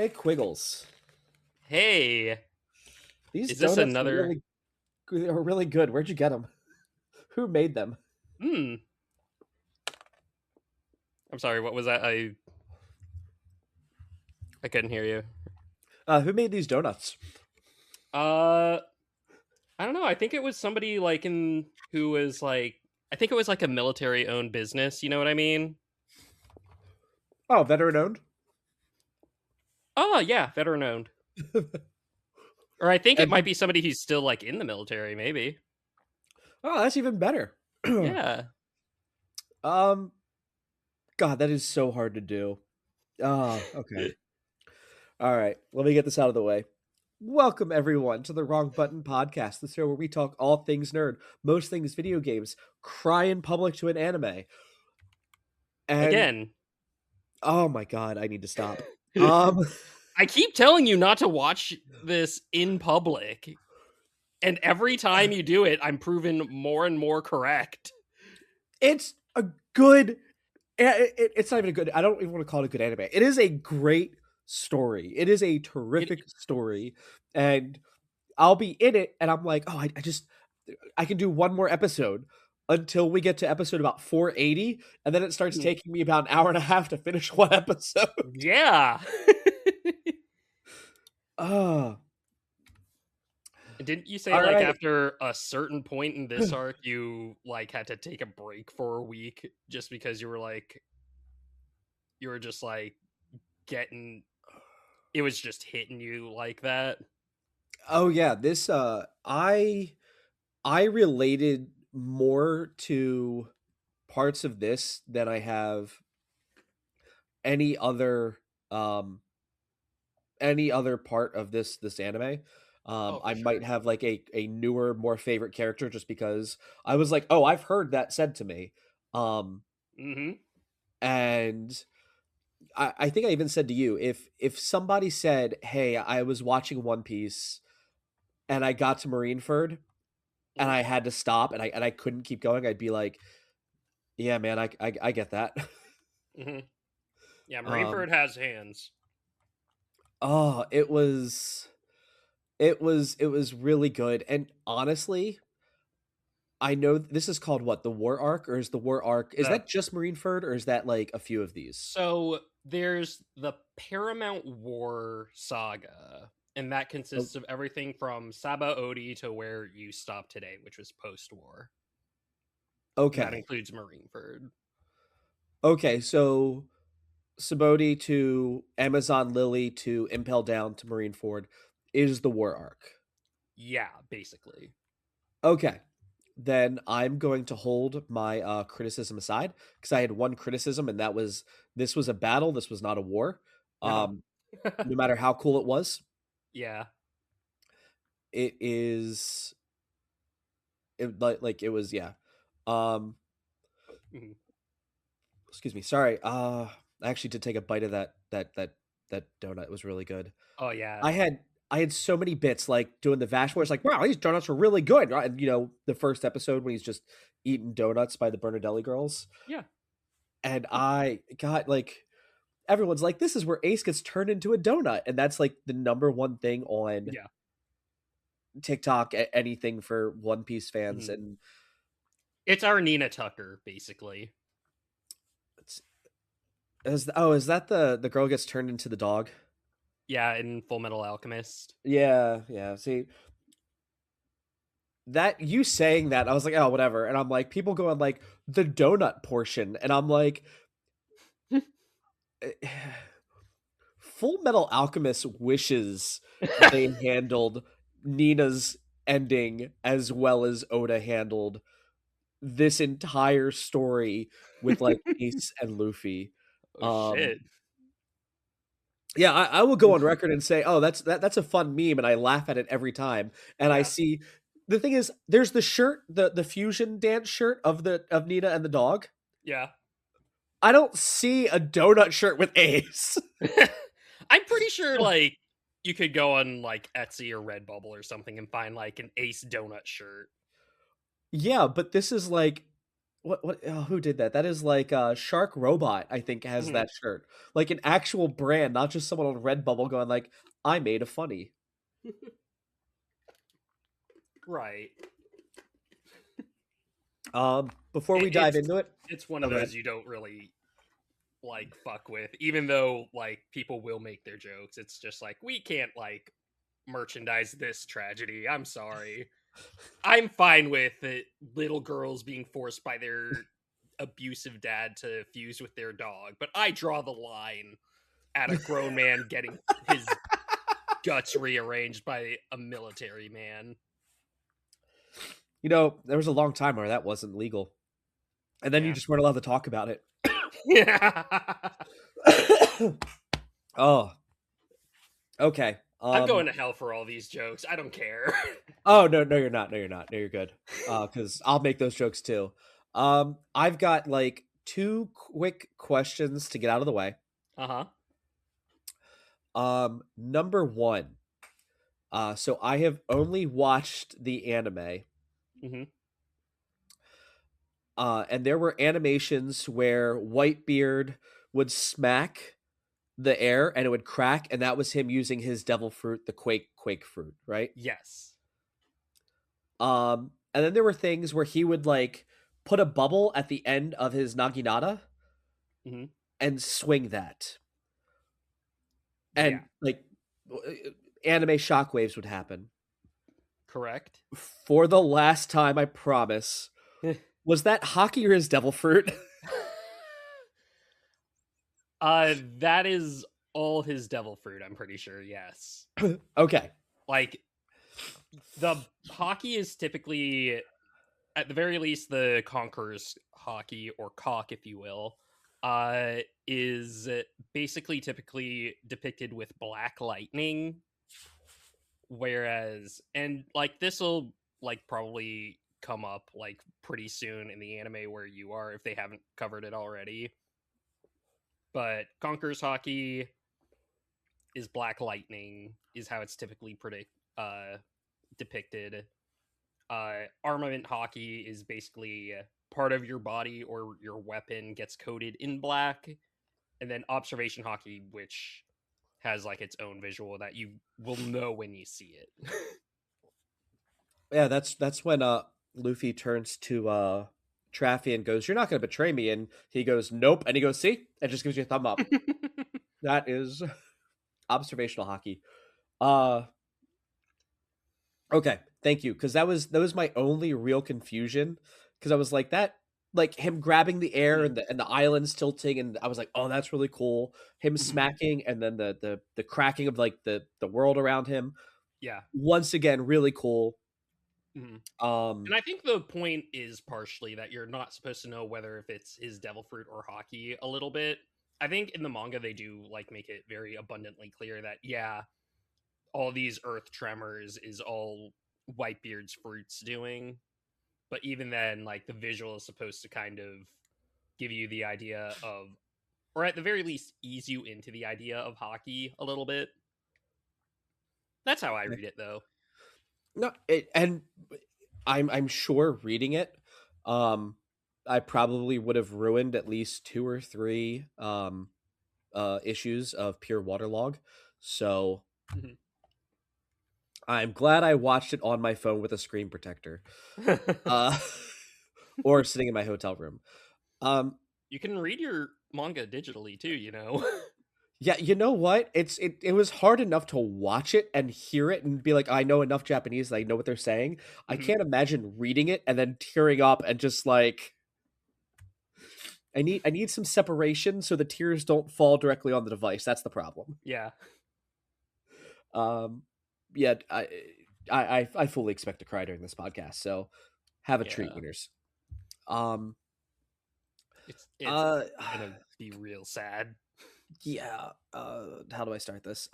Hey, Quiggles. Hey, These is this donuts another? are really good. Where'd you get them? Who made them? Hmm. I'm sorry. What was that? I couldn't hear you. Who made these donuts? Uh, I don't know. I think it was somebody like in who was like. I think it was like a military-owned business. You know what I mean? Oh, veteran owned. Oh yeah, veteran-owned. Or I think it And might be somebody who's still like in the military. Maybe. oh, that's even better. Yeah. um, God, that is so hard to do. Okay. All right. Let me get this out of the way. Welcome everyone to the Wrong Button Podcast, the show where we talk all things nerd, most things video games, cry in public to an anime, and Again, oh my God, I need to stop. Um. I keep telling you not to watch this in public, and every time you do it, I'm proven more and more correct. It's a good. It's not even a good. I don't even want to call it a good anime. It is a great story. It is a It, terrific story, and I'll be in it, and I'm like, oh, I can do one more episode until we get to episode about 480, and then it starts taking me about an hour and a half to finish one episode. yeah. Oh, Didn't you say all like right. after a certain point in this arc you like had to take a break for a week just because you were just like getting it was just hitting you like that? Oh yeah, this I related more to parts of this than I have any other um any other part of this anime. Oh, I for might sure. have like a newer, more favorite character just because I was like, oh, I've heard that said to me. Um, Mhm. and I think I even said to you, if somebody said, hey, I was watching One Piece and I got to Marineford and Mhm. I had to stop and I couldn't keep going, I'd be like, yeah, man, I get that. Mhm. Yeah, um, Marineford has hands. oh, it was really good. And honestly, I know this is called what? The War Arc? Or is the War Arc is The that just Marineford or is that like a few of these? So there's the Paramount War saga, and that O consists of everything from Saba Odi to where you stop today, which was post-war. And that okay. includes Marineford. Okay, so Saboti to Amazon Lily to Impel Down to Marineford is the War Arc. Yeah, basically. Okay. Then I'm going to hold my criticism aside because I had one criticism and that was this was a battle, this was not a war. Uh-huh. Um, no matter how cool it was, Yeah. it is like it was yeah. Um Mhm. Excuse me. Sorry. I actually did take a bite of that donut. It was really good. Oh, yeah. I had I had so many bits like doing the Vash where it's like, wow, these donuts are really good. Right? And the first episode when he's just eating donuts by the Bernardelli girls, Yeah. and I got like everyone's like, this is where Ace gets turned into a donut, and that's like the number one thing on Yeah. TikTok. Anything for One Piece fans, Mhm. and It's our Nina Tucker, basically. it's is that the girl gets turned into the dog? Yeah, in Full Metal Alchemist. Yeah, yeah. See, that you saying that, I was like, oh, whatever. And I'm like, people going like the donut portion, and I'm like, Full Metal Alchemist wishes they handled Nina's ending as well as Oda handled this entire story with like Ace and Luffy. Oh, Um, shit. yeah, I will go on record and say, oh, that's a fun meme, and I laugh at it every time. And I Yeah. see the thing is, there's the shirt, the fusion dance shirt of Nina and the dog. Yeah. I don't see a donut shirt with Ace. I'm pretty sure, like, you could go on, like, Etsy or Redbubble or something and find, like, an Ace donut shirt. Yeah, but this is like what who did that? That is like Shark Robot, I think, has Mhm. that shirt. Like an actual brand, not just someone on Redbubble going like, I made a funny. Right. Before It, we dive it's into it, it's one of okay. those you don't really like fuck with, even though like people will make their jokes. It's just like we can't like merchandise this tragedy. I'm sorry. I'm fine with it, little girls being forced by their abusive dad to fuse with their dog, but I draw the line at a grown man getting his guts rearranged by a military man. You know, there was a long time where that wasn't legal. And then you Yeah. just weren't allowed to talk about it. Yeah. Oh, okay. I'm going to hell for all these jokes. I don't care. Oh no, no, you're not. No, you're not. No, you're good. Because I'll make those jokes too. I've got like two quick questions to get out of the way. Uh huh. Number one. So I have only watched the anime. Hmm. And there were animations where Whitebeard would smack the air and it would crack, and that was him using his devil fruit, the quake fruit, right? Yes. And then there were things where he would like put a bubble at the end of his naginata Hmm. and swing that, Yeah. and like anime shockwaves would happen. Correct. For the last time, I promise. Was that hockey or his devil fruit? That is all his devil fruit. I'm pretty sure. Yes. Okay. Like the hockey is typically, at the very least, the Conqueror's hockey or cock, if you will, is basically typically depicted with black lightning. Whereas, and like this will like probably come up like pretty soon in the anime where you are if they haven't covered it already. But Conqueror's hockey is black lightning, is how it's typically depicted. Armament hockey is basically part of your body or your weapon gets coated in black, and then observation hockey, which has like its own visual that you will know when you see it. Yeah, that's when Luffy turns to Traffy and goes, "You're not going to betray me," and he goes, "Nope," and he goes, "See," and just gives you a thumb up. That is observational hockey. Uh, okay, thank you, because that was my only real confusion, because I was like that, like him grabbing the air Mhm. and the islands tilting, and I was like, oh, that's really cool. Him Mhm. smacking, and then the cracking of like the world around him. Yeah. Once again, really cool. Mhm. Um, And I think the point is partially that you're not supposed to know whether if it's his devil fruit or hockey a little bit. I think in the manga they do like make it very abundantly clear that yeah, all these earth tremors is all Whitebeard's fruits doing. But even then, like the visual is supposed to kind of give you the idea of, or at the very least, ease you into the idea of hockey a little bit. That's how I read it, though. no, and I'm sure reading it, um, I probably would have ruined at least two or three issues of pure waterlog. So Mhm. I'm glad I watched it on my phone with a screen protector, uh, or sitting in my hotel room. Um, You can read your manga digitally too, you know. yeah, you know what? It was hard enough to watch it and hear it and be like, I know enough Japanese, that I know what they're saying. I Mhm. can't imagine reading it and then tearing up and just like I need some separation so the tears don't fall directly on the device. That's the problem. Yeah, Um, yeah, I fully expect to cry during this podcast, so have a treat, yeah. wieners. Um, It's uh, gonna be real sad. yeah. How do I start this?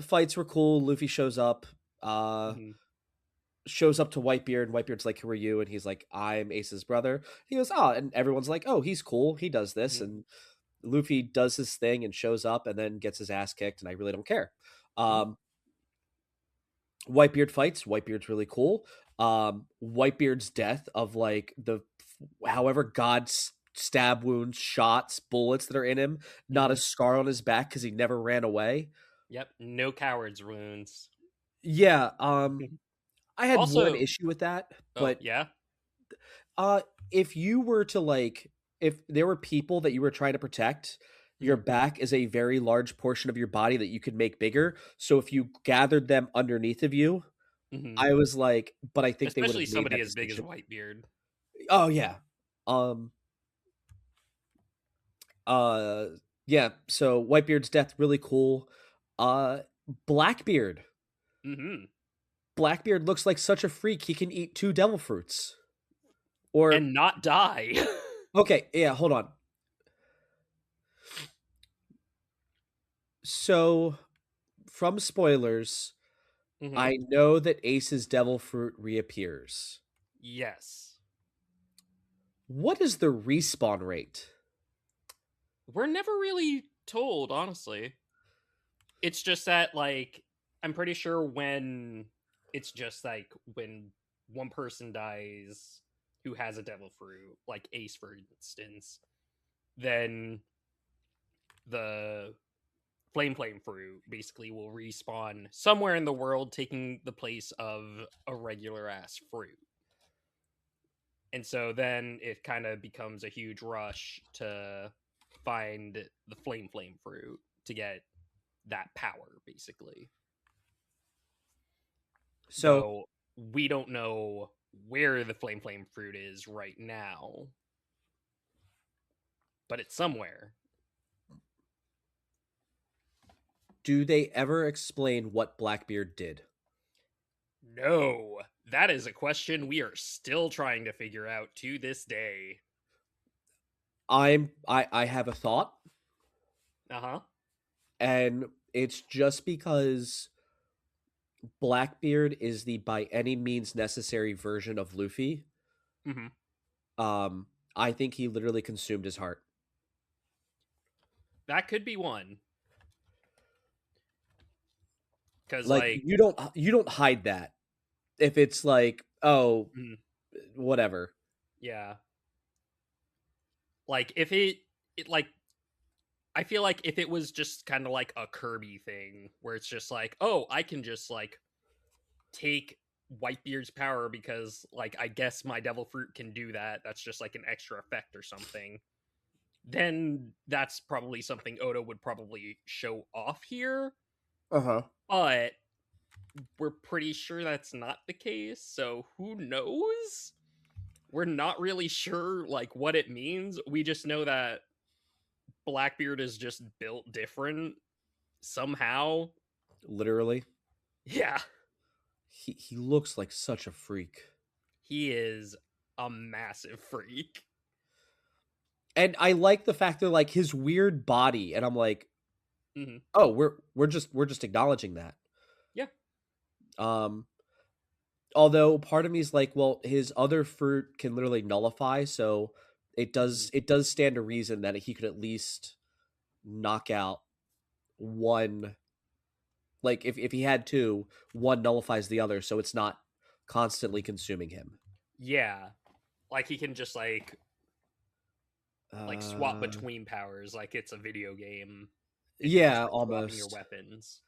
Fights were cool. Luffy shows up. Uh, Mhm. shows up to Whitebeard, and Whitebeard's like, "Who are you?" And he's like, "I'm Ace's brother." He goes, "Oh," and everyone's like, "Oh, he's cool. He does this." Mhm. And Luffy does his thing and shows up, and then gets his ass kicked, and I really don't care. Mhm. Um, Whitebeard fights. Whitebeard's really cool. Whitebeard's death of like the however God's stab wounds, shots, bullets that are in him, not a Hmm. scar on his back because he never ran away. Yep, no cowards wounds. Yeah, I had one Also, issue with that, oh but yeah. uh if you were to like if there were people that you were trying to protect, your Hmm. back is a very large portion of your body that you could make bigger. So if you gathered them underneath of you, Hmm. I was like, but I think they would have Especially made somebody that as big as distinction. Whitebeard. Oh yeah. Um uh yeah, so Whitebeard's death really cool. Uh Blackbeard. Hmm. Blackbeard looks like such a freak. He can eat two devil fruits. Or And not die. okay, yeah, hold on. So from spoilers, Hmm. I know that Ace's devil fruit reappears. Yes. What is the respawn rate? We're never really told, honestly. It's just that, like, I'm pretty sure when it's just like when one person dies who has a devil fruit, like Ace, for instance, then the flame fruit basically will respawn somewhere in the world, taking the place of a regular ass fruit. And so then it kind of becomes a huge rush to find the flame fruit to get that power, basically. So, Though we don't know where the flame fruit is right now, but it's somewhere. do they ever explain what Blackbeard did? No, that is a question we are still trying to figure out to this day. I have a thought, Uh-huh. and it's just because Blackbeard is the by any means necessary version of Luffy. Hmm. Um, I think he literally consumed his heart. That could be one. Because, Like like, you don't hide that. If it's like, oh, mm, whatever. yeah. Like, if like, I feel like if it was just kind of like a Kirby thing, where it's just like, oh, I can just, like, take Whitebeard's power because, like, I guess my devil fruit can do that. That's just like an extra effect or something. Then that's probably something Oda would probably show off here. Uh-huh. But we're pretty sure that's not the case. So who knows? We're not really sure like what it means. We just know that Blackbeard is just built different somehow. Literally. Yeah, He looks like such a freak. he is a massive freak. And I like the fact that like his weird body, and I'm like, Hmm. oh, we're just acknowledging that. Yeah. Um, although part of me is like, well, his other fruit can literally nullify, so Hmm. it does stand to reason that he could at least knock out one. Like if he had two, one nullifies the other, so it's not constantly consuming him. Yeah. Like he can just like swap Uh, between powers like it's a video game if you're just yeah, like swapping your almost. weapons.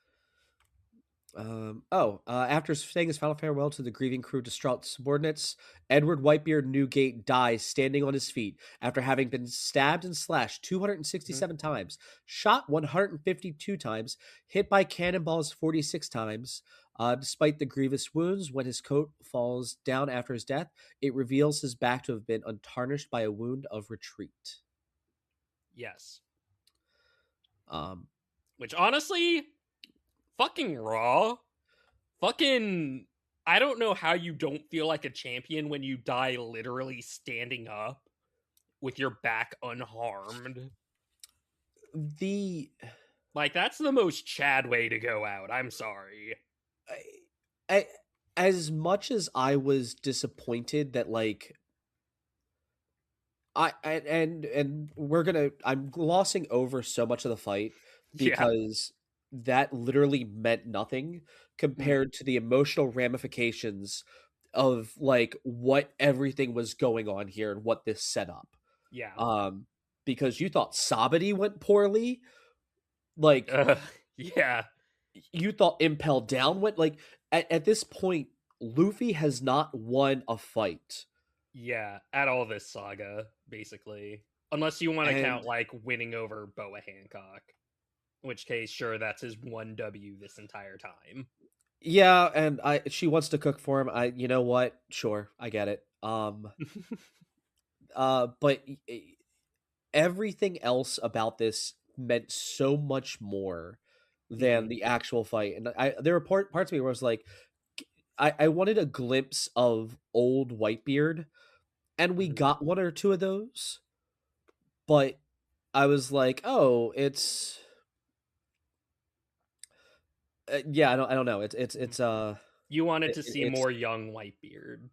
After saying his final farewell to the grieving crew, distraught subordinates, Edward Whitebeard Newgate dies standing on his feet after having been stabbed and slashed Mhm. 267 times, shot 152 times, hit by cannonballs 46 times. Despite the grievous wounds, when his coat falls down after his death, it reveals his back to have been untarnished by a wound of retreat. Yes. Um, Which honestly, fucking raw. Fucking I don't know how you don't feel like a champion when you die literally standing up with your back unharmed. the Like that's the most Chad way to go out. I'm sorry. I, I, as much as I was disappointed that like and we're gonna I'm glossing over so much of the fight Yeah. because that literally meant nothing Mhm. compared to the emotional ramifications of like what everything was going on here and what this set up. Yeah. Um, because you thought Sabati went poorly, like Uh, yeah. you thought Impel Down went like at this point, Luffy has not won a fight. Yeah. At all this saga, basically. Unless you want to count And like winning over Boa Hancock. In which case, sure, that's his one W this entire time. yeah, and I she wants to cook for him. I you know what? Sure, I get it. But everything else about this meant so much more Hmm. than the actual fight. And I there were parts of me where I was like, I wanted a glimpse of old Whitebeard, and we Hmm. got one or two of those, but I was like, oh, it's yeah, I don't know. You wanted to see It's more young Whitebeard.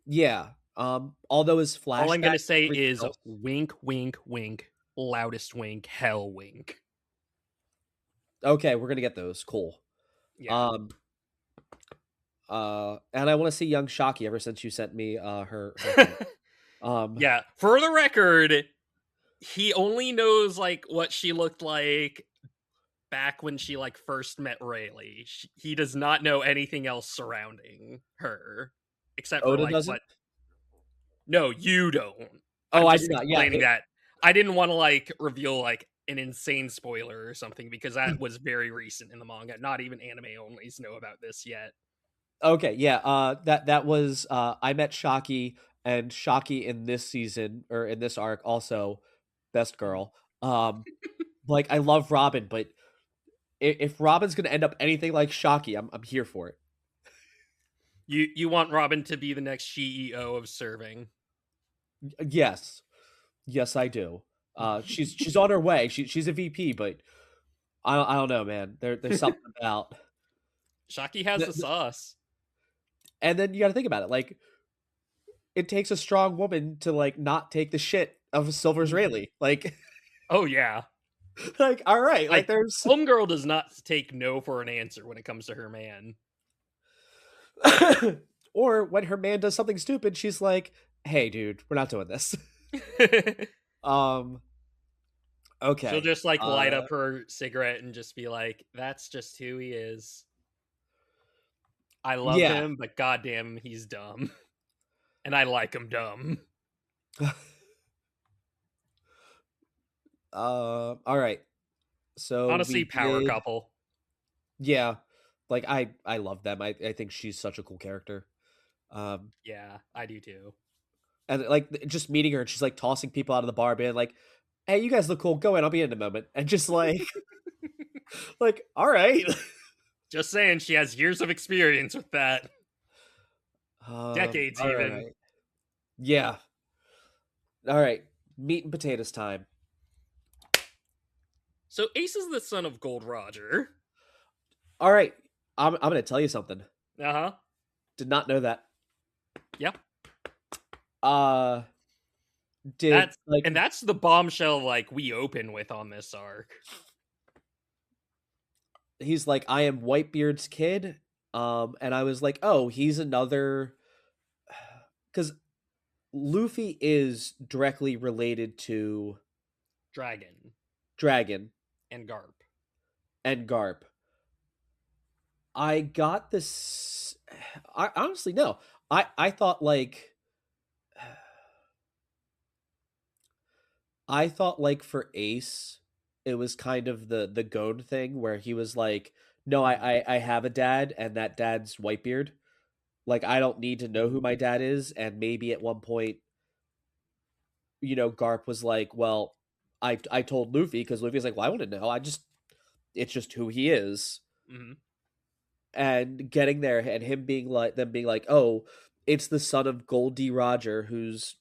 yeah. Although his All I'm flashbacks gonna and say everything is else, wink, wink, wink. Loudest wink, hell wink. okay, we're gonna get those. Cool. Yeah. Um, and I want to see young Shocky ever since you sent me her thing. Um, Yeah. For the record, he only knows like what she looked like back when she like first met Rayleigh. He does not know anything else surrounding her except for Oda like doesn't. what. No, you don't. Oh, I'm I do just not. Yeah. explaining that. I didn't want to like reveal like an insane spoiler or something because that was very recent in the manga. Not even anime onlys know about this yet. Okay. Yeah. That was I met Shocky, and Shocky in this season or in this arc also best Mhm. girl. Like I love Robin, but if Robin's gonna end up anything like Shocky, I'm here for it. You want Robin to be the next CEO of serving. Yes. Yes, I do. She's on her way. She's a VP, but I don't know, man. There's something about Shaki has the the sauce. and then you got to think about it. Like it takes a strong woman to like not take the shit of Silver's Mhm. Rayleigh. Like Oh yeah. like all right, like Like there's Homegirl does not take no for an answer when it comes to her man. or when her man does something stupid, she's like, "Hey, dude, we're not doing this." um. She'll Okay. just like light up her cigarette and just be like, "That's just who he is. I love Yeah. him, but goddamn, he's dumb, and I like him dumb." All right. So Honestly, we power did. couple. Yeah. Like I love them. I think she's such a cool character. Um. Yeah, I do too. And like just meeting her, and she's like tossing people out of the bar, being like, "Hey, you guys look cool. Go in. I'll be in a moment." And just like, all right. Just saying, she has years of experience with that, decades All even. right. Yeah. All right. Meat and potatoes time. So Ace is the son of Gold Roger. All right. I'm gonna tell you something. Uh huh. Did not know that. Yeah. Uh, did That's like and that's the bombshell like we open with on this arc. he's like, I am Whitebeard's kid. And I was like, oh, he's another because Luffy is directly related to Dragon Dragon and Garp. and Garp. I got this. I honestly no. I thought like I thought like for Ace, it was kind of the goad thing where he was like, no, Mhm. I have a dad, and that dad's Whitebeard. Like I don't need to know who Mhm. my dad is, and maybe at one point, Garp was like, well, I told Luffy because Luffy's like, well, I want to know. I just it's just who he is, Mhm. and getting there and him being like them being like, oh, it's the son of Gold D. Roger whose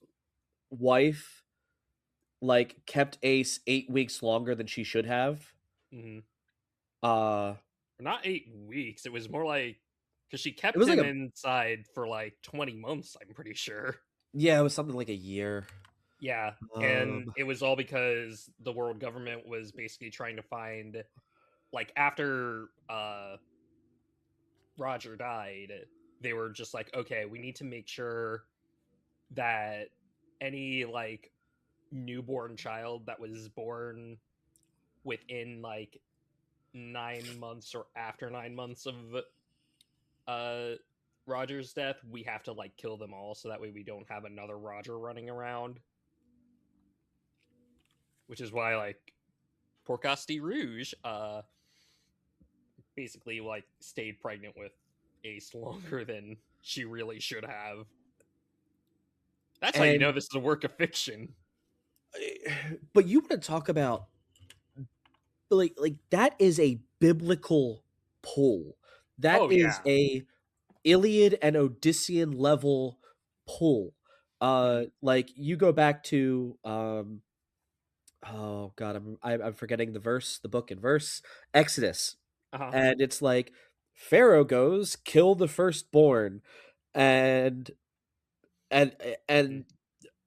wife like kept Ace 8 weeks longer than she should have. Mhm. Uh Not 8 weeks. It was more like because she it kept was like him a inside for like 20 months. I'm pretty sure. yeah, it was something like a year. Yeah, and Um it was all because the world government was basically trying to find like after Roger died, they were just like, okay, we need to make sure that any like newborn child that was born within like 9 months or after 9 months of uh Roger's death, we have to like kill them all so that way we don't have another Roger running around. Which is why like Porcasti Rouge basically like stayed pregnant with Ace longer than she really should have. That's how you And know this is a work of fiction. but you want to talk about like that is a biblical pull. That Oh is yeah. a Iliad and Odyssean level pull. Mm-hmm. Like you go back to oh god, I'm forgetting the verse, the book and verse, Exodus, Uh-huh. and it's like Pharaoh goes kill the firstborn, and and Mm-hmm. and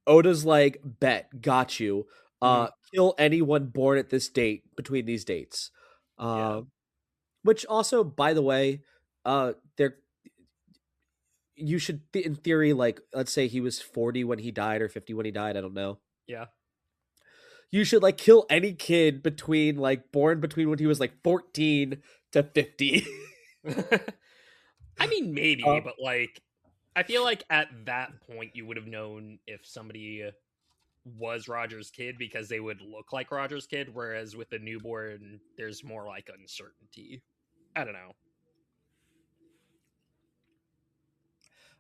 Oda's like bet got you, Mm-hmm. kill anyone born at this date between these dates, Yeah. uh, which also by the way, there you should in theory like let's say he was 40 when he died or 50 when he died, I don't know, Yeah. you should like kill any kid between like born between when he was like 14 to 50. I mean maybe, uh, but like I feel like at that point you would have known if somebody was Roger's kid because they would look like Roger's kid, whereas with a newborn, there's more like uncertainty. I don't know.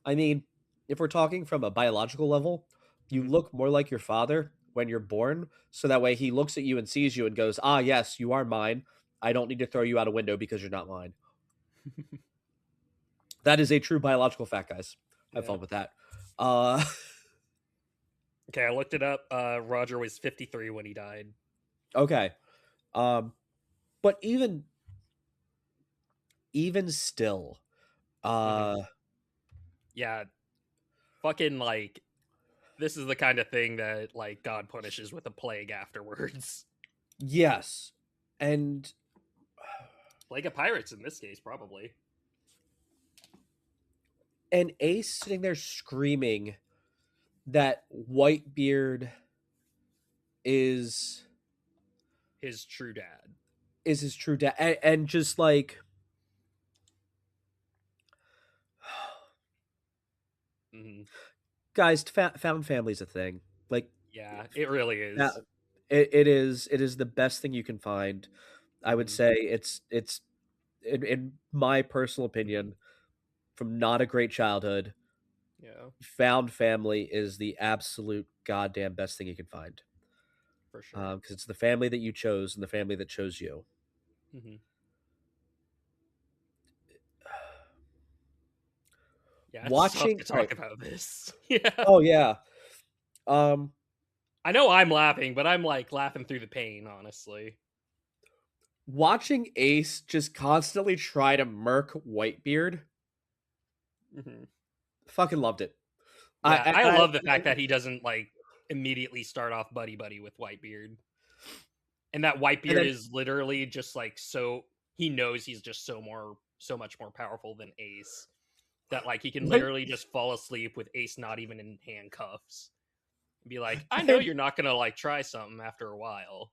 I mean, if we're talking from a biological level, you Mm-hmm. look more like your father when you're born, so that way he looks at you and sees you and goes, "Ah, yes, you are mine. I don't need to throw you out a window because you're not mine." That is a true biological fact, guys. Have Yeah. fun with that. Uh, Okay, I looked it up. Roger was 53 when he died. okay. Um, but even still, Mm-hmm. uh, Yeah, fucking like this is the kind of thing that like God punishes with a plague afterwards. yes, and Plague of pirates in this case, probably Ace sitting there screaming that Whitebeard is his true dad. his true dad, and just like Mm-hmm. guys, found family's a thing. Like Yeah, it really that, is. it is the best thing you can find. I would Mm-hmm. say it's in my personal Mm-hmm. opinion, from not a great childhood, Yeah, found family is the absolute goddamn best thing you can find. for sure. Because it's the family that you chose and the family that chose you. Mm-hmm. Yeah, it's tough Watching, to all right. talk about this. Yeah, Oh yeah. Um, I know I'm laughing, but I'm like laughing through the pain, honestly. Watching Ace just constantly try to murk Whitebeard, Mm-hmm. fucking loved it. Yeah, I I love the fact that he doesn't like immediately start off buddy buddy with Whitebeard, and that and Whitebeard then is literally just like so he knows he's just so much more powerful than Ace that like he can White literally just fall asleep with Ace not even in handcuffs and be like, I know and you're not gonna like try something after a while.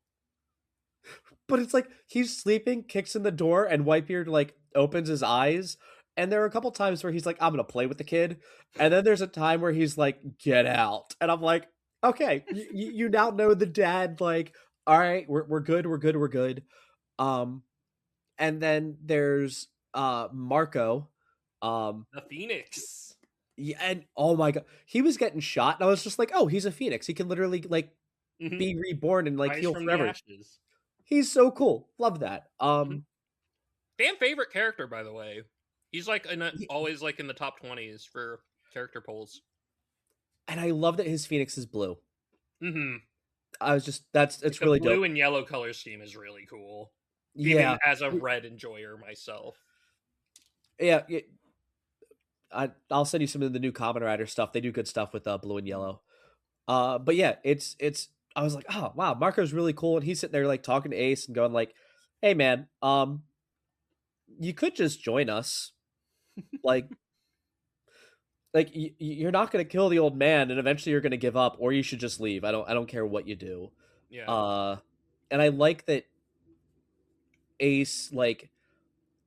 but it's like he's sleeping, kicks in the door, and Whitebeard like opens his eyes. And there are a couple times where he's like, "I'm gonna play with the kid," and then there's a time where he's like, "Get out," and I'm like, "Okay, you now know the dad." Like, all right, we're good, we're good, we're good. Um, and then there's Marco. The Phoenix. Yeah, and oh my god, he was getting shot, and I was just like, "Oh, he's a phoenix. He can literally like Mm-hmm. be reborn and like Rise heal from the forever." ashes. He's so cool. Love that. Mm-hmm. Fan favorite character, by the way. He's like always like in the top 20s for character polls. And I love that his phoenix is blue. Mm-hmm. I was just that's Like it's the really dope. blue and yellow color scheme is really cool. Even Yeah, as a red enjoyer myself. yeah. I'll send you some of the new Common Rider stuff. They do good stuff with blue and Mm-hmm. yellow. But yeah, it's. I was like, oh wow, Marco's really cool, and he's sitting there like talking to Ace and going like, "Hey man, you could just join us. Like like you're not going to kill the old man, and eventually you're going to give up, or you should just leave. I don't care what you do. Yeah. Uh, and I like that Ace like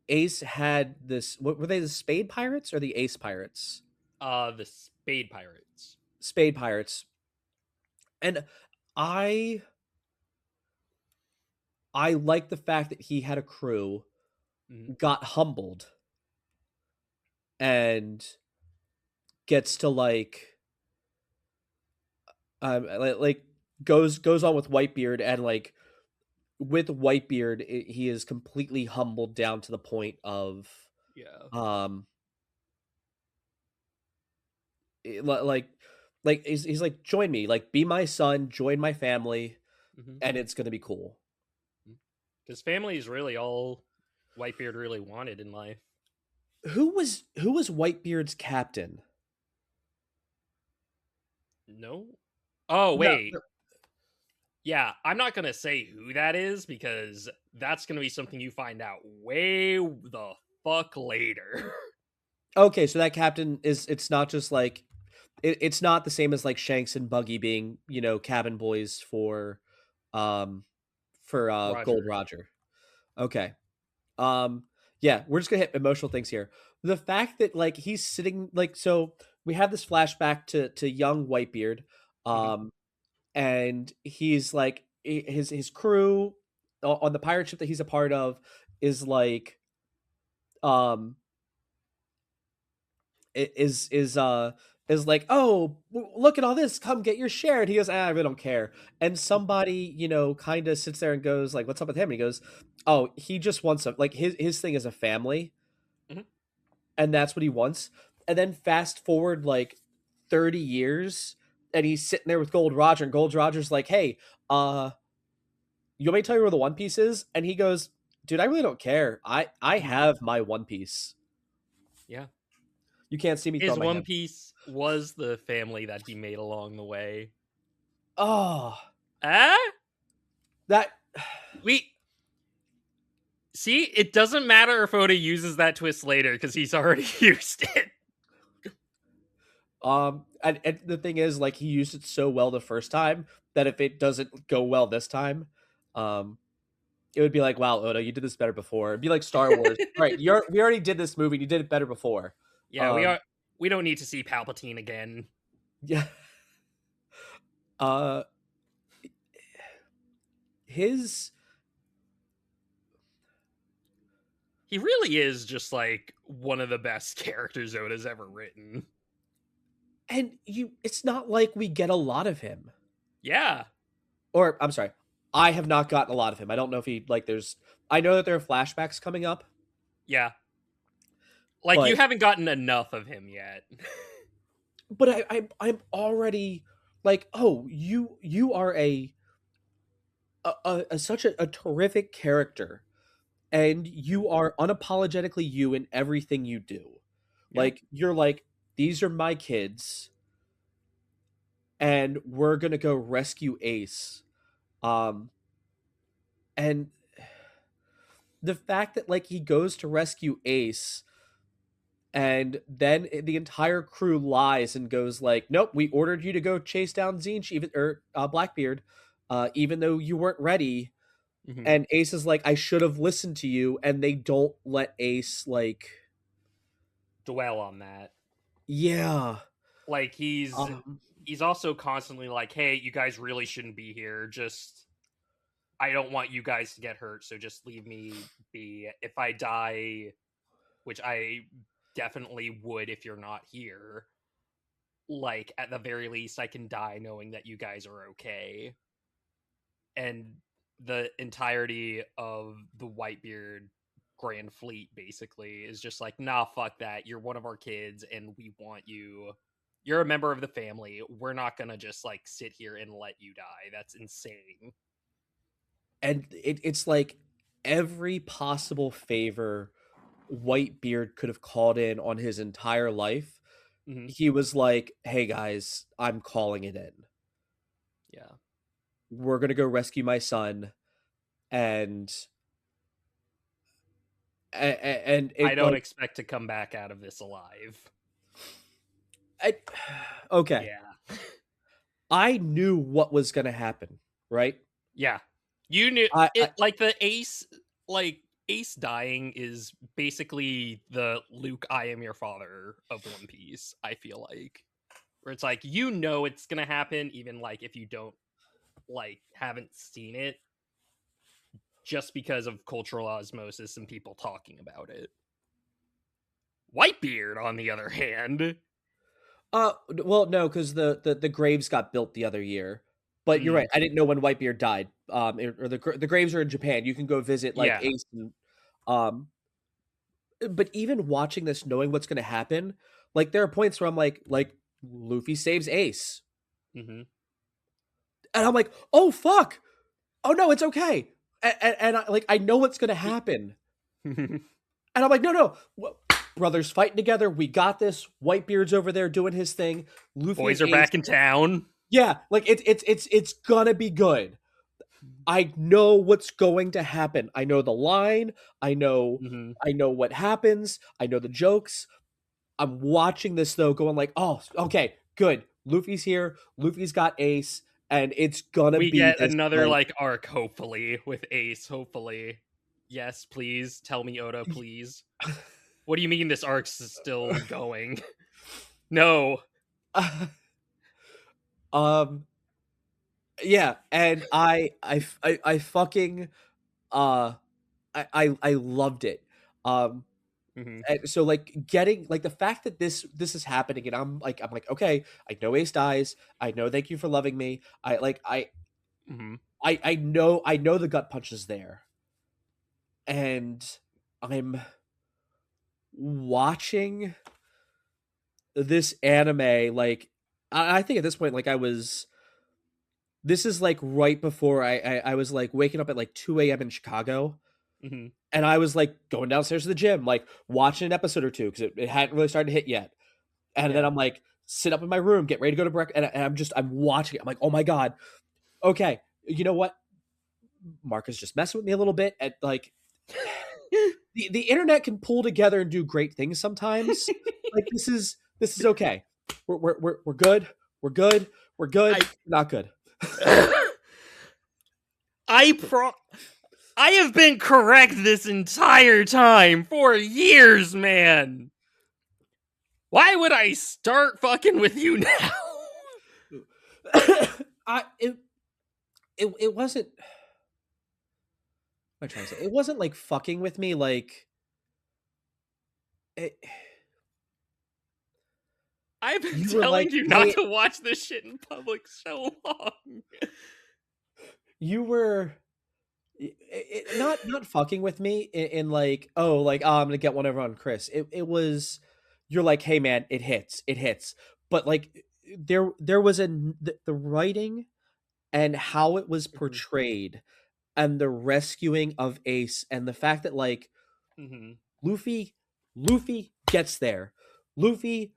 Ace had this. What were they? The Spade Pirates or the Ace Pirates? The Spade Pirates. Spade Pirates. And I I like the fact that he had a crew, Hmm. got humbled, and gets to like goes on with Whitebeard, and like with Whitebeard he is completely humbled down to the point of Yeah. um like he's like, join me, like be my son, join my family, Hmm. and it's gonna be cool. Because family is really all Whitebeard really wanted in life. Who was Whitebeard's captain? No. Oh No, wait. Yeah, I'm not gonna say who that is because that's gonna be something you find out way the fuck later. okay, so that captain is, it's not just like it's not the same as like Shanks and Buggy being, cabin boys um for Gold Roger. Roger. Okay. Um yeah, we're just gonna hit emotional things here. The fact that like he's sitting like, so we have this flashback to young Whitebeard, Hmm. um, and he's like his crew on the pirate ship that he's a part of is like um is like, oh, look at all this, come get your share, and he goes, I really don't care. And somebody, kind of sits there and goes like, what's up with him? And he goes, oh, he just wants a, like his thing is a family, Hmm. and that's what he wants. And then fast forward like 30 years, and he's sitting there with Gold Roger, and Gold Roger's like, hey, uh you want me to tell you where the One Piece is? And he goes, dude, I really don't care, I Hmm. have my One Piece. Yeah. You can't see me throw His my One hand. Piece was the family that he made along the way. Oh, Ah? that We see, it doesn't matter if Oda uses that twist later because he's already used it. and the thing is, like, he used it so well the first time that if it doesn't go well this time, um, it would be like, wow, Oda, you did this better before. It'd be like Star Wars. All right, we already did this movie. You did it better before. Yeah, we Um, are. We don't need to see Palpatine again. yeah. Uh, his He really is just like one of the best characters Oda's ever written. and you, it's not like we get a lot of him. Yeah, Or I'm sorry, I have not gotten a lot of him. I don't know if he like. I know that there are flashbacks coming up, yeah. Like you but haven't gotten enough of him yet. I'm already like, oh, you are such a terrific character, and you are unapologetically you in everything you do. Yeah. Like, you're like, these are my kids, and we're gonna go rescue Ace. Um, and the fact that like he goes to rescue Ace, and then the entire crew lies and goes like, nope, we ordered you to go chase down Zinch, even, or Blackbeard, even though you weren't ready. Hmm. And Ace is like, I should have listened to you, and they don't let Ace like, Dwell on that. yeah. Like Um, he's also constantly like, "Hey, you guys really shouldn't be here. Just I don't want you guys to get hurt, so just leave me be. If I die, which I definitely would if you're not here, like at the very least I can die knowing that you guys are okay." And the entirety of the Whitebeard Grand Fleet basically is just like, nah, fuck that. You're one of our kids and we want you. You're a member of the family. We're not gonna just like sit here and let you die. That's insane. and it's like every possible favor Whitebeard could have called in on his entire life, Hmm. he was like, hey guys, I'm calling it in. Yeah. We're gonna go rescue my son, and and I it don't like, expect to come back out of this alive. I, okay. Yeah. I knew what was going to happen, right? Yeah. You knew I it, like the Ace, like Ace dying is basically the Luke I am your father of One Piece, I feel like. Where it's like you know it's going to happen even like if you don't like haven't seen it just because of cultural osmosis and people talking about it. Whitebeard on the other hand, well, no, because the graves got built the other year. But you're right. mm, I didn't know when Whitebeard died. Or the graves are in Japan. You can go visit like yeah. Ace and um. But even watching this, knowing what's going to happen, like there are points where I'm like Luffy saves Ace, Hmm. and I'm like, oh fuck, oh no, it's okay, and I know what's going to happen, and I'm like, no, no, brothers fighting together, we got this. Whitebeard's over there doing his thing. Luffy and Boys are Ace, back in town. yeah, like it's gonna be good. I know what's going to happen. I know the line. I know Hmm. I know what happens. I know the jokes. I'm watching this though, going like, oh, okay, good. Luffy's here. Luffy's got Ace, and it's gonna We be get this another like, like arc, hopefully, with Ace. Hopefully, yes, please tell me Oda, please. What do you mean this arc's still going? No. um, yeah, and I fucking uh I loved it. Um, Hmm. and so like getting like the fact that this is happening, and I'm like, okay, I know Ace dies. I know. Thank you for loving me. I like Hmm. I know the gut punch is there, and I'm watching this anime like I think at this point like I was this is like right before I was like waking up at like 2 a.m. in Chicago, Hmm. and I was like going downstairs to the gym like watching an episode or two because it hadn't really started to hit yet, and then Yeah. I'm like sit up in my room, get ready to go to breakfast, and I'm watching it. I'm like, oh my god, okay, you know what, Mark is just messing with me a little bit at like the internet can pull together and do great things sometimes. Like this is okay. We're good. We're good. We're good. I We're not good. I pro I have been correct this entire time for years, man. Why would I start fucking with you now? I it wasn't. What am I trying to say? It wasn't like fucking with me. Like it, I've been you were telling like, you not hey, to watch this shit in public so long. you were not fucking with me in like, oh, like, oh, I'm gonna get one over on Chris. It was, you're like, hey man, it hits, but like there was the writing and how it was Mhm, portrayed, and the rescuing of Ace, and the fact that like mhm, Luffy Luffy gets there, Luffy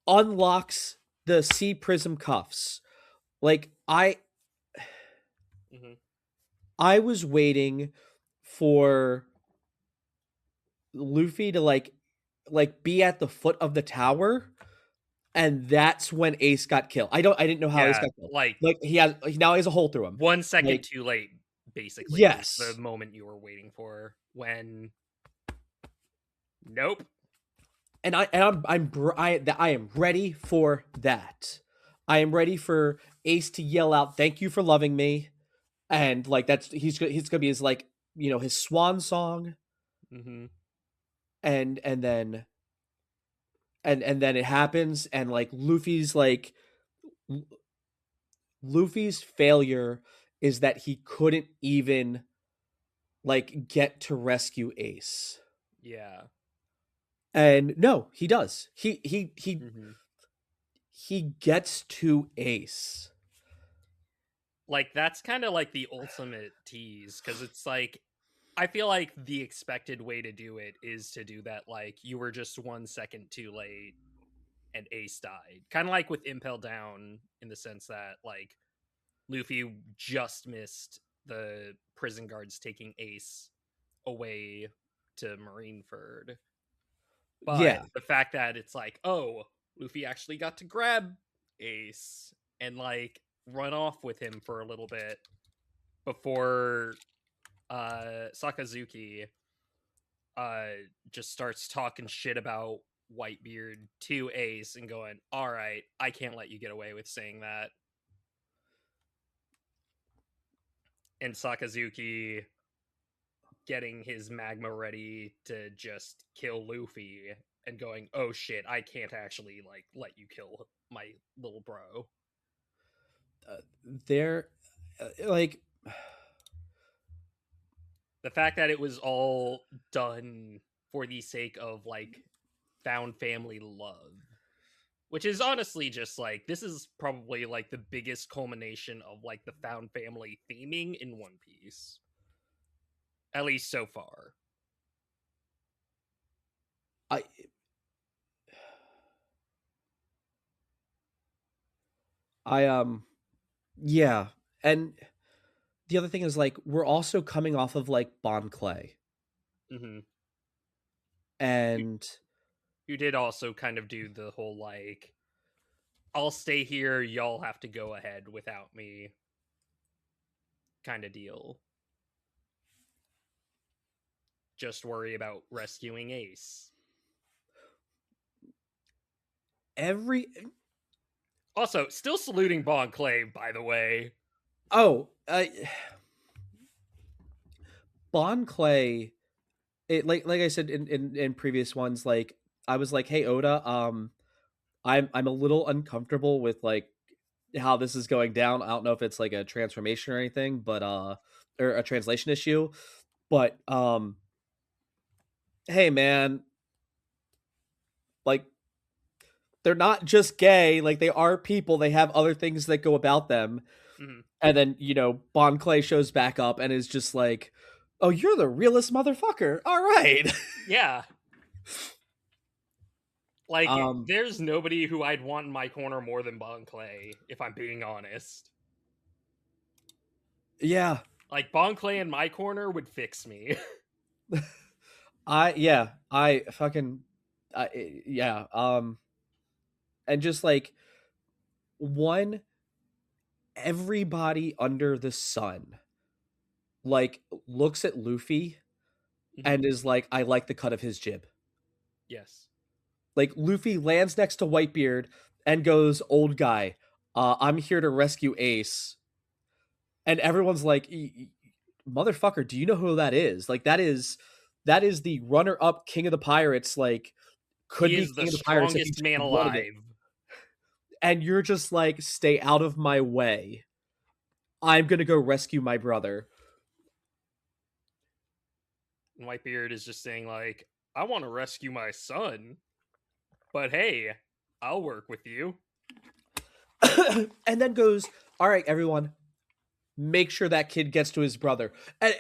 unlocks the Sea Prism cuffs. Like mhm. I was waiting for Luffy to like be at the foot of the tower, and that's when Ace got killed. I didn't know how Ace Yeah, got killed. like Like now he has a hole through him. 1 second Like too late, basically, was the yes. moment you were waiting for when nope. And I am ready for that. I am ready for Ace to yell out, "Thank you for loving me," and like that's he's gonna be his like, his swan song, Mhm. and then and then it happens, and like Luffy's failure is that he couldn't even like get to rescue Ace. Yeah. And no, he does. Mhm. He gets to Ace. Like, that's kinda like the ultimate tease, because it's like I feel like the expected way to do it is to do that, like, you were just 1 second too late and Ace died. Kinda like with Impel Down in the sense that, like, Luffy just missed the prison guards taking Ace away to Marineford. But Yeah. the fact that it's like, oh, Luffy actually got to grab Ace and like run off with him for a little bit before Sakazuki uh just starts talking shit about Whitebeard to Ace and going, "All right, I can't let you get away with saying that." And Sakazuki getting his magma ready to just kill Luffy and going, "Oh shit, I can't actually like let you kill my little bro." They're like, The fact that it was all done for the sake of like found family love, which is honestly just like this is probably like the biggest culmination of like the found family theming in One Piece, at least so far. I I yeah, and the other thing is like we're also coming off of like Bon Clay, Mm-hmm. you, and you did also kind of do the whole like, I'll stay here, y'all have to go ahead without me kind of deal. Just worry about rescuing Ace. every Also, still saluting Bon Clay, by the way. oh, Bon Clay, it like I said in previous ones, like I was like, hey Oda, I'm a little uncomfortable with like how this is going down. I don't know if it's like a transformation or anything, but or a translation issue, but hey man, like they're not just gay, like they are people, they have other things that go about them. Mm-hmm. And then, Bon Clay shows back up and is just like, "Oh, you're the realest motherfucker. All right." Yeah, like um there's nobody who I'd want in my corner more than Bon Clay, if I'm being honest. yeah. Like Bon Clay in my corner would fix me. I fucking yeah. And just like one everybody under the sun like looks at Luffy Mm-hmm. and is like, I like the cut of his jib. Yes. Like Luffy lands next to Whitebeard and goes, "Old guy, I'm here to rescue Ace." And everyone's like, "Motherfucker, do you know who that is? Like that is the runner-up king of the pirates, like could He be is the king of the pirates if he strongest just man wanted it." alive. And you're just like, "Stay out of my way. I'm going to go rescue my brother." And Whitebeard is just saying, like, I want to rescue my son, but hey, I'll work with you. And then goes, "All right, everyone, make sure that kid gets to his brother." And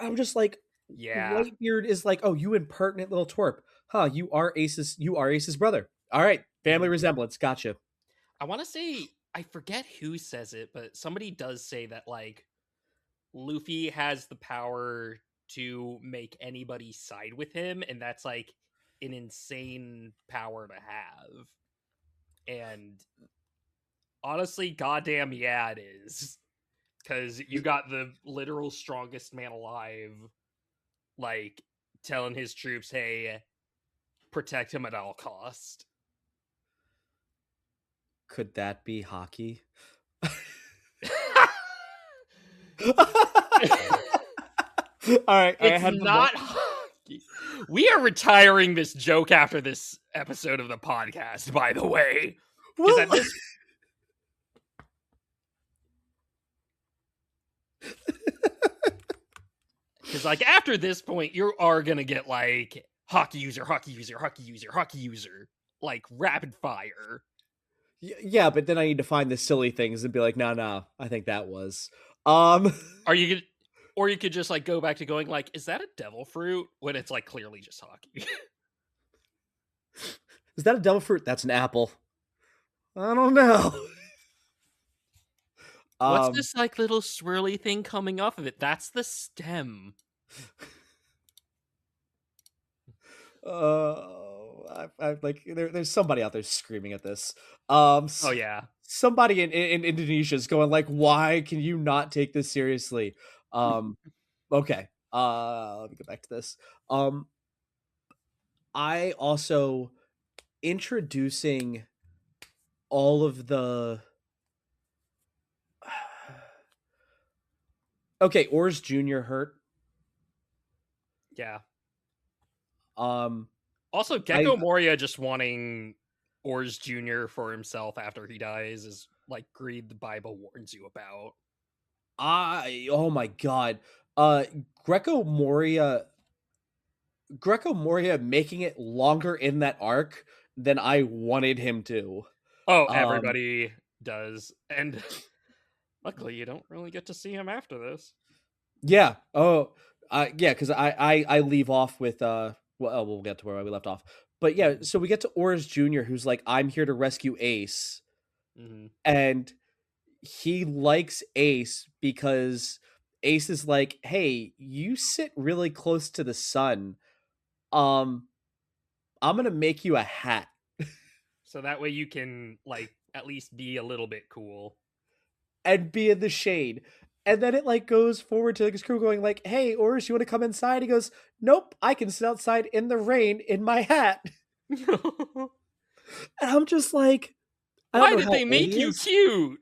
I'm just like, Yeah. Whitebeard is like, "Oh, you impertinent little twerp. Huh, you are Ace's brother. All right, family Mm-hmm. resemblance. Gotcha." I want to say, I forget who says it, but somebody does say that, like, Luffy has the power to make anybody side with him, and that's like an insane power to have. And honestly, goddamn, yeah, it is. Because you got the literal strongest man alive, like, telling his troops, hey, protect him at all cost. Could that be hockey? All right, I It's had one more. not hockey. We are retiring this joke after this episode of the podcast, by the way. Because Well, at this, because like after this point, you are gonna get like hockey user, hockey user, hockey user, hockey user, like rapid fire. yeah, but then I need to find the silly things and be like, "No, no, I think that was." Um, Are you? Or you could just like go back to going like, is that a devil fruit? When it's like clearly just hockey. is that a devil fruit? That's an apple. I don't know. What's Um, this like little swirly thing coming off of it? That's the stem. uh, like there's somebody out there screaming at this. Oh yeah. Somebody in Indonesia is going like, why can you not take this seriously? Okay. Let me go back to this. Um, I also introducing all of the okay, Ors Jr. hurt. Yeah. Um, Also, I Gecko Moria just wanting Ors Jr. for himself after he dies is like greed the Bible warns you about. oh my god. Uh Greco Moria Greco Moria making it longer in that arc than I wanted him to. Oh, Um everybody does. And luckily you don't really get to see him after this. yeah. Oh yeah, because I leave off with well we'll get to where we left off. But yeah, Hmm. so we get to Oris Jr. who's like, I'm here to rescue Ace. Hmm. And he likes Ace because Ace is like, hey, you sit really close to the sun. Um, I'm gonna make you a hat So that way you can like at least be a little bit cool. and be in the shade. And then it like goes forward to his crew going like, hey, Oris, you want to come inside? He goes, nope, I can sit outside in the rain in my hat. And I'm just like, I don't Why know did how they old he make you is. cute?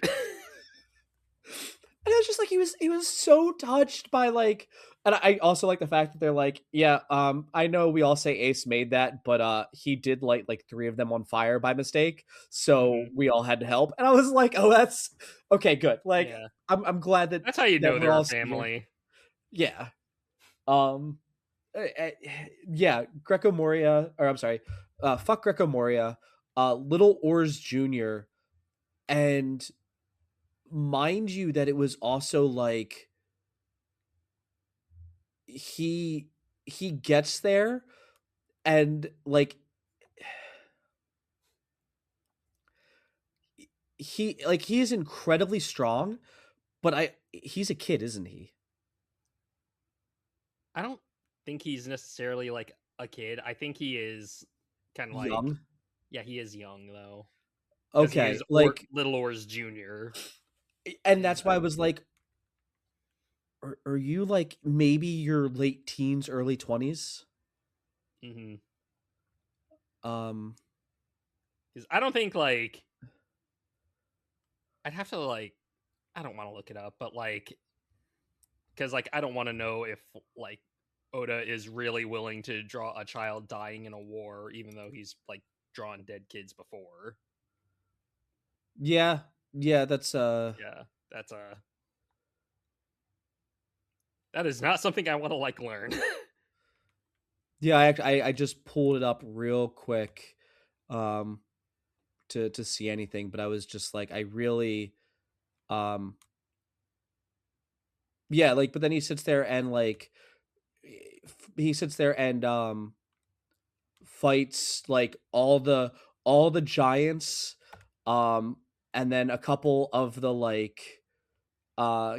And I was just like, he was so touched by like, and I also like the fact that they're like, yeah, I know we all say Ace made that, but he did light like three of them on fire by mistake, so Hmm. we all had to help. And I was like, oh, that's okay, good. Like, Yeah. I'm glad that That's how you know we're they're a all sitting here. family. Yeah. Um. Yeah. Greco Moria, or I'm sorry, fuck Greco Moria, Little Ors Jr. And mind you that it was also like he he gets there and like he is incredibly strong, but he's a kid, isn't he? I don't think he's necessarily like a kid. I think he is kind of like, Young. yeah, he is young though, because he Okay, is like, Little Ors Junior. and And that's why I was like, are you like maybe your late teens, early 20s? mhm. Um, 'Cause I don't think like I'd have to like I don't want to look it up, but like because like I don't want to know if like Oda is really willing to draw a child dying in a war, even though he's like drawn dead kids before. yeah, yeah, that's Yeah, that's that is not something I want to like learn. yeah. I just pulled it up real quick, um, to see anything, but I was just like, I really, um, yeah, like, but then he sits there and like he sits there and fights like all the giants, um and then a couple of the like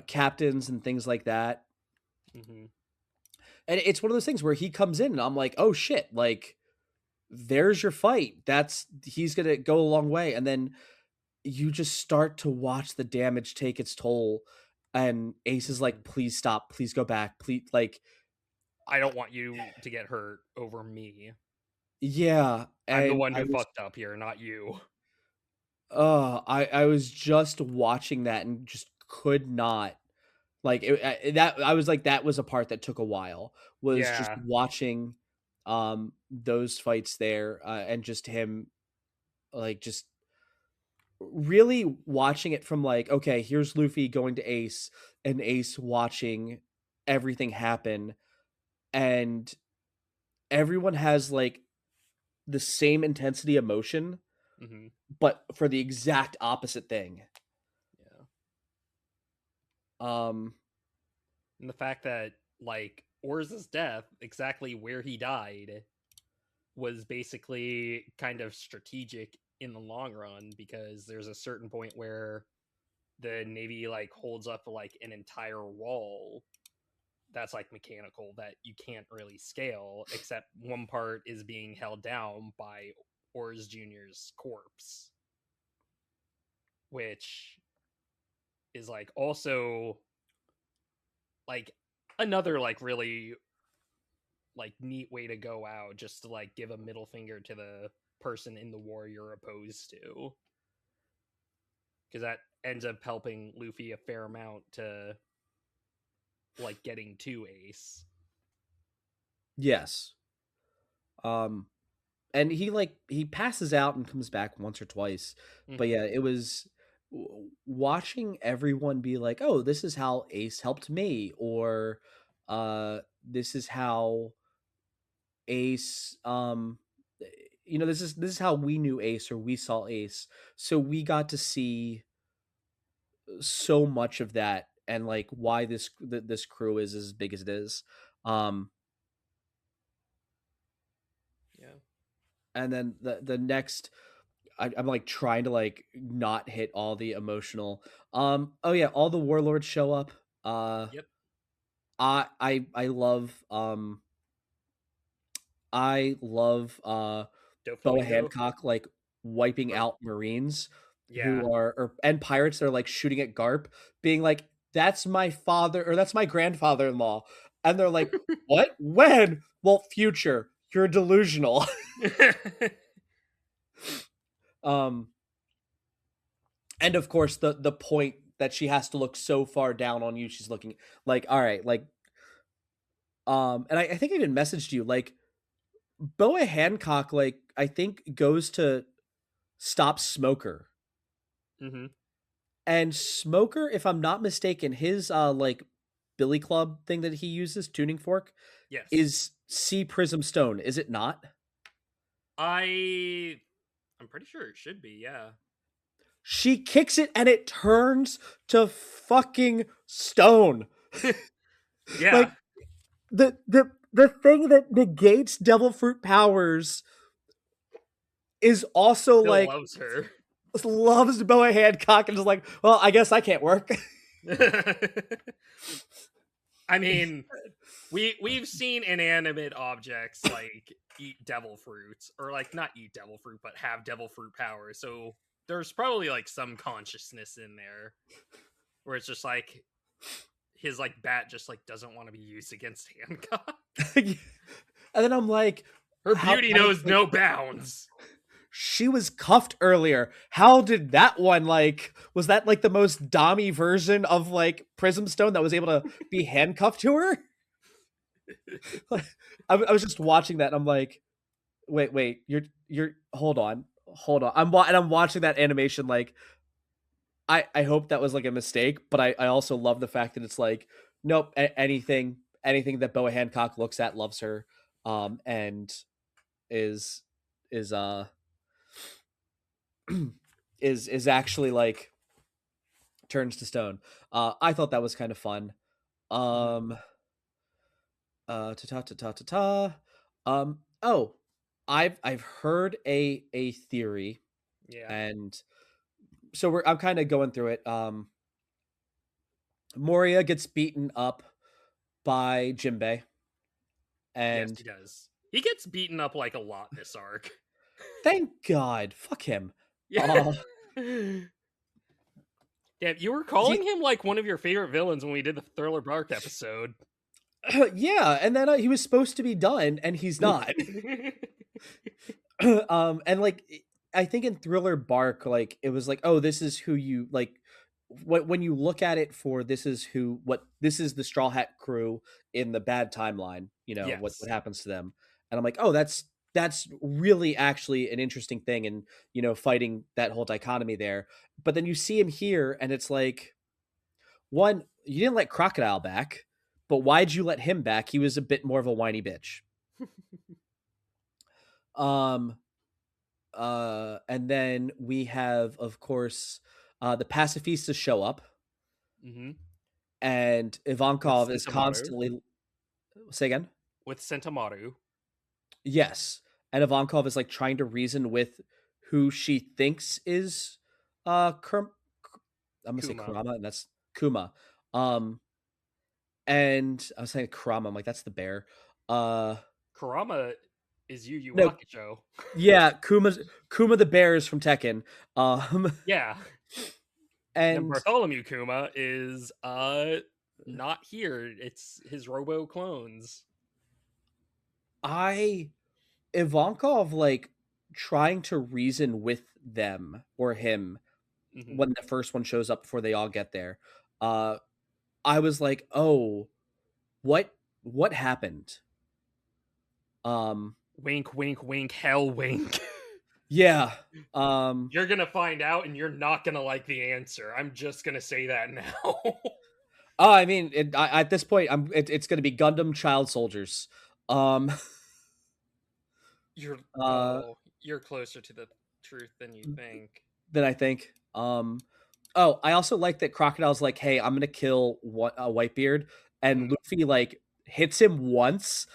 captains and things like that. Hmm. And it's one of those things where he comes in and I'm like, oh shit, like there's your fight, that's he's gonna go a long way. And then you just start to watch the damage take its toll, and Ace is Hmm. like, please stop, please go back, please, like, I don't want you to get hurt over me. yeah. I'm the And one I who was fucked up here, not you. I was just watching that and just could not, like, that I was like, that was a part that took a while, was just Yeah. watching those fights there, and just him like just really watching it from like, okay, here's Luffy going to Ace and Ace watching everything happen, and everyone has like the same intensity emotion Hmm. but for the exact opposite thing. Yeah. um And the fact that like Orz's death, exactly where he died, was basically kind of strategic in the long run because there's a certain point where the Navy like holds up like an entire wall that's like mechanical that you can't really scale, except one part is being held down by Ors Jr.'s corpse, which is like also like another like really like neat way to go out, just to like give a middle finger to the person in the war you're opposed to, because that ends up helping Luffy a fair amount to like getting to Ace. Yes. Um, and he passes out and comes back once or twice. But Mm-hmm. yeah, it was watching everyone be like, "Oh, this is how Ace helped me," or this is how Ace this is how we knew Ace or we saw Ace. So we got to see so much of that and like why this crew is as big as it is. Um Yeah. and then the next I'm like trying to like not hit all the emotional. Oh yeah, all the warlords show up. Uh Yep. I love I love Boa Doflamingo. Hancock like wiping Or out Marines yeah. who are and pirates that are like shooting at Garp, being like, "That's my father or that's my grandfather-in-law," and they're like, "What? When? Well, future. You're delusional." um, and of course, the point that she has to look so far down on you, she's looking like, all right, like, and I think I even messaged you like Boa Hancock, like I think goes to stop Smoker. Mm-hmm. And Smoker, if I'm not mistaken, his like Billy Club thing that he uses, tuning fork, Yes. is C Prism Stone, is it not? I'm pretty sure it should be, yeah. She kicks it and it turns to fucking stone. Yeah. Like the thing that negates devil fruit powers is also Still like loves her. loves Boa Hancock and is like, well, I guess I can't work. I mean, we've seen inanimate objects like eat devil fruits, or like not eat devil fruit but have devil fruit powers, so there's probably like some consciousness in there where it's just like his like bat just like doesn't want to be used against Hancock. And then I'm like, Her beauty how did knows like no bounds. she was cuffed earlier. How did that one like was that like the most dommy version of like Prism Stone that was able to be handcuffed to her? I was just watching that and I'm like, wait, you're hold on. I'm watching that animation like I hope that was like a mistake, but I also love the fact that it's like nope, anything that Boa Hancock looks at loves her, and is is is actually like turns to stone. I thought that was kind of fun. Mhm. Um, ta ta ta ta ta ta. Oh, I've heard a theory, Yeah. and so I'm kind of going through it. Moria gets beaten up by Jinbei, Yes, and he does. He gets beaten up like a lot this arc. thank God, fuck him. Yeah. Uh, Damn, you were he, calling him like one of your favorite villains when we did the Thriller Bark episode. yeah, and then he was supposed to be done, and he's not. And like I think in Thriller Bark, like it was like, oh, this is who you like. When you look at it for this is the Straw Hat crew in the bad timeline. You know what Yes. happens to them, and I'm like, oh, that's really actually an interesting thing, and fighting that whole dichotomy there. But then you see him here, and it's like, one, you didn't let Crocodile back, but why'd you let him back? He was a bit more of a whiny bitch. Um, and then we have, of course, the pacifistas show up, Hmm. and With Ivankov is Sentomaru. constantly say again. With Sentomaru. Yes, and Ivankov is like trying to reason with who she thinks is I'm gonna say Kuma. Kurama, and that's Kuma. Um, and I was saying Kurama. I'm like, that's the bear. Uh, Kurama is Yu Yu no, Hakusho. yeah, Kuma the bear is from Tekken. Um, Yeah. And and Bartholomew Kuma is not here. It's his Robo clones. I Ivankov like trying to reason with them or him Hmm. when the first one shows up before they all get there. Uh, I was like, oh, what happened? Um, Wink, wink, wink, hell wink. yeah. Um, You're gonna find out and you're not gonna like the answer. I'm just gonna say that now. oh, I mean, at this point, it's going to be Gundam Child Soldiers. Um, You're uh, you're closer to the truth than you think. than I think. Oh, I also like that Crocodile's like, "Hey, I'm gonna kill Whitebeard," and Mhm. Luffy like hits him once,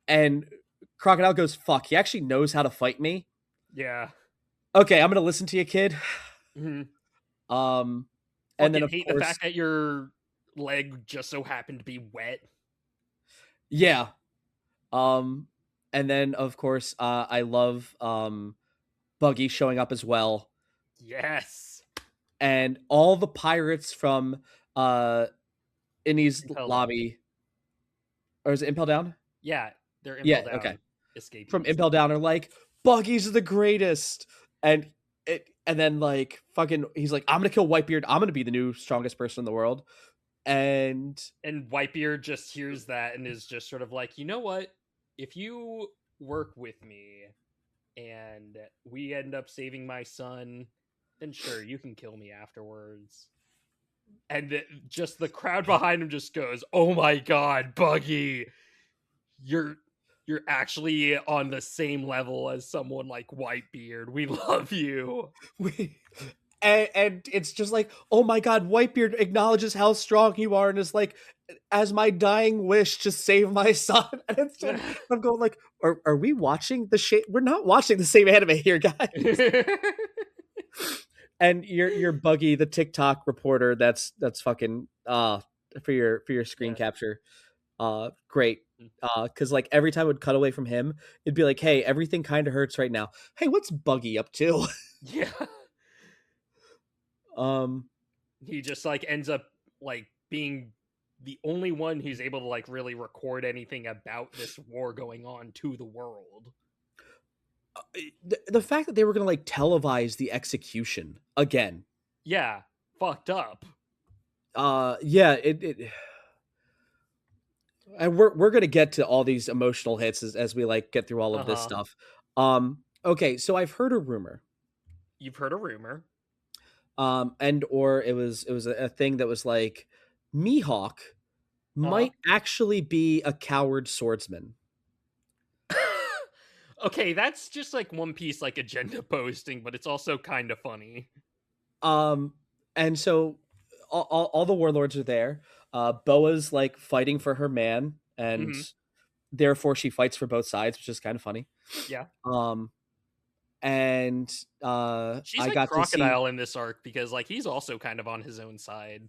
and Crocodile goes, "Fuck, he actually knows how to fight me." Yeah. Okay, I'm gonna listen to you, kid. Mhm. Um, and then Fucking of hate the course, fact that your leg just so happened to be wet. yeah. Um, and then of course, I love Buggy showing up as well, Yes. and all the pirates from uh Innie's Impel down. lobby, or is it Impel Down? Yeah, they're impel Yeah, okay. down From escapees. Impel Down are like, Buggy's the greatest. And then like fucking he's like, I'm gonna kill Whitebeard, I'm gonna be the new strongest person in the world. And And Whitebeard just hears that and is just sort of like, you know what? If you work with me and we end up saving my son, then sure, you can kill me afterwards. And just the crowd behind him just goes, "Oh my god, Buggy, you're you're actually on the same level as someone like Whitebeard. We love you." we and it's just like, oh my god, Whitebeard acknowledges how strong you are and is like, as my dying wish to save my son. And I'm going like, are we watching the shit? We're not watching the same anime here, guys. And you're Buggy, the TikTok reporter. That's fucking for your screen Yeah. capture. Great. Because like every time it would cut away from him, it'd be like, hey, everything kind of hurts right now. Hey, what's Buggy up to? Yeah. um, He just like ends up like being the only one who's able to like really record anything about this war going on to the world. the fact that they were gonna like televise the execution again. Yeah, fucked up. Yeah, it and we're gonna get to all these emotional hits as we like get through all of this Uh-huh. stuff. Okay, so I've heard a rumor, You've heard a rumor. and or it was a thing that was like Mihawk Uh-huh. might actually be a coward swordsman. Okay, that's just like One Piece like agenda posting, but it's also kind of funny. Um, and so all the warlords are there. Boa's like fighting for her man, and Hmm. therefore she fights for both sides, which is kind of funny. Yeah. Um, and She's I like got to see. Crocodile in this arc because like he's also kind of on his own side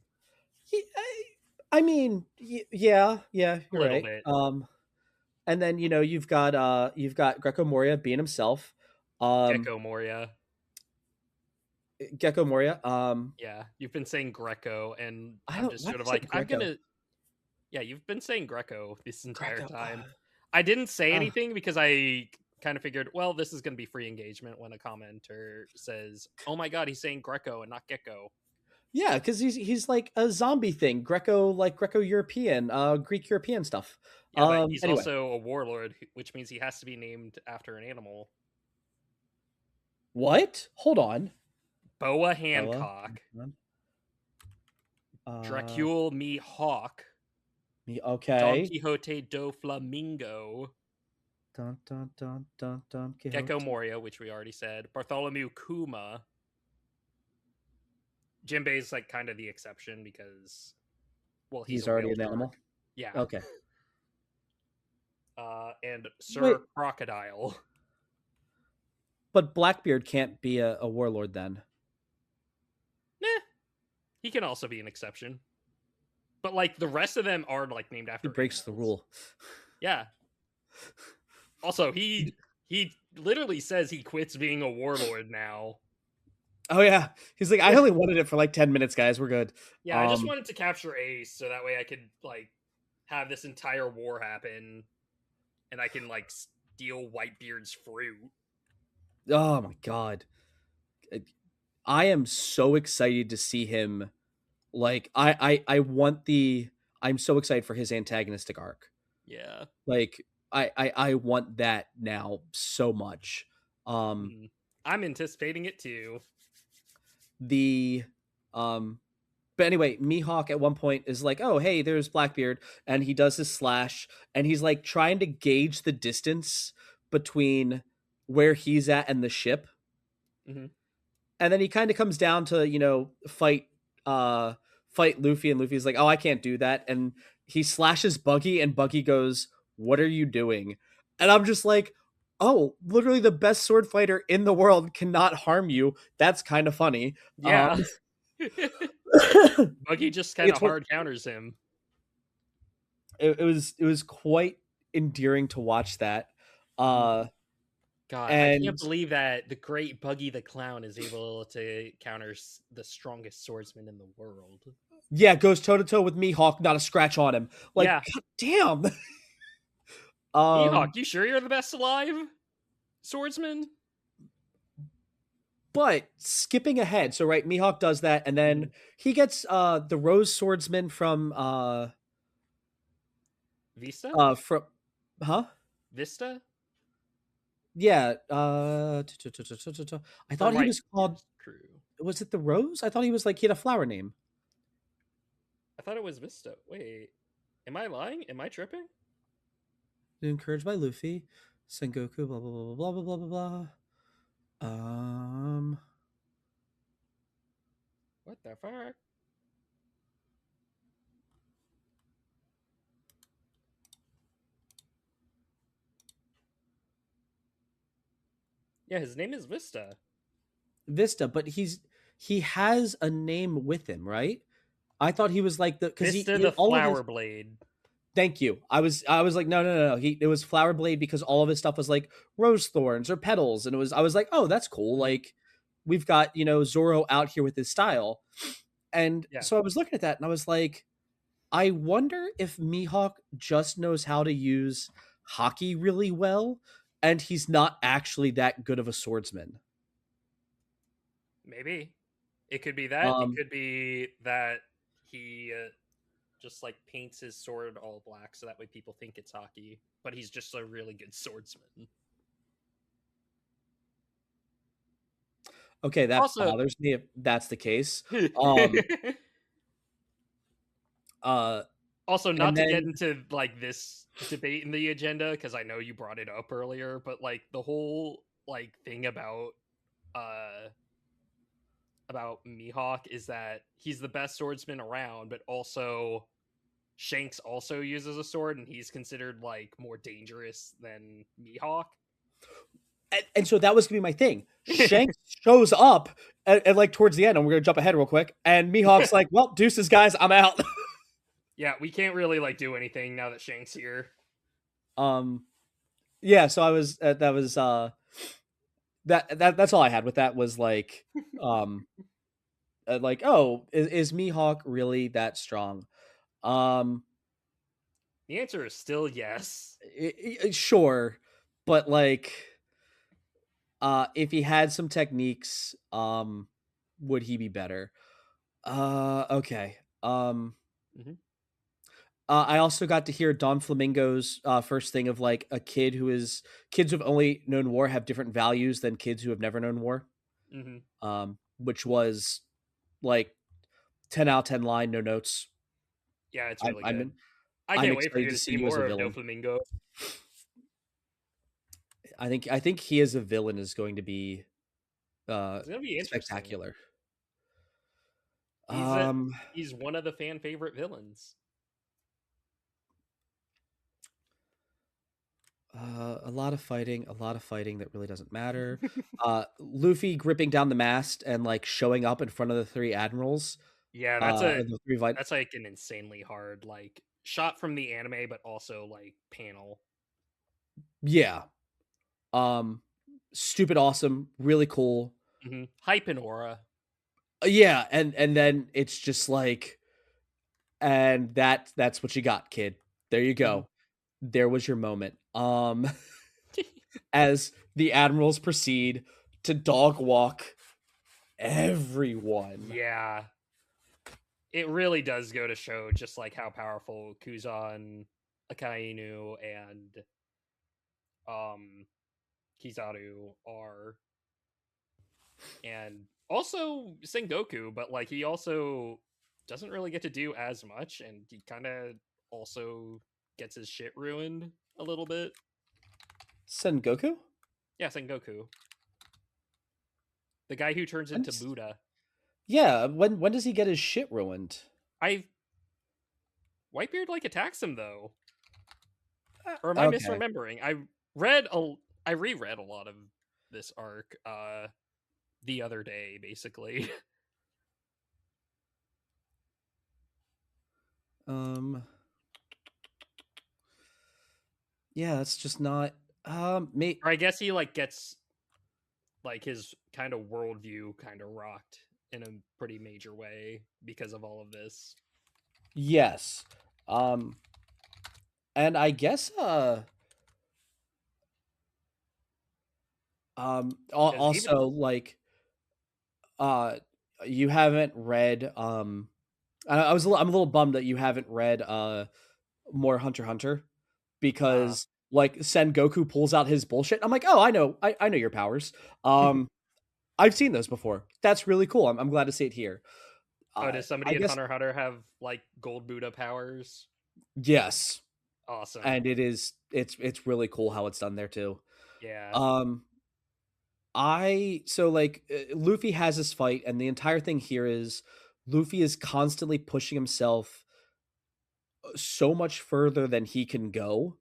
I mean, yeah, a you're little right. bit. And then you've got Greco Moria being himself. Um, Gecko Moria. Gecko Moria. Yeah, you've been saying Greco, and I I'm don't. just Why did sort I of say like, I'm Greco? gonna. Yeah, you've been saying Greco this entire Greco. time. I didn't say Uh, anything because I kind of figured, well, this is gonna be free engagement when a commenter says, "Oh my god, he's saying Greco and not Gecko." yeah, because he's like a zombie thing, Greco like Greco European, Greek European stuff. Yeah, but he's Anyway, also a warlord, which means he has to be named after an animal. what? Hold on. Boa Boa. Hancock, Uh, Dracule me Hawk, me Don okay. Quixote do Flamingo, Dun dun dun dun dun Gecko Quixote. Moria, which we already said, Bartholomew Kuma. Jinbei is like kind of the exception because, well, he's He's a already whale an shark. animal. Yeah. Okay. And Wait, Sir Crocodile. but Blackbeard can't be a warlord then. Nah, he can also be an exception. but like the rest of them are like named He after breaks the animals. rule. Yeah. Also, he literally says he quits being a warlord now. Oh yeah, he's like, I only wanted it for like 10 minutes, guys. We're good. Yeah, I just Um, wanted to capture Ace so that way I could like have this entire war happen and I can like steal Whitebeard's fruit. oh my god, I am so excited to see him. Like, I want the. I'm so excited for his antagonistic arc. Yeah. Like, I want that now so much. Um, Mhm. I'm anticipating it too. the um but anyway, Mihawk at one point is like, "Oh, hey, there's Blackbeard," and he does his slash, and he's like trying to gauge the distance between where he's at and the ship, Hmm. and then he kind of comes down to uh fight Luffy, and Luffy's like, "Oh, I can't do that," and he slashes Buggy, and Buggy goes, "What are you doing?" And I'm just like, "Oh, literally the best sword fighter in the world cannot harm you. That's kind of funny." Yeah. Like, Buggy just kind it's of one hard counters him. it was quite endearing to watch that. Mhm. Uh God, I can't and believe that the great Buggy the Clown is able to counter the strongest swordsman in the world. yeah, goes toe to toe with Mihawk, not a scratch on him. Like, Yeah. god damn. Mihawk, um you sure you're the best alive swordsman? but skipping ahead, so right, Mihawk does that, and then Mhm. he gets the Rose Swordsman Vista? from huh? Vista? Yeah, I Or thought he was called, Whitebeard's crew? was it the Rose? I thought he was like, he had a flower name. I thought it was Vista. Wait, am I lying? Am I tripping? Encouraged by Luffy, Sengoku, blah blah blah blah blah blah blah blah. Um What the fuck? Yeah, his name is Vista. Vista, but he has a name with him, right? I thought he was like the because Vista the all of his. Flower Blade. Thank you. I was like, no, no, no, no. It was Flower Blade because all of his stuff was like rose thorns or petals, and I was like, oh, that's cool. Mhm. Like, we've got Zoro out here with his style, and Yeah, so I was looking at that, and I was like, I wonder if Mihawk just knows how to use hockey really well, and he's not actually that good of a swordsman. maybe. It could be that. It Um, could be that he just like paints his sword all black so that way people think it's hockey, but he's just a really good swordsman. okay, that Also, bothers me if that's the case. Um, uh, also and not to get then into like this debate in the agenda because I know you brought it up earlier, but like the whole like thing uh about Mihawk is that he's the best swordsman around, but also Shanks also uses a sword and he's considered like more dangerous than Mihawk. and so that was gonna be my thing. Shanks shows up and like towards the end, and we're gonna jump ahead real quick. And Mihawk's like, "Well, deuces, guys, I'm out." Yeah, we can't really like do anything now that Shanks here. um, yeah. So I was that was that's all I had with that was um like, oh, is Mihawk really that strong? Um, The answer is still yes. sure, but like, if he had some techniques, would he be better? Okay. Hmm. I also got to hear Don Flamingo's first thing of like a kid who is kids who've only known war have different values than kids who have never known war. Hmm. Which was like 10 out of 10 line, no notes. Yeah, it's I'm really I'm good. in, I I'm can't wait for excited you to to see see you as a more of villain. Doflamingo. I think he as a villain is going to be uh It's gonna be interesting. spectacular. He's a Um he's one of the fan favorite villains. a lot of fighting that really doesn't matter. Luffy gripping down the mast and like showing up in front of the three admirals. Yeah, the three vit that's like an insanely hard like shot from the anime, but also like panel. yeah. Um, stupid awesome, really cool. Hype and aura. Yeah, and then it's just like, and that's what you got, kid. There you Mhm. go. There was your moment. As the admirals proceed to dog walk everyone. Yeah, it really does go to show just like how powerful Kuzan, Akainu, and um Kizaru are, and also Sengoku, but like he also doesn't really get to do as much, and he kind of also gets his shit ruined a little bit. Sengoku? Yeah, Sengoku, the guy who turns When into does, Buddha. yeah, when does he get his shit ruined? I Whitebeard like attacks him though, or am I Okay. misremembering? Read a I reread a lot of this arc the other day, basically. Um yeah, it's just not me. Or I guess he like gets like his kind of worldview kind of rocked in a pretty major way because of all of this. Yes. Um and I guess Because even also like uh you haven't read I'm a little bummed that you haven't read more Hunter x Hunter, uh because like Sengoku pulls out his bullshit. I'm like, "Oh, I know your powers." Um I've seen those before. That's really cool. I'm glad to see it here. oh, does I somebody in guess Hunter x Hunter have like gold Buddha powers? yes. Awesome. And it's really cool how it's done there too. Yeah. Um I so like Luffy has this fight, and the entire thing here is Luffy is constantly pushing himself so much further than he can go.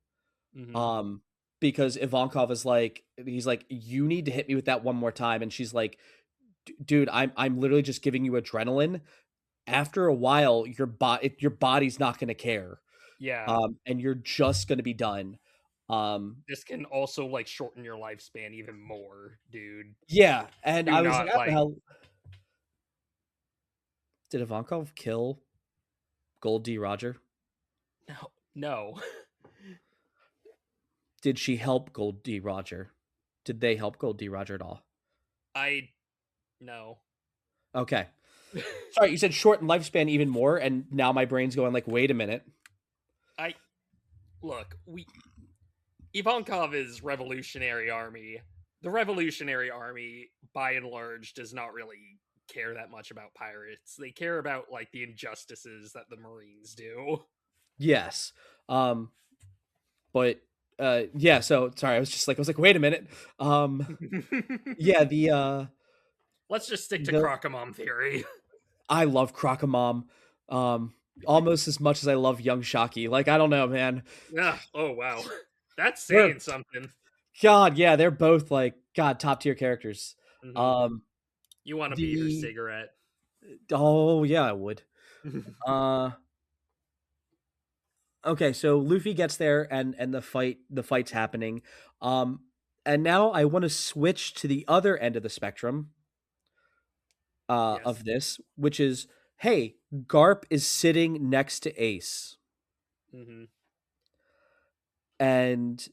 Mm-hmm. Um because Ivankov is like, he's like, you need to hit me with that one more time, and she's like, dude, I'm literally just giving you adrenaline. After a while, your body's not going to care. Yeah. And you're just going to be done. Um This can also like shorten your lifespan even more, dude. yeah, and Do I was like, not I don't like know how did Ivankov kill Gold D. Roger? no, no. Did she help Gold D. Roger? Did they help Gold D. Roger at all? I no. Okay. Sorry, you said shorten lifespan even more, and now my brain's going like, wait a minute. I look, we Ivankov is Revolutionary Army. The Revolutionary Army, by and large, does not really care that much about pirates. They care about like the injustices that the Marines do. Yes. Um, but yeah, so sorry, I was like, wait a minute. Yeah, Let's just stick to the Crocomom theory. I love Crocomom almost as much as I love Young Shocky. Like, I don't know, man. Ugh, oh wow, that's They're saying something. God, yeah, they're both like God top tier characters. Hmm. Um You want to be her the cigarette? Oh yeah, I would. Uh okay, so Luffy gets there, and the fight's happening. Um and now I want to switch to the other end of the spectrum Yes. of this, which is, hey, Garp is sitting next to Ace, Hmm. and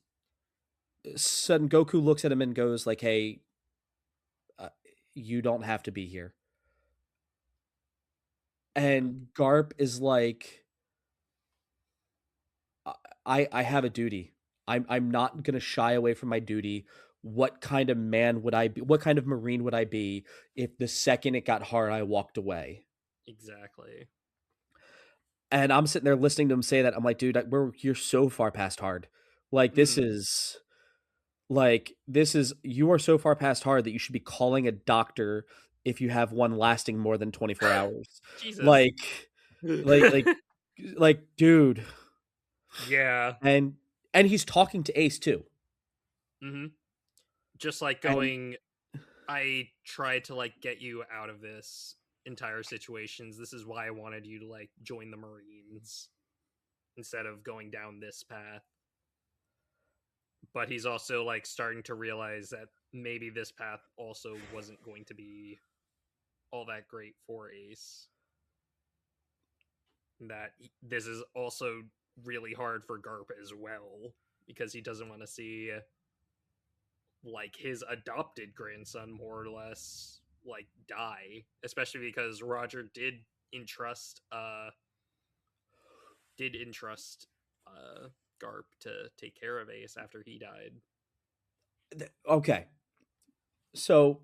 Son Goku looks at him and goes like, "Hey, uh, you don't have to be here." Yeah. And Garp is like, I have a duty. I'm not gonna shy away from my duty. What kind of man would I be? What kind of Marine would I be if the second it got hard, I walked away?" Exactly. And I'm sitting there listening to him say that. I'm like, dude, you're so far past hard. Like Hmm. this is you are so far past hard that you should be calling a doctor if you have one lasting more than 24 hours. Jesus. Like like like dude. Yeah. And and he's talking to Ace too. Hmm. Just like And going, I tried to like get you out of this. entire situations. This is why I wanted you to like join the Marines instead of going down this path. But he's also like starting to realize that maybe this path also wasn't going to be all that great for Ace. That this is also really hard for Garp as well because he doesn't want to see like his adopted grandson more or less like die, especially because Roger entrust uh did entrust uh Garp to take care of Ace after he died. Okay, so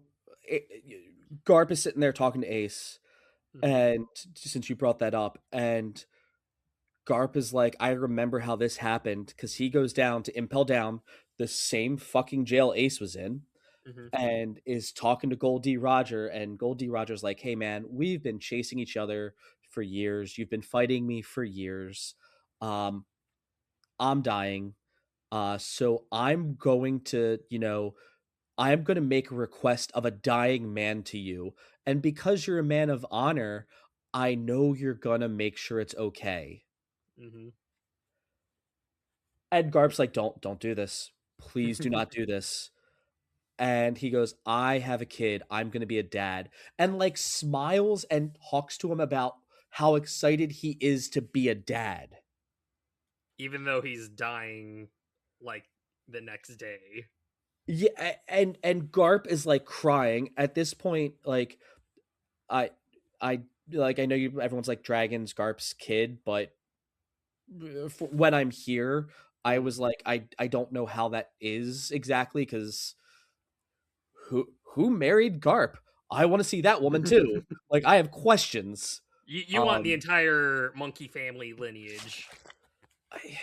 Garp is sitting there talking to Ace, Mm-hmm. and since you brought that up, and Garp is like, I remember how this happened because he goes down to Impel Down, the same fucking jail Ace was in, Mm-hmm. and is talking to Gold D. Roger, and Gold D. Roger's like, hey man, we've been chasing each other for years. You've been fighting me for years. Um, I'm dying. So I'm going to, I'm going to make a request of a dying man to you. And because you're a man of honor, I know you're going to make sure it's okay. Mm-hmm. And Garp's like, don't do this. Please do not do this. And he goes, I have a kid. I'm going to be a dad. And like smiles and talks to him about how excited he is to be a dad. Even though he's dying like the next day. Yeah, and Garp is like crying at this point. Like I, I like I know you. Everyone's like Dragon's Garp's kid, but when I'm here, I Mm-hmm. was like, I don't know how that is exactly because who married Garp? I want to see that woman too. Like I have questions. You want the Um, entire monkey family lineage. I,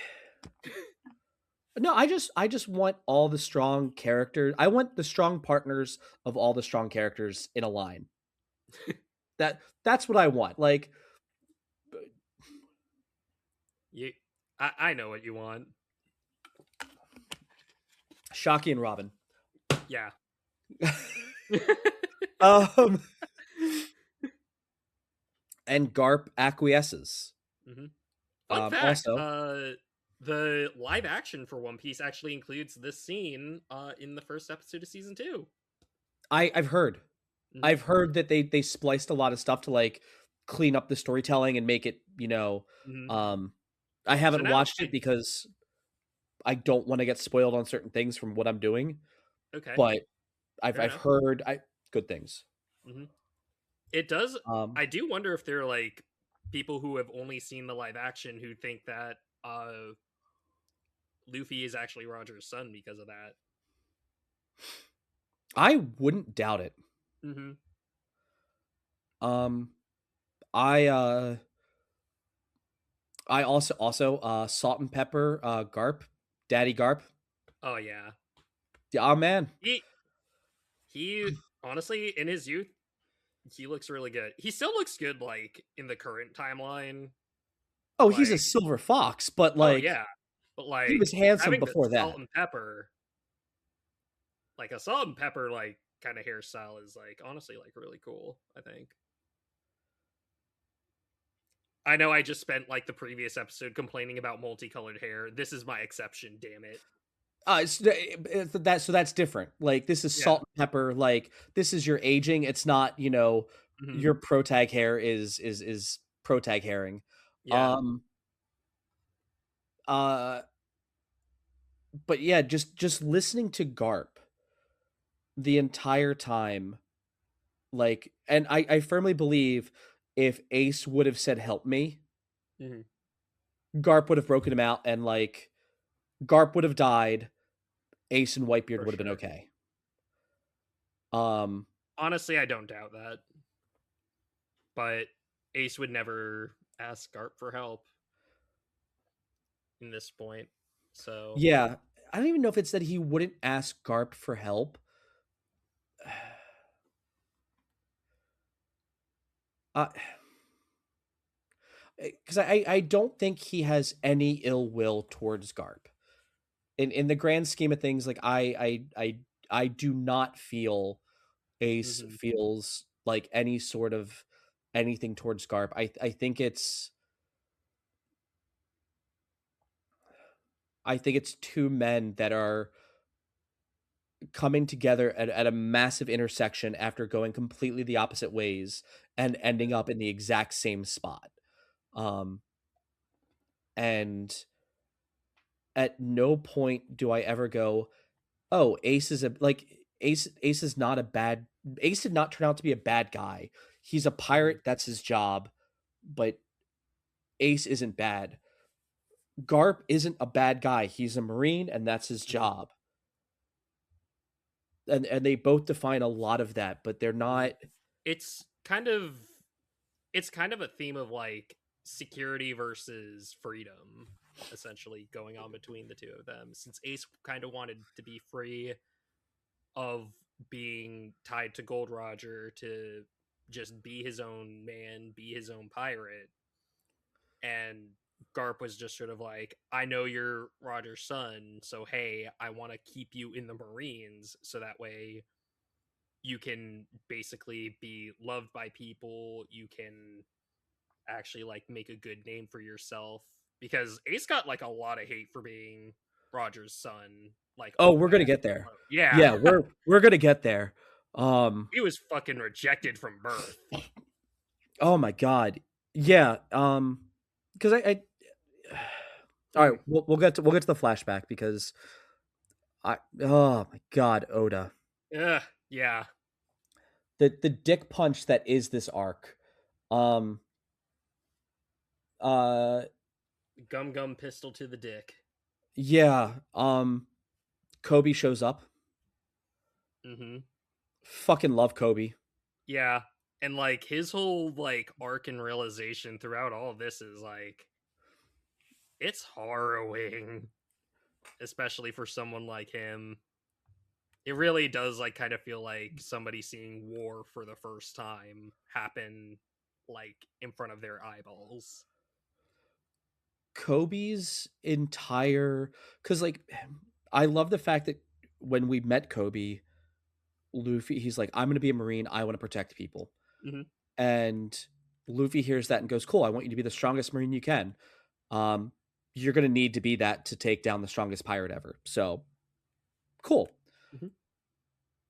no, I just want all the strong characters. I want the strong partners of all the strong characters in a line. That's what I want. Like You, I know what you want. Shocky and Robin. Yeah. um, and Garp acquiesces. Mm-hmm. Fun fact: Also, the live action for One Piece actually includes this scene in the first episode of season 2. I've heard Mm-hmm. I've heard that they spliced a lot of stuff to like clean up the storytelling and make it, Mm-hmm. I So haven't now watched it I because I don't want to get spoiled on certain things from what I'm doing, okay, but I've fair I've enough. heard good things. Mm-hmm. It does. Um, I do wonder if there are like people who have only seen the live action who think that Luffy is actually Roger's son because of that. I wouldn't doubt it. Mm-hmm. Um, I I also Salt and Pepper Garp, Daddy Garp. Oh yeah, Yeah, man. he he honestly in his youth he looks really good. He still looks good like in the current timeline. Oh, he's a Like silver fox, but oh like yeah, but he was like handsome having the before salt that. and pepper, like a salt and pepper like kind of hairstyle is like honestly like really cool. I think. I know I just spent like the previous episode complaining about multicolored hair. This is my exception, damn it. So that's different. Like this is Yeah. salt and pepper. Like this is your aging. It's not Hmm. your pro tag hair is pro tag herring. Yeah. Um. Uh. But yeah, just listening to Garp the entire time, like, and I firmly believe if Ace would have said "help me," Hmm. Garp would have broken him out, and like Garp would have died. Ace and Whitebeard For would have been sure. okay. Um. Honestly, I don't doubt that. But Ace would never ask Garp for help in this point. So Yeah, I don't even know if it said he wouldn't ask Garp for help. Uh, because I don't think he has any ill will towards Garp. In the grand scheme of things, like I do not feel Ace mhm. feels like any sort of anything towards Garp. I think it's two men that are coming together at a massive intersection after going completely the opposite ways and ending up in the exact same spot. Um, and at no point do I ever go, "Oh, Ace is not a bad Ace did not turn out to be a bad guy. He's a Mm-hmm. pirate, that's his job, but Ace isn't bad. Garp isn't a bad guy. He's a marine and that's his Mm-hmm. job." And they both define a lot of that, but they're Mm-hmm. not. It's kind of it's kind of a theme of like security versus freedom essentially going on between the two of them, since Ace kind of wanted to be free of being tied to Gold Roger to just be his own man, be his own pirate. And Garp was just sort of like, I know you're Roger's son, so hey, I want to keep you in the Marines so that way you can basically be loved by people, you can actually like make a good name for yourself, because Ace got like a lot of hate for being Roger's son, like a Oh, we're gonna massive get there. load. Yeah. Yeah, we're gonna get there. Um, He was fucking rejected from birth. oh my god. Yeah, because I all right, Mm. we'll get to the flashback because oh my god, Oda. Ugh, yeah. The dick punch that is this arc. Um uh Gum gum pistol to the dick. yeah, Kobe shows up. Mm-hmm. Fucking love Kobe. Yeah. And like his whole like arc and realization throughout all of this is like it's harrowing, especially for someone like him. It really does like kind of feel like somebody seeing war for the first time happen like in front of their eyeballs. Kobe's entire cuz like I love the fact that when we met Kobe, Luffy he's like I'm going to be a marine, I want to protect people. Mm-hmm. And Luffy hears that and goes, "Cool, I want you to be the strongest marine you can. Um you're going to need to be that to take down the strongest pirate ever." So, cool. Mm-hmm.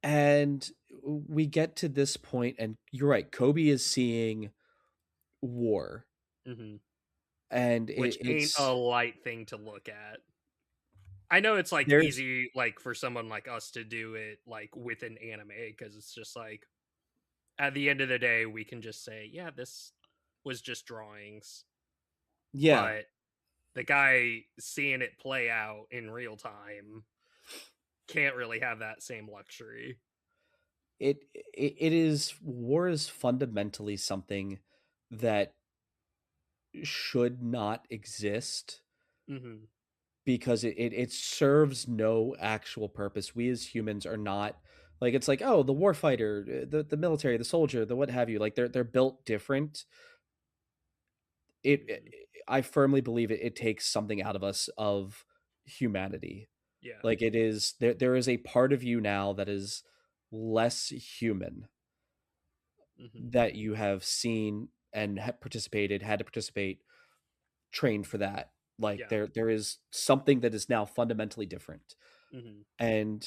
And we get to this point and you're right, Kobe is seeing war Mm-hmm. and Which ain't a it's light thing to look at. I know it's like there's easy like for someone like us to do it like with an anime, because it's just like at the end of the day we can just say, yeah, this was just drawings. yeah, But the guy seeing it play out in real time can't really have that same luxury. it is war is fundamentally something that should not exist Mm-hmm. because it serves no actual purpose. We as humans are not like it's like, oh, the warfighter, the military, the soldier, the what have you, like they're built different. it Mm-hmm. I firmly believe it takes something out of us of humanity. Yeah. Like it is there is a part of you now that is less human Mm-hmm. that you have seen and had to participate, trained for that. Like Yeah. there is something that is now fundamentally different. Mm-hmm. And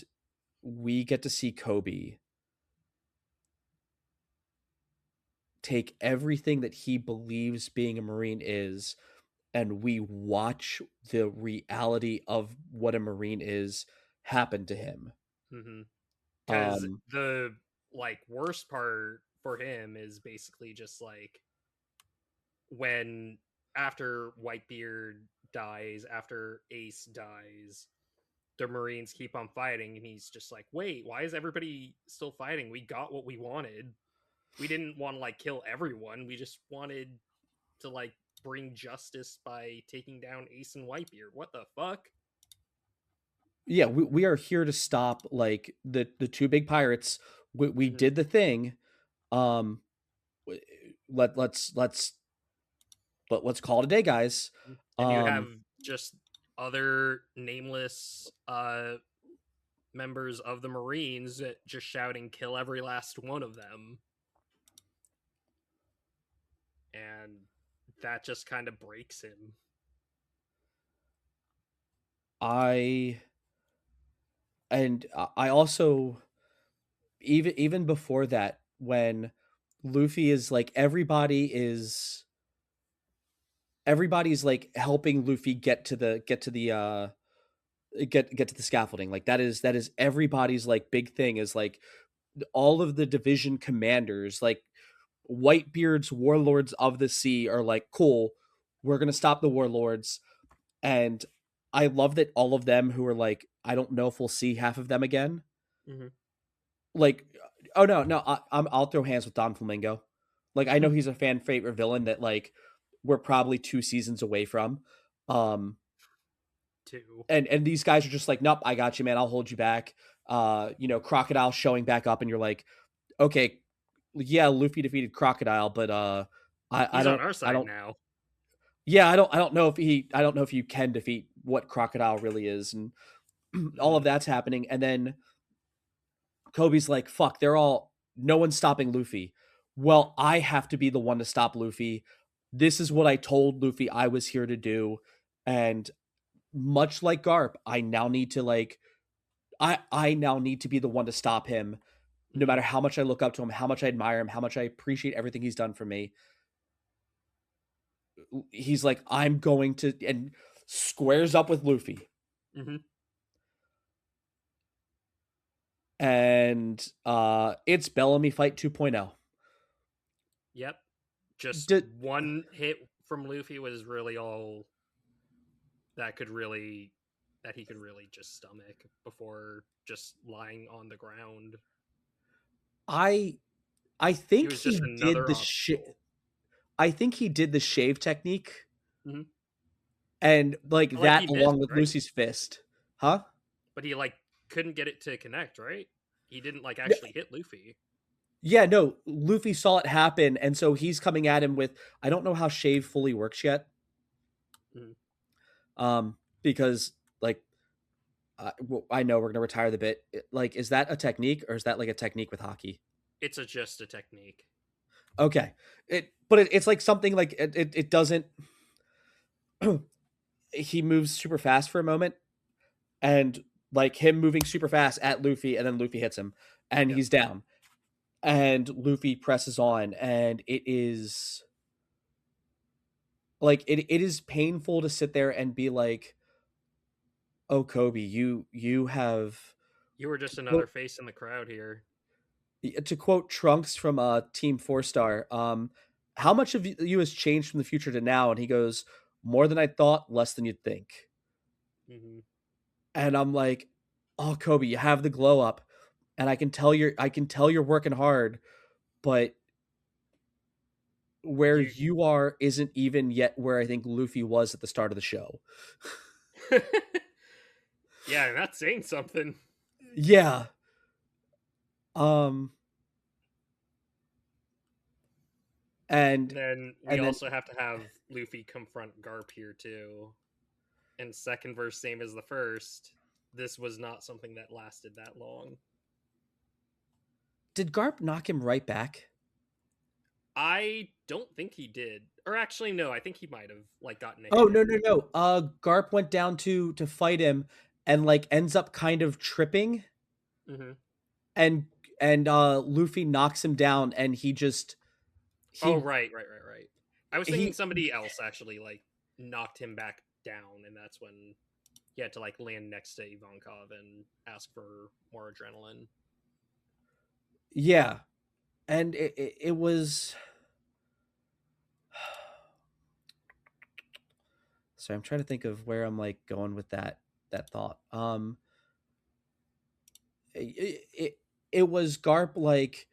we get to see Kobe take everything that he believes being a Marine is, and we watch the reality of what a Marine is happen to him. Mm-hmm. Because Um, the like worst part for him is basically just like when after Whitebeard dies, after Ace dies, the Marines keep on fighting, and he's just like, wait, why is everybody still fighting? We got what we wanted. We didn't want to like kill everyone. We just wanted to like bring justice by taking down Ace and Whitebeard. What the fuck? yeah, we are here to stop like the two big pirates. We Mm-hmm. did the thing. Um, let's let's call it a day, guys. And you have Um, just other nameless members of the Marines just shouting, kill every last one of them. and that just kind of breaks him. I I also, even before that, when Luffy is like, everybody's like helping Luffy get to the scaffolding. Like that is everybody's like big thing, is like all of the division commanders, like Whitebeard's warlords of the sea, are like, cool, we're gonna stop the warlords. And I love that all of them, who are like, I don't know if we'll see half of them again. Mm-hmm. Like, oh no, no, I'll throw hands with Don Flamingo. Like, I know he's a fan favorite villain that like we're probably 2 seasons away from. Um, Two. and these guys are just like, nope, I got you, man. I'll hold you back. Crocodile showing back up, and you're like, okay, yeah, Luffy defeated Crocodile, but I He's on don't, our I side don't, now. yeah, I don't know if I don't know if you can defeat what Crocodile really is, and all Mm-hmm. of that's happening, and then Kobe's like, fuck, no one's stopping Luffy. Well, I have to be the one to stop Luffy. This is what I told Luffy I was here to do, and much like Garp, I now need to be the one to stop him, no Mm-hmm. matter how much I look up to him, how much I admire him, how much I appreciate everything he's done for me. He's like, I'm going to, and squares up with Luffy. Mm-hmm. And it's Bellamy Fight 2.0. Yep. Just Did one hit from Luffy was really all that could really that he could really just stomach before just lying on the ground. I I He think was just he did another the obstacle. I think he did the shave technique, Mm-hmm. and like Like that he missed, along with right? Lucy's fist. Huh? But he like couldn't get it to connect, right? He didn't like No, actually hit Luffy. yeah, no, Luffy saw it happen, and so he's coming at him with, I don't know how shave fully works yet. Mm-hmm. Because like, I know we're gonna retire the bit. Like, is that a technique, or is that like a technique with hockey? It's just a technique. Okay, it's like something like it doesn't. He moves super fast for a moment, and like him moving super fast at Luffy, and then Luffy hits him, and Yep. he's down, and Luffy presses on, and it is like, it is painful to sit there and be like, oh Kobe, you have, You were just another quote, face in the crowd here. to quote Trunks from Team 4 Star, how much of you has changed from the future to now? And he goes, more than I thought, less than you'd think. Mm-hmm. And I'm like, oh Kobe, you have the glow up, and I can tell you're working hard, but where You you are isn't even yet where I think Luffy was at the start of the show. Yeah, and that's saying something. Yeah. Um and Then we and then also have to have Luffy confront Garp here too. And second verse, same as the first. This was not something that lasted that long. did Garp knock him right back? I don't think he did. Or actually, no, I think he might have like gotten a Oh hit no, in. no, no. Garp went down to fight him, and like ends up kind of tripping, Mm-hmm. and Luffy knocks him down, and Oh, he right. I was thinking he somebody else actually like knocked him back down, and that's when he had to like land next to Ivankov and ask for more adrenaline. yeah. And it was, so I'm trying to think of where I'm like going with that thought. It it was Garp, like,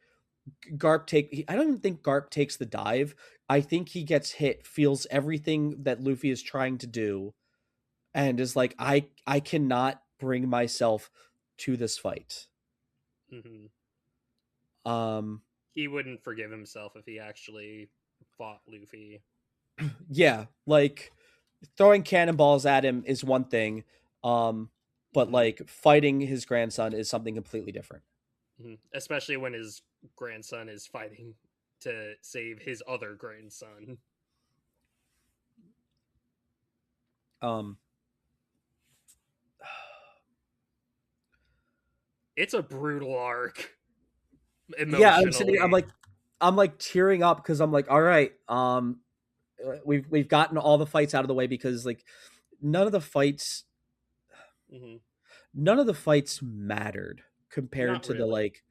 I don't even think Garp takes the dive. I think he gets hit, feels everything that Luffy is trying to do, and is like, I cannot bring myself to this fight. Mm-hmm. Um He wouldn't forgive himself if he actually fought Luffy. yeah, like throwing cannonballs at him is one thing, but Mm-hmm. like fighting his grandson is something completely different. Mm-hmm. Especially when his grandson is fighting to save his other grandson. Um, It's a brutal arc yeah, I'm sitting. emotionally. I'm like tearing up because I'm like, all right, we've gotten all the fights out of the way because like none of the fights Hmm. none of the fights mattered compared Not to the really. like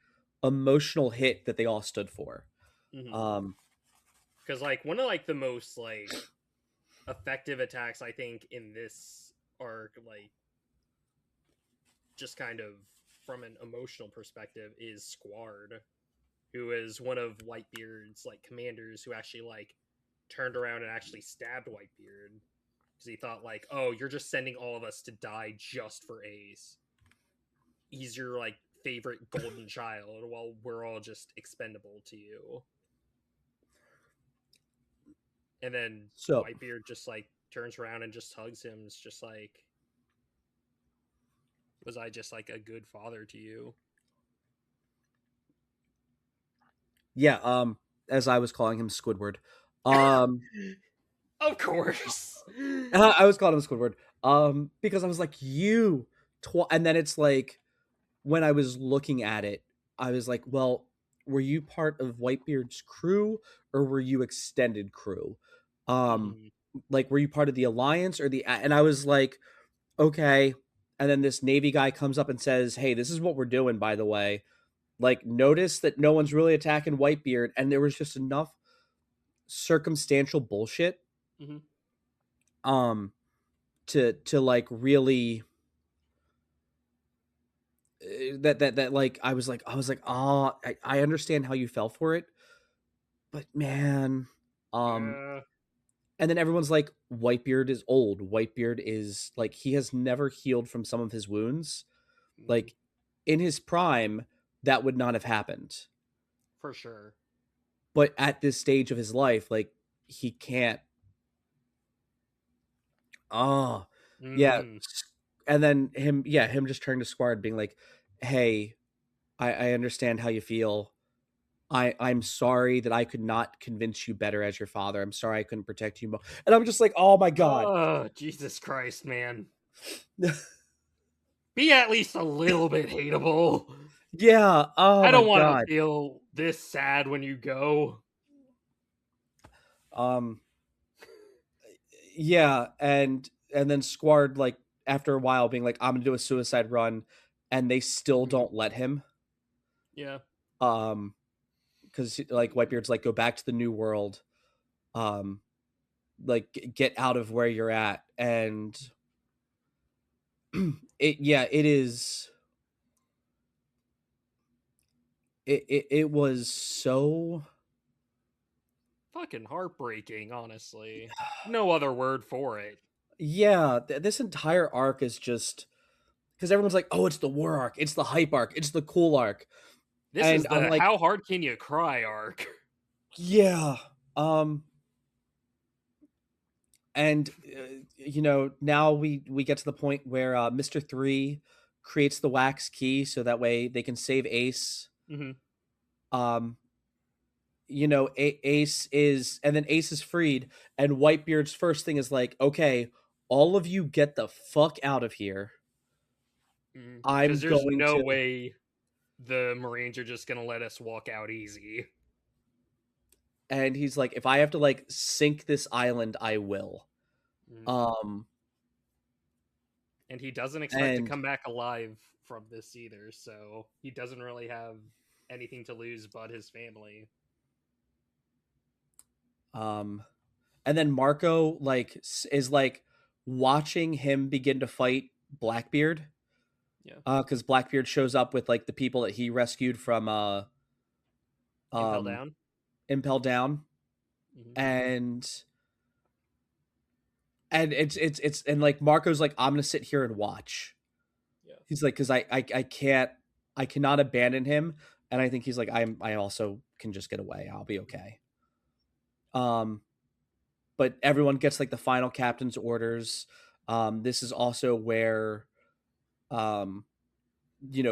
emotional hit that they all stood for. Hmm. Um, Because like one of like the most like effective attacks I think in this arc, like just kind of from an emotional perspective, is Squard, who is one of Whitebeard's like commanders who actually like turned around and actually stabbed Whitebeard because he thought like, oh, you're just sending all of us to die just for Ace. He's your like favorite golden child, while we're all just expendable to you. And then so Whitebeard just like turns around and just hugs him. It's just like, was I just like a good father to you? yeah, as I was calling him Squidward, um, Of course. I was calling him Squidward, because I was like and then it's like when I was looking at it, I was like, well, were you part of Whitebeard's crew or were you extended crew? Um, Hmm. like, were you part of the Alliance or and I was like, okay. And then this Navy guy comes up and says, hey, this is what we're doing, by the way. Like, notice that no one's really attacking Whitebeard. And there was just enough circumstantial bullshit, Hmm. um, to like really that like I was like, oh, I understand how you fell for it, but man, um, Yeah. and then everyone's like, Whitebeard is old. Whitebeard is like he has never healed from some of his wounds. Hmm. Like in his prime, that would not have happened. For sure. But at this stage of his life, like he can't. Oh, yeah. Hmm. And then him just turning to Squad, being like, "Hey, I understand how you feel. I'm sorry that I could not convince you better as your father. I'm sorry I couldn't protect you more." And I'm just like, "Oh my god." Oh, Jesus Christ, man. Be at least a little bit hateable. Yeah. Oh I my don't want to god. feel this sad when you go. Um. Yeah, and then Squad like after a while being like, "I'm gonna do a suicide run," and they still Hmm. don't let him. Yeah. Um, because like Whitebeard's like, "Go back to the new world." Um, like get out of where you're at, and it is it was so Fucking heartbreaking, honestly. No other word for it. yeah, this entire arc is just because everyone's like, oh, it's the war arc, it's the hype arc, it's the cool arc, This and is I'm the like, how hard can you cry arc. yeah, um, and now we get to the point where Mr. Three creates the wax key so that way they can save Ace. Hmm. Um, Ace is, and then Ace is freed, and Whitebeard's first thing is like, okay, all of you get the fuck out of here. Because I'm there's going no to, way the Marines are just gonna let us walk out easy. and he's like, if I have to like sink this island, I will. Mm. Um, And he doesn't expect to and come back alive from this either, so he doesn't really have anything to lose but his family. um, and then Marco like is like watching him begin to fight Blackbeard, Yeah. because Blackbeard shows up with like the people that he rescued from Impel um down. Impel Down, Hmm. and it's and like Marco's like, I'm gonna sit here and watch. Yeah. He's like, because I cannot abandon him, and I think he's like, I also can just get away. I'll be okay. Um, but everyone gets like the final captain's orders. This is also where um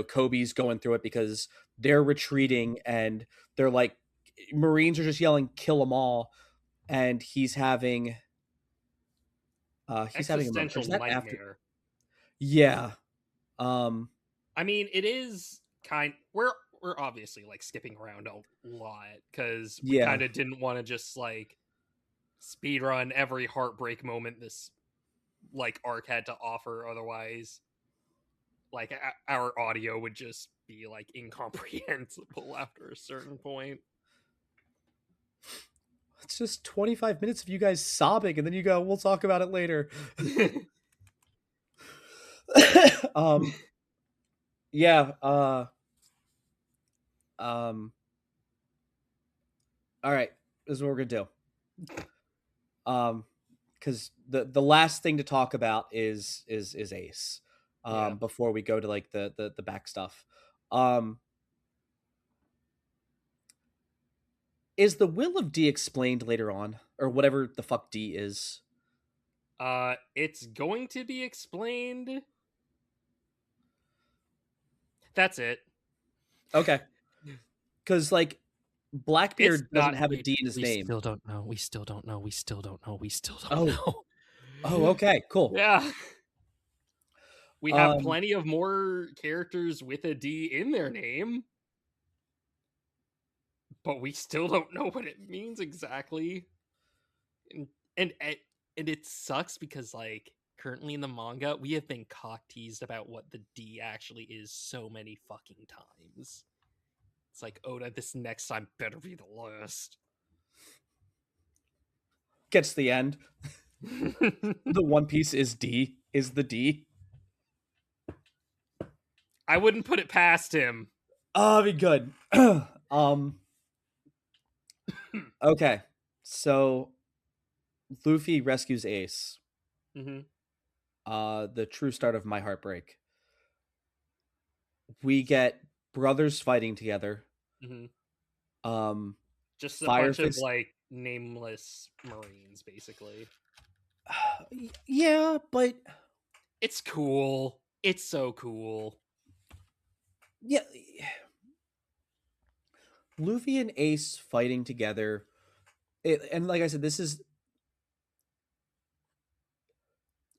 Kobe's going through it because they're retreating and they're like Marines are just yelling kill them all, and he's having He's having a moment. Or Existential is that after? nightmare. Yeah. Um. I mean, it is we're obviously like skipping around a lot because we Yeah. kind of didn't want to just like speed run every heartbreak moment this like arc had to offer. Otherwise, like our audio would just be like incomprehensible after a certain point. It's just 25 minutes of you guys sobbing, and then you go, "We'll talk about it later." um. Yeah. Um. All right. This is what we're gonna do. Because the last thing to talk about is Ace. Yeah. Before we go to like the back stuff. Um. Is the will of D explained later on, or whatever the fuck D is? It's going to be explained. That's it. Okay, because like It's Blackbeard doesn't not. have a D in his We name. still don't know. We still don't know. We still don't know. We still don't Oh, know. oh, okay, cool. Yeah. We have Um, plenty of more characters with a D in their name, but we still don't know what it means exactly. And and and it sucks because like currently in the manga, we have been cock teased about what the D actually is so many fucking times. It's like, Oda, this next time better be the last. gets to the end. The One Piece is D. Is the D? I wouldn't put it past him. Oh, be good. um. Okay, so Luffy rescues Ace. Hmm. The true start of my heartbreak. We get brothers fighting together. Hmm. Um, Just a Fire bunch of Fist. like nameless Marines, basically. Yeah, but It's cool. It's so cool. yeah, Luffy and Ace fighting together. And like I said, this is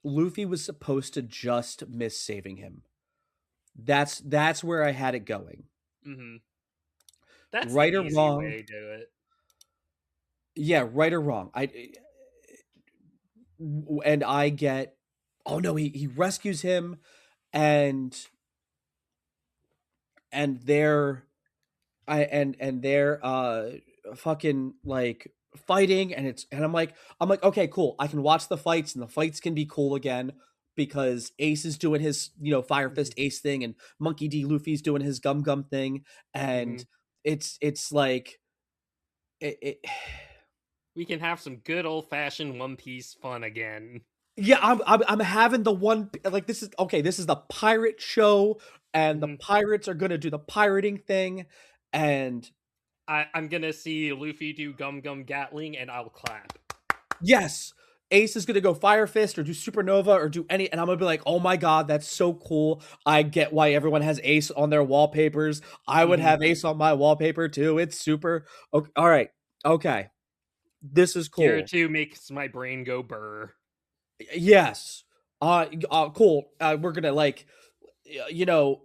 Luffy was supposed to just miss saving him. That's where I had it going. Hmm. That's the Right or easy wrong. way to do it. Yeah, right or wrong. I get, oh no, he rescues him, and they're they're fucking like fighting, and I'm like, okay, cool, I can watch the fights, and the fights can be cool again because Ace is doing his, Fire Hmm. Fist Ace thing, and Monkey D Luffy's doing his Gum Gum thing, Hmm. and it's like it We can have some good old fashioned One Piece fun again. yeah, I'm having the one, like, this is okay, this is the pirate show, and the Hmm. pirates are gonna do the pirating thing, and I'm gonna see Luffy do Gum Gum Gatling, and I'll clap. yes, Ace is gonna go Fire Fist or do Supernova or do any, and I'm gonna be like, oh my god, that's so cool. I get why everyone has Ace on their wallpapers. I would Hmm. have Ace on my wallpaper too. It's super. Okay, all right, okay, this is Kira cool. 2 makes my brain go burr. Yes, cool. We're gonna like, you know,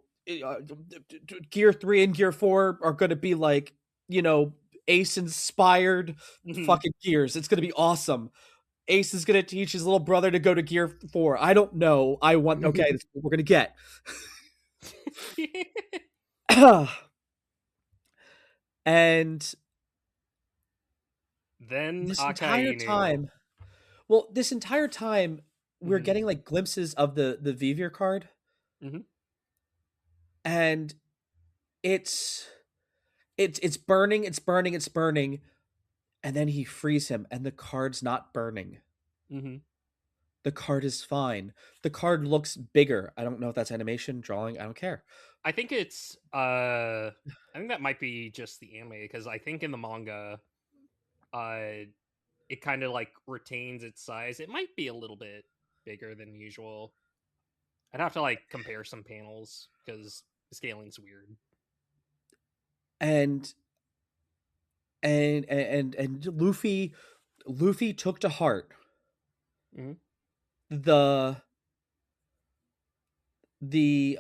Gear 3 and Gear 4 are gonna be like, you know, Ace inspired Hmm. fucking gears. It's gonna be awesome. Ace is gonna teach his little brother to go to Gear 4. I don't know. I want, okay, that's what we're gonna get. And Then this entire Akainu. time, well, this entire time, we're Hmm. getting like glimpses of the Vivir card, Hmm. and it's it's burning, it's burning, it's burning, and then he frees him, and the card's not burning. Hmm. The card is fine. The card looks bigger. I don't know if that's animation, drawing. I don't care. I think it's I think that might be just the anime because I think in the manga uh it kind of like retains its size. It might be a little bit bigger than usual. I'd have to like compare some panels because the scaling's weird. And and Luffy took to heart. Hmm. the the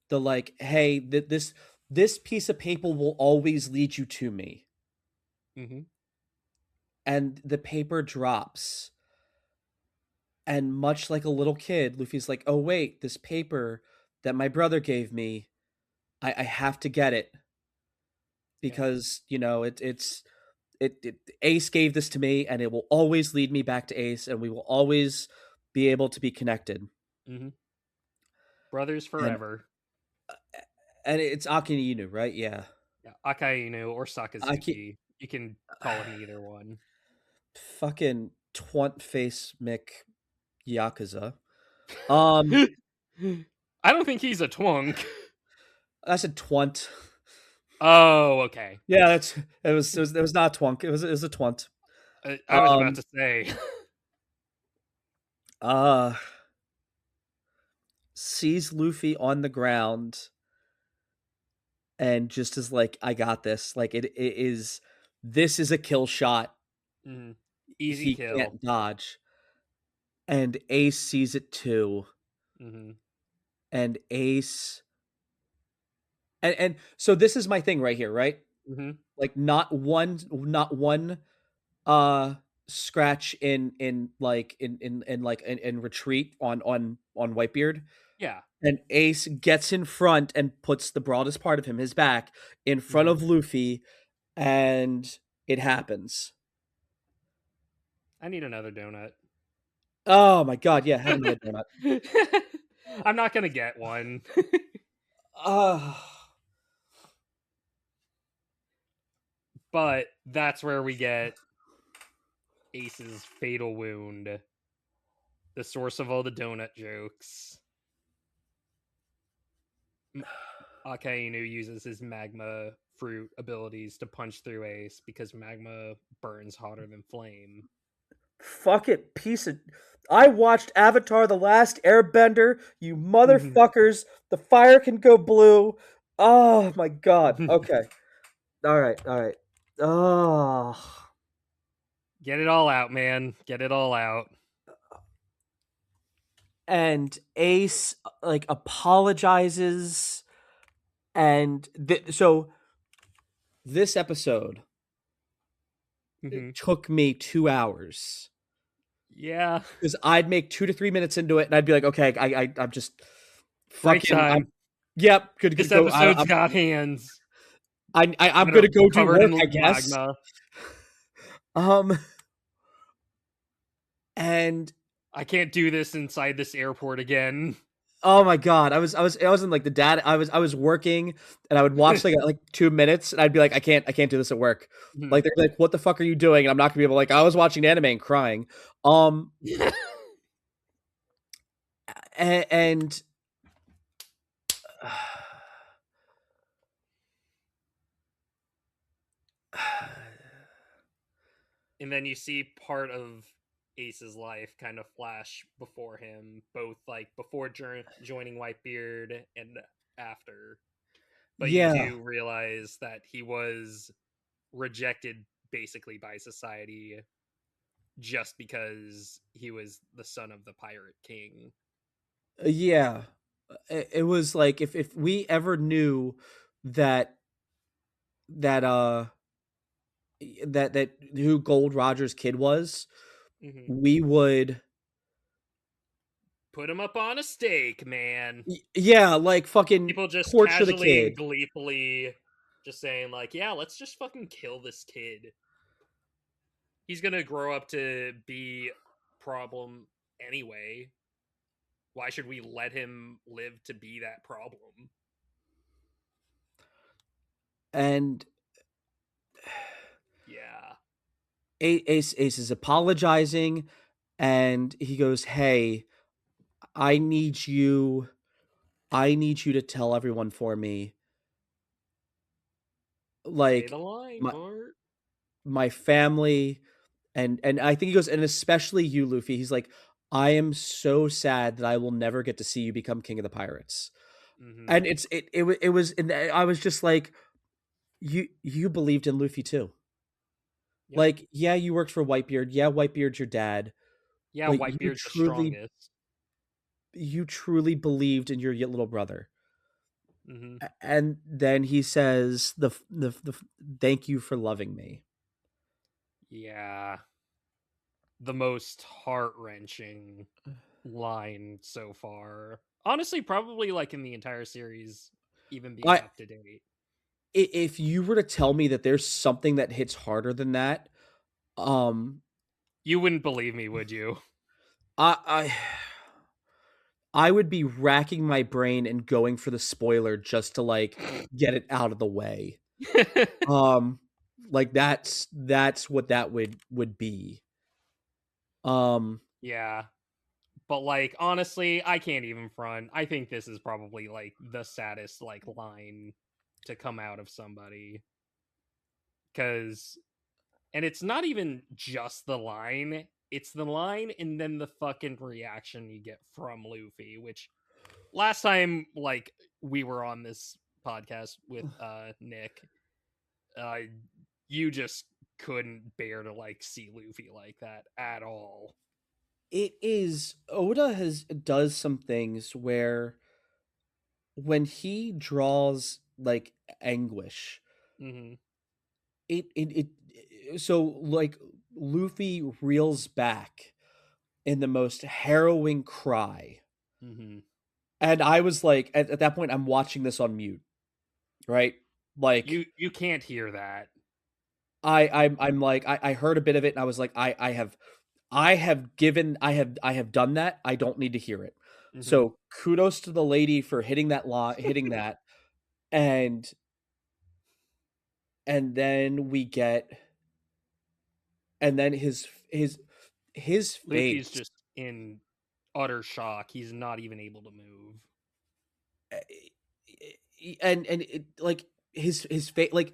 the like, hey, this piece of paper will always lead you to me, Mm-hmm. and the paper drops, and much like a little kid, Luffy's like, oh wait, this paper that my brother gave me, I have to get it Yeah. because it Ace gave this to me, and it will always lead me back to Ace, and we will always be able to be connected. Mm-hmm. Brothers And forever. it's Akina Inu, right? Yeah. Yeah. Akainu or Aki Sakazuki. You can call him either one. fucking twant face Mick Yakuza. Um, I don't think he's a twunk. I said twant. Oh, okay. Yeah, it was not a twunk. It was a twant. I was about Um, to say. uh, sees Luffy on the ground and just is like, I got this. Like it is. This is a kill shot. Mhm. Easy He kill. can't dodge. And Ace sees it too. Hmm. And Ace and so this is my thing right here, right? Hmm. Like not one uh scratch in retreat on Whitebeard. Yeah. And Ace gets in front and puts the broadest part of him, his back, in front Hmm. of Luffy, and it happens. I need another donut. Oh my god, yeah, have another donut. I'm not gonna get one. Uh, But that's where we get Ace's fatal wound, the source of all the donut jokes. Akainu uses his magma fruit abilities to punch through Ace because magma burns hotter than flame. fuck it, piece of. I watched Avatar: The Last Airbender. You motherfuckers, the fire can go blue. Oh my god. Okay. All right. All right. Oh. Get it all out, man. Get it all out. And Ace like apologizes, and so this episode Hmm. took me 2 hours Yeah. because I'd make 2 to 3 minutes into it, and I'd be like, okay, I'm just Break fucking, I'm time. yep, good This to go. episode's got hands I'm that are gonna go do covered work, in I guess. magma. Um, and I can't do this inside this airport again. oh my god, I was in like the dad. I was working, and I would watch like 2 minutes, and I'd be like, I can't do this at work. Like Mhm. they're like, what the fuck are you doing? And I'm not gonna be able to, like, I was watching anime and crying. Um, and And then you see part of Ace's life kind of flash before him, both like before joining Whitebeard and after. But you yeah, do realize that he was rejected basically by society just because he was the son of the pirate king. yeah. It was like if we ever knew that that that who Gold Roger's kid was, Hmm. we would Put him up on a stake, man. yeah, like fucking People just torture the casually and kid. gleefully just saying like, yeah, let's just fucking kill this kid. He's gonna grow up to be problem anyway. Why should we let him live to be that problem? And Yeah. Ace is apologizing, and he goes, "Hey, I need you. I need you to tell everyone for me, Say like the line, my Bart. my family." And I think he goes, and especially you, Luffy. He's like, I am so sad that I will never get to see you become king of the pirates. Mm-hmm. And it was, and I was just like, you believed in Luffy too. Yep. Like, yeah, you worked for Whitebeard. Yeah, Whitebeard's your dad. Yeah, Like Whitebeard's the strongest. you truly believed in your little brother. Hmm. And then he says the thank you for loving me. Yeah, the most heart wrenching line so far. Honestly, probably like in the entire series, even being I up to date. if you were to tell me that there's something that hits harder than that, um You wouldn't believe me, would you? I I would be racking my brain and going for the spoiler just to like get it out of the way. Um like that's what that would be. Um Yeah, but like honestly, I can't even front. I think this is probably like the saddest like line to come out of somebody, cuz and it's not even just the line, it's the line and then the fucking reaction you get from Luffy, which last time like we were on this podcast with Nick, uh you just couldn't bear to like see Luffy like that at all. it is Oda has does some things where when he draws like anguish, Mhm. so like Luffy reels back in the most harrowing cry. Mhm. And I was like at that point I'm watching this on mute, right? Like You can't hear that. I'm like I heard a bit of it and I was like I have done that. I don't need to hear it. Mhm. So kudos to the lady for hitting that and and then we get and then his Luffy's face just in utter shock. He's not even able to move. and it, like his face like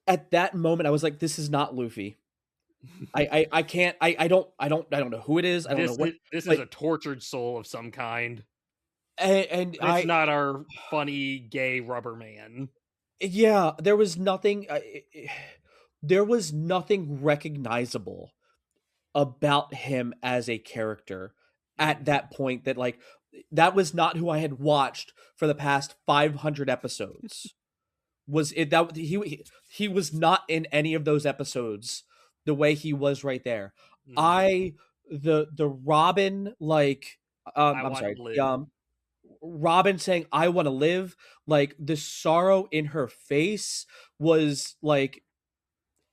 at that moment I was like this is not Luffy. I can't I don't know who it is. I don't know what This is but a tortured soul of some kind. and But it's not our funny gay rubber man. yeah, there was nothing recognizable about him as a character at Mhm. that point that like that was not who I had watched for the past 500 episodes. Was it that he was not in any of those episodes the way he was right there. Mhm. I the Robin like I I'm want sorry, to live. Robin saying I want to live, like the sorrow in her face was like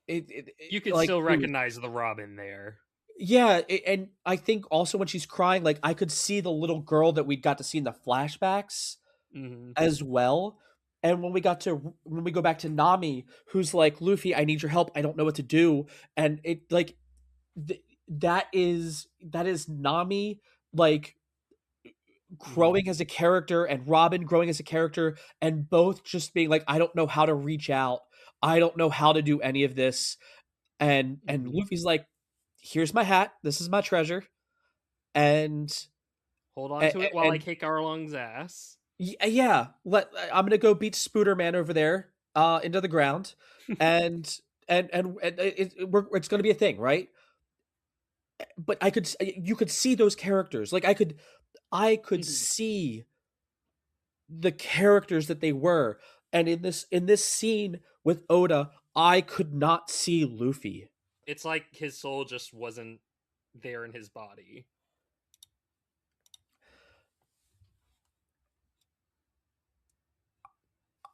You could like still it was recognize the Robin there. yeah, and I think also when she's crying, like I could see the little girl that we got to see in the flashbacks Mhm. as well. And when we go back to Nami, who's like, Luffy, I need your help. I don't know what to do. And it like that is Nami like Mhm. growing as a character and Robin growing as a character and both just being like, I don't know how to reach out. I don't know how to do any of this. And Mhm. Luffy's like, here's my hat. This is my treasure. And Hold on and, to it while I and kick Arlong's ass. yeah, I'm gonna go beat Spooderman over there into the ground, and it's gonna be a thing, right? But you could see those characters, like I could Mhm. see the characters that they were, and in this scene with Oda, I could not see Luffy. It's like his soul just wasn't there in his body.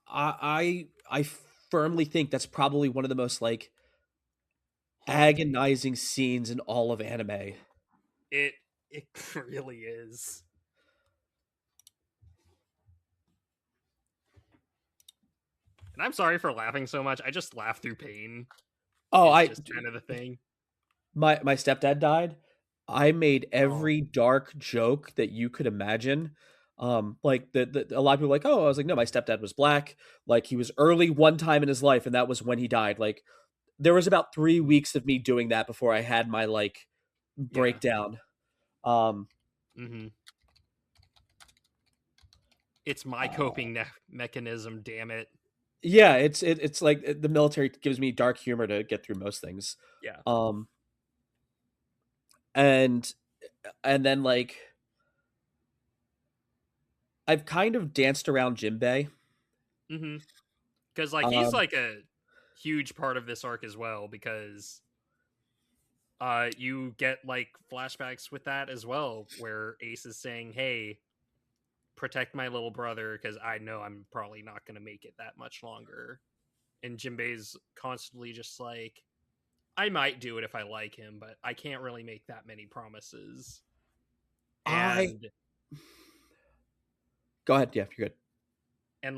I firmly think that's probably one of the most like Haunting. agonizing scenes in all of anime. It it really is. And I'm sorry for laughing so much. I just laugh through pain Oh, is I just kind of the thing. my stepdad died. I made Oh, every dark joke that you could imagine. Like a lot of people were like, oh, I was like, no, my stepdad was black. Like he was early one time in his life, and that was when he died. Like there was about 3 weeks of me doing that before I had my like yeah. breakdown. Um, Hmm. It's my uh, coping mechanism, damn it. yeah, it's like the military gives me dark humor to get through most things. Yeah. Um, and then like I've kind of danced around Jinbei. Mm-hmm. Because like he's Um, like a huge part of this arc as well. Because you get like flashbacks with that as well, where Ace is saying, "Hey, protect my little brother because I know I'm probably not going to make it that much longer." And Jinbei's constantly just like, I might do it if I like him, but I can't really make that many promises. I And Go ahead. Yeah, you're good.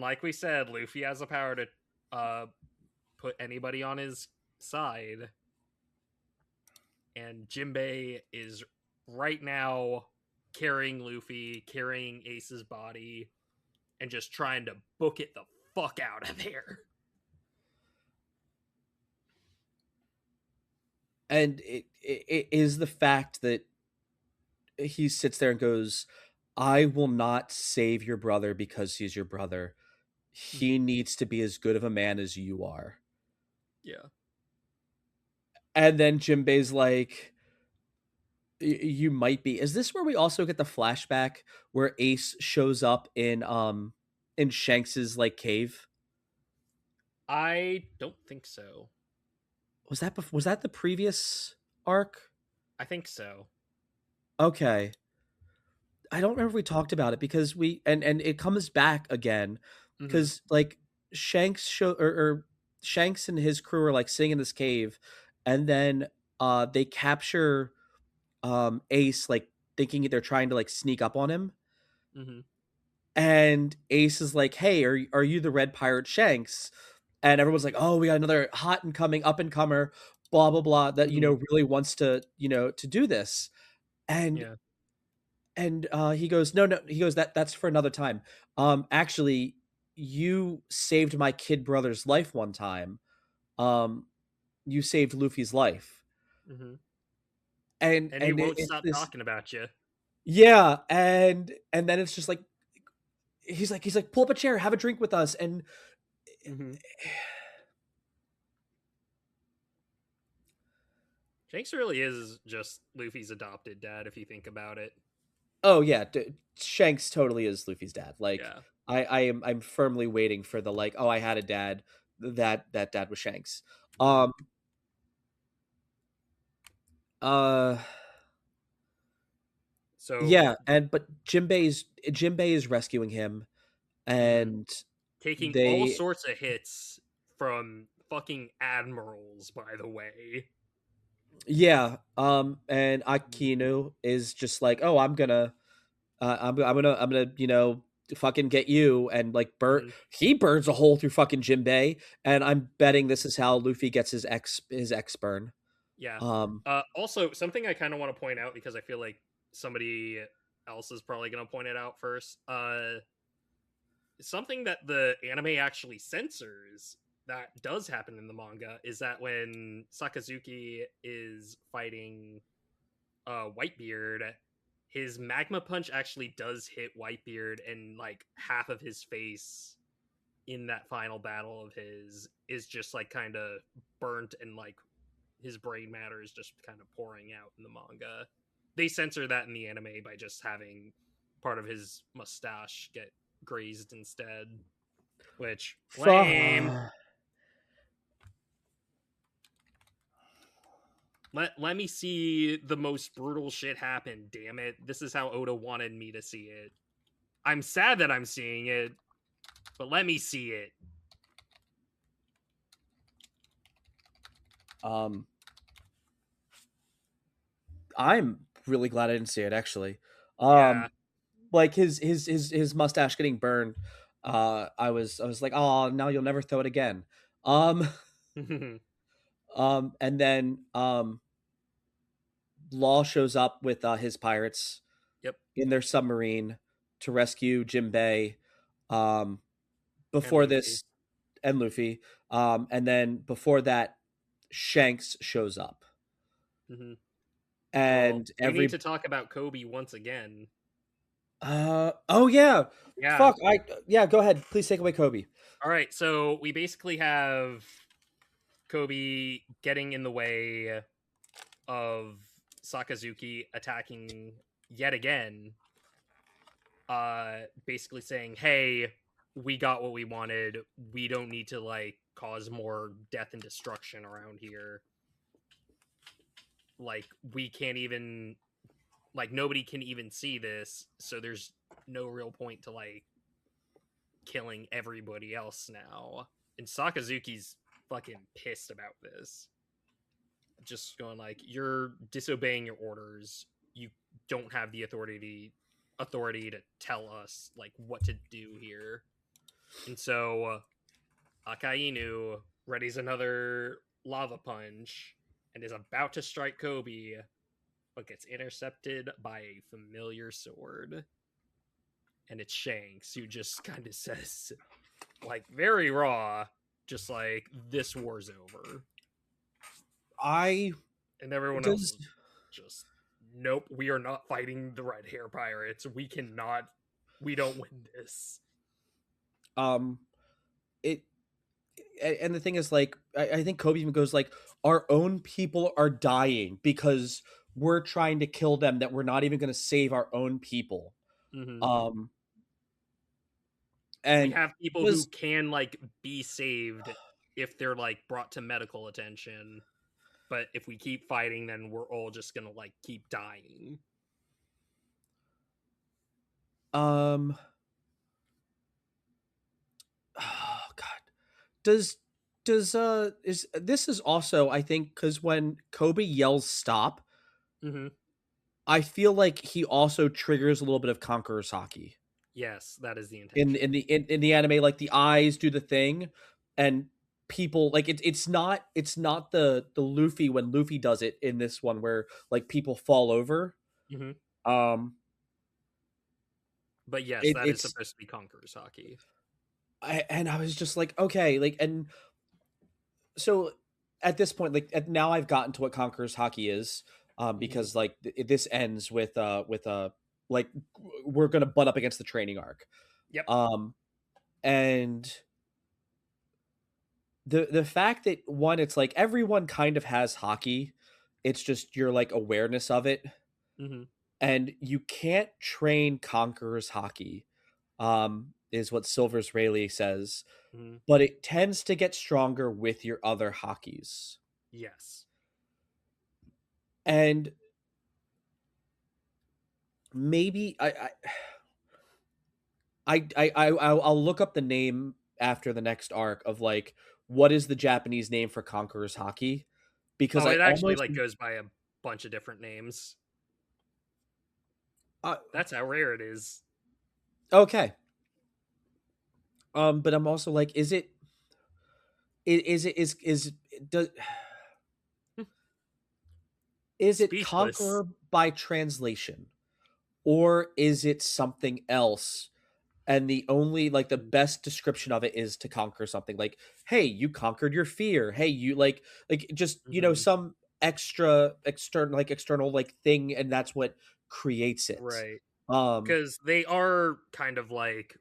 like we said, Luffy has the power to uh put anybody on his side, and Jinbei is right now carrying Luffy, carrying Ace's body, and just trying to book it the fuck out of there. And it is the fact that he sits there and goes, "I will not save your brother because he's your brother. He Mm-hmm. needs to be as good of a man as you are." Yeah. And then Jinbei's like, You might be." Is this where we also get the flashback where Ace shows up in Shanks's like cave? I don't think so. Was that the previous arc? I think so. Okay. I don't remember if we talked about it because we and it comes back again Mm-hmm. because like or Shanks and his crew are like sitting in this cave, and then they capture Ace like thinking they're trying to like sneak up on him, Mm-hmm. and Ace is like, "Hey, are you the Red Pirate Shanks?" And everyone's like, "Oh, we got another hot and coming up and comer, blah blah blah that Mm-hmm. really wants to to do this." And Yeah. he goes, "No, no." He goes, That's for another time. Actually, you saved my kid brother's life one time. Um, you saved Luffy's life." Mm-hmm. And And he won't it's stop this, talking about you. yeah, and then it's just like he's like, "Pull up a chair, have a drink with us." And Mm-hmm. Shanks really is just Luffy's adopted dad, if you think about it. oh yeah, Shanks totally is Luffy's dad. Like Yeah. I'm firmly waiting for the like, "Oh, I had a dad. That dad was Shanks." Mm-hmm. Um uh So, Yeah, but Jinbei is rescuing him, mm-hmm. and Taking all they sorts of hits from fucking admirals, by the way. yeah, and Mm-hmm. Akinu is just like, "Oh, I'm gonna fucking get you," and like Mm-hmm. he burns a hole through fucking Jinbei, and I'm betting this is how Luffy gets his X burn. Yeah. Um, Also, something I kind of want to point out because I feel like somebody else is probably going to point it out first. Something that the anime actually censors that does happen in the manga is that when Sakazuki is fighting Whitebeard, his magma punch actually does hit Whitebeard, and like half of his face in that final battle of his is just like kind of burnt, and like his brain matter is just kind of pouring out in the manga. They censor that in the anime by just having part of his mustache get grazed instead, which lame. fuck. Let me see the most brutal shit happen, damn it. This is how Oda wanted me to see it. I'm sad that I'm seeing it, but let me see it. Um, I'm really glad I didn't see it actually. Yeah. Like his mustache getting burned. I was like, "Oh, now you'll never throw it again." Um, and then Law shows up with his pirates Yep. in their submarine to rescue Jinbei. Um, And before Luffy. this, and Luffy. And then before that, Shanks shows up, Hmm. Well, and we need every to talk about Kobe once again. oh yeah, Yeah. fuck I yeah. Go ahead, please take away Kobe. All right. So we basically have Kobe getting in the way of Sakazuki attacking yet again, basically saying, "Hey, we got what we wanted. We don't need to like cause more death and destruction around here. Like we can't even like nobody can even see this, so there's no real point to like killing everybody else now." And Sakazuki's fucking pissed about this. Just going like, "You're disobeying your orders. You don't have the authority to tell us like what to do here." And so Akainu readies another lava punch and is about to strike Kobe, but gets intercepted by a familiar sword. And it's Shanks who just kind of says, like, very raw, just like, "This war's over." I And everyone else does is just, "Nope, we are not fighting the Red Hair Pirates. We don't win this." um it and the thing is like I think Kobe even goes like our own people are dying because we're trying to kill them that we're not even going to save our own people. Mm-hmm. Um We and have people who does can, like, be saved if they're, like, brought to medical attention. But if we keep fighting, then we're all just gonna, like, keep dying. um oh god. Does is this is also I think cuz when Kobe yells stop, Mm-hmm. I feel like he also triggers a little bit of Conqueror's Haki. Yes, that is the In intention. the anime, like the eyes do the thing, and people like it's not the Luffy when Luffy does it in this one where like people fall over. Mm-hmm. Um, But yes, it, that is it's supposed to be Conqueror's Haki. and I was just like okay, like and so at this point, like now I've gotten to what Conqueror's Haki is, Mm-hmm. because like this ends with like we're gonna butt up against the training arc, Yep. um, and the fact that one it's like everyone kind of has hockey, it's just your like awareness of it, Mm-hmm. and you can't train Conqueror's Hockey, is what Silver's Rayleigh says, Mm-hmm. but it tends to get stronger with your other hockeys. Yes. And maybe I'll look up the name after the next arc of like what is the Japanese name for Conqueror's Hockey, because Oh, I it actually almost like goes by a bunch of different names. uh, That's how rare it is. okay. But I'm also like, is it is does is it Speechless. conqueror by translation or is it something else? And the only like the best description of it is to conquer something. Like, hey, you conquered your fear. Hey, you like just Mm-hmm. some external like thing, and that's what creates it. Right. Um, Because they are kind of like,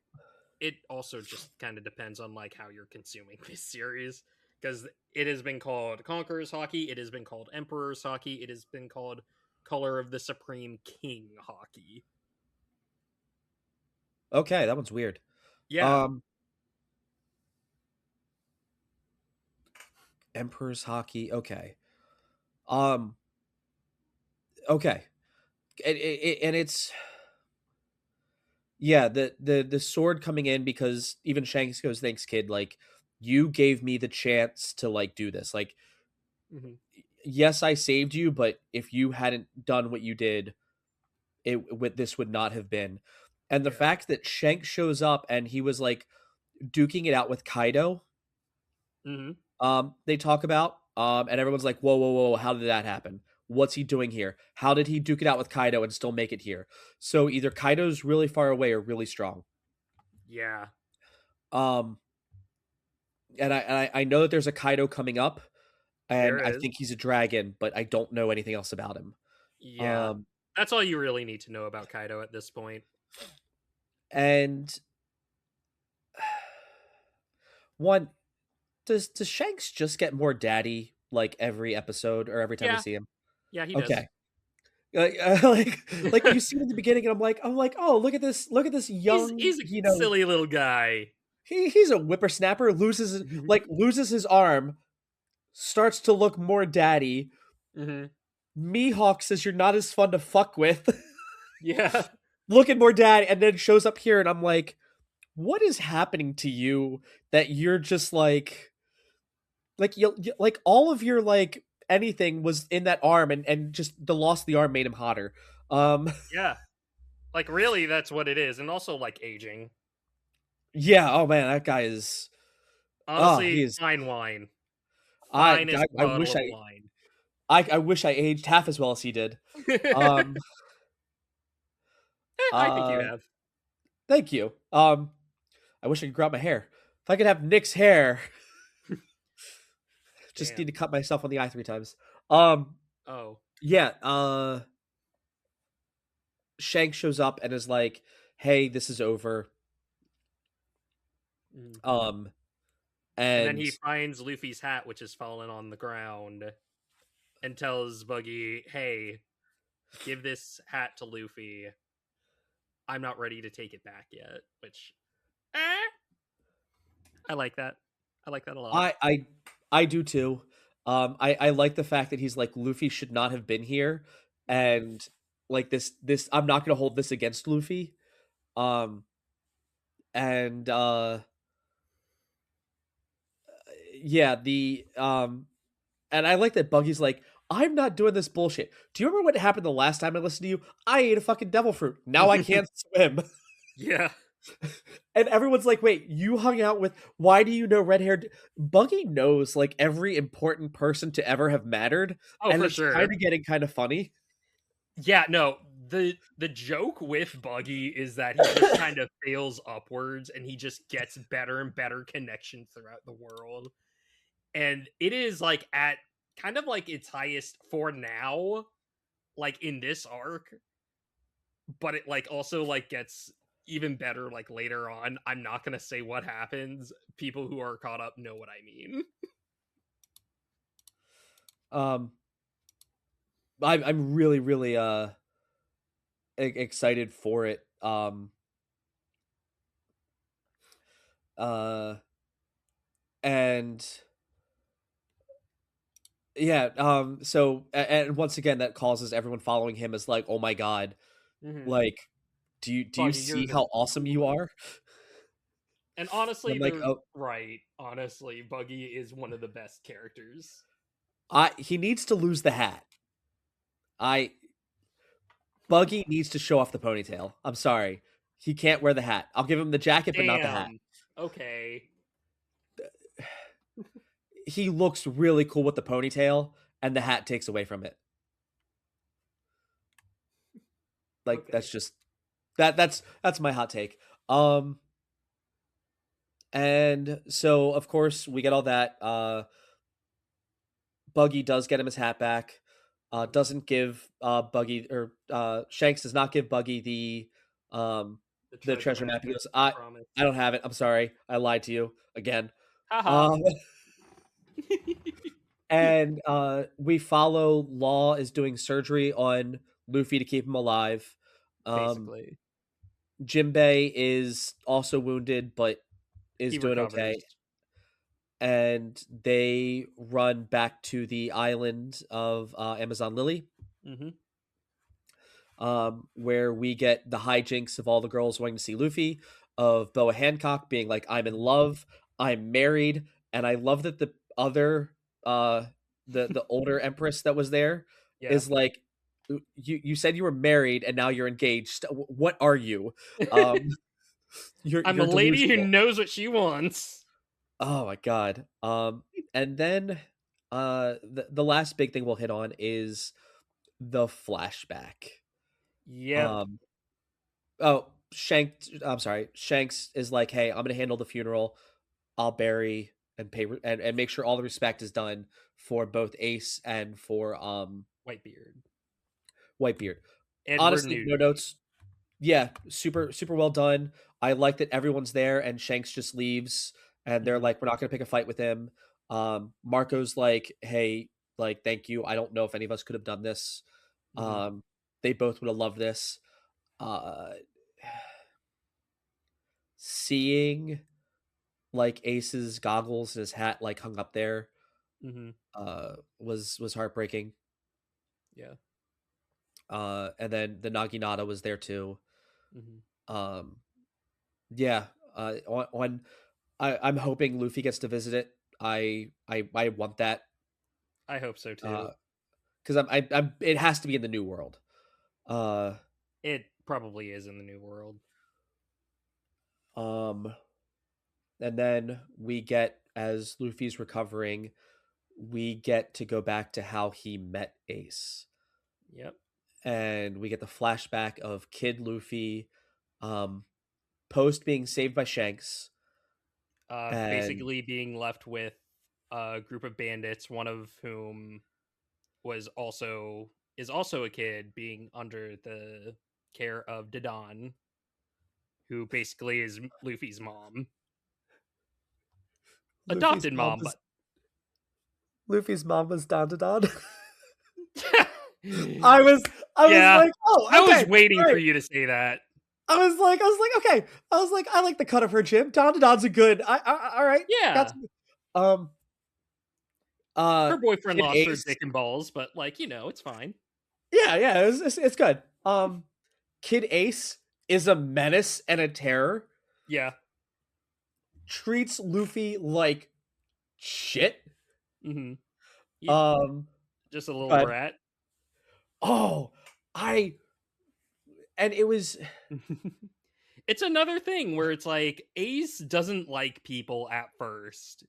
it also just kind of depends on like how you're consuming this series, because it has been called Conqueror's Hockey, it has been called Emperor's Hockey, it has been called Color of the Supreme King Hockey. okay, that one's weird. Yeah. Um, Emperor's Hockey. Okay. Um, okay. And it's yeah, the sword coming in because even Shanks goes, "Thanks, kid. Like, you gave me the chance to like do this. Like, Hmm. yes, I saved you, but if you hadn't done what you did, it would this would not have been." And the Yeah. fact that Shanks shows up and he was like duking it out with Kaido, Hmm. they talk about, and everyone's like, "Whoa, whoa, whoa! How did that happen? What's he doing here? How did he duke it out with Kaido and still make it here?" So either Kaido's really far away or really strong. Yeah. Um, and I know that there's a Kaido coming up, and There I is. think he's a dragon, but I don't know anything else about him. Yeah. Um, That's all you really need to know about Kaido at this point. and one does Shanks just get more daddy like every episode or every time we Yeah. see him? Yeah, he does. Okay, like like you see it in the beginning, and I'm like, oh, look at this he's young, he's a you know, silly little guy. he's a whippersnapper, loses his arm, starts to look more daddy. Hmm. Mihawk says you're not as fun to fuck with, Yeah, looking more daddy, and then shows up here, and I'm like, what is happening to you that you're just you like all of your like anything was in that arm, and just the loss of the arm made him hotter. Um, yeah. Like really, that's what it is, and also like aging. yeah. Oh man, that guy is. Oh, he Honestly, is. fine wine, I finest I bottle wish of wine. I wish I aged half as well as he did. Um. I think you Uh. have. Thank you. I wish I could grow out my hair. If I could have Nick's hair, just need to Damn. cut myself on the eye 3 times. Um. Oh. Yeah. Shank shows up and is like, "Hey, this is over." Mm. Um. And then And he finds Luffy's hat, which has fallen on the ground, and tells Buggy, "Hey, give this hat to Luffy. I'm not ready to take it back yet." Which, eh, I like that. I like that a lot. I I I do too. I like the fact that he's like Luffy should not have been here, Hmm. and like this I'm not gonna hold this against Luffy. Um and yeah, the and I like that Buggy's like, I'm not doing this bullshit. Do you remember what happened the last time I listened to you? I ate a fucking devil fruit. Now I can't swim. Yeah. And everyone's like, wait, you hung out with, why do you know red haired? Buggy knows like every important person to ever have mattered. Oh, And for it's kind sure. of getting kind of funny. Yeah. No. The joke with Buggy is that he just kind of fails upwards, and he just gets better and better connections throughout the world. And it is like at kind of like its highest for now, like in this arc, but it like also like gets even better like later on. I'm not gonna say what happens. People who are caught up know what I mean. Um, I'm really, really excited for it. Uh, and yeah, so and once again, that causes everyone following him as like, oh my god, Hmm. like, do you Buggy, you're see the how awesome you are? and And honestly, I'm like, they're oh, right. Honestly, Buggy is one of the best characters. I he needs to lose the hat. I Buggy needs to show off the ponytail. I'm sorry. He can't wear the hat. I'll give him the jacket, but not the hat. Damn. Okay. He looks really cool with the ponytail, and the hat takes away from it. Like Okay. that's just that's my hot take. Um and so of course we get all that. Buggy does get him his hat back. Doesn't give Buggy or Shanks does not give Buggy The the treasure treasure map map. He that goes, he I promised. don't have it. I'm sorry. I lied to you again. Haha. Um and we follow Law is doing surgery on Luffy to keep him alive. Um Basically, Jinbei is also wounded but is he doing okay, recovers. and they run back to the island of Amazon Lily, Hmm. where we get the hijinks of all the girls wanting to see Luffy, of Boa Hancock being like, "I'm in Hmm. love, I'm married," and I love that the other, uh, the older Empress that was there Yeah. is like, You said you were married and now you're engaged. What are you? Um, I'm a you're lady who delusional." knows what she wants. Oh my god. And then the last big thing we'll hit on is the flashback. Yep. Um oh, I'm sorry. Shanks is like, "Hey, I'm going to handle the funeral. I'll bury and pay and make sure all the respect is done for both Ace and for Whitebeard. Whitebeard." Edward Honestly, no Newton. notes. Yeah, super well done. I like that everyone's there and Shanks just leaves and they're Hmm. like, we're not gonna pick a fight with him. Marco's like, hey, like, thank you. I don't know if any of us could have done this. Hmm. Um, they both would have loved this. Uh, Seeing like Ace's goggles and his hat like hung up there Hmm. was heartbreaking. Yeah. And then the Naginata was there too. Hmm. Um, yeah. On I'm hoping Luffy gets to visit it. I want that. I hope so too. Because I'm it has to be in the New World. Uh, It probably is in the New World. um, and then we get as Luffy's recovering, we get to go back to how he met Ace, Yep. and we get the flashback of Kid Luffy, um, post being saved by Shanks, and Basically being left with a group of bandits, one of whom was also is also a kid being under the care of Dodon, who basically is Luffy's mom. Luffy's Adopted mom mom, was but Luffy's mom was Don Don. I was I was yeah. like, oh, I was okay, waiting all for right. you to say that. Okay. I was like, I like the cut of her, Jim. Don Don's a good. All right, got Yeah. to. Her boyfriend Kid lost her Ace. dick and balls, but like, it's fine. Yeah, it's good. Kid Ace is a menace and a terror. Yeah. Treats Luffy like shit. Hmm. You Um, just a little but brat. oh, I and it was It's another thing where it's like Ace doesn't like people at first.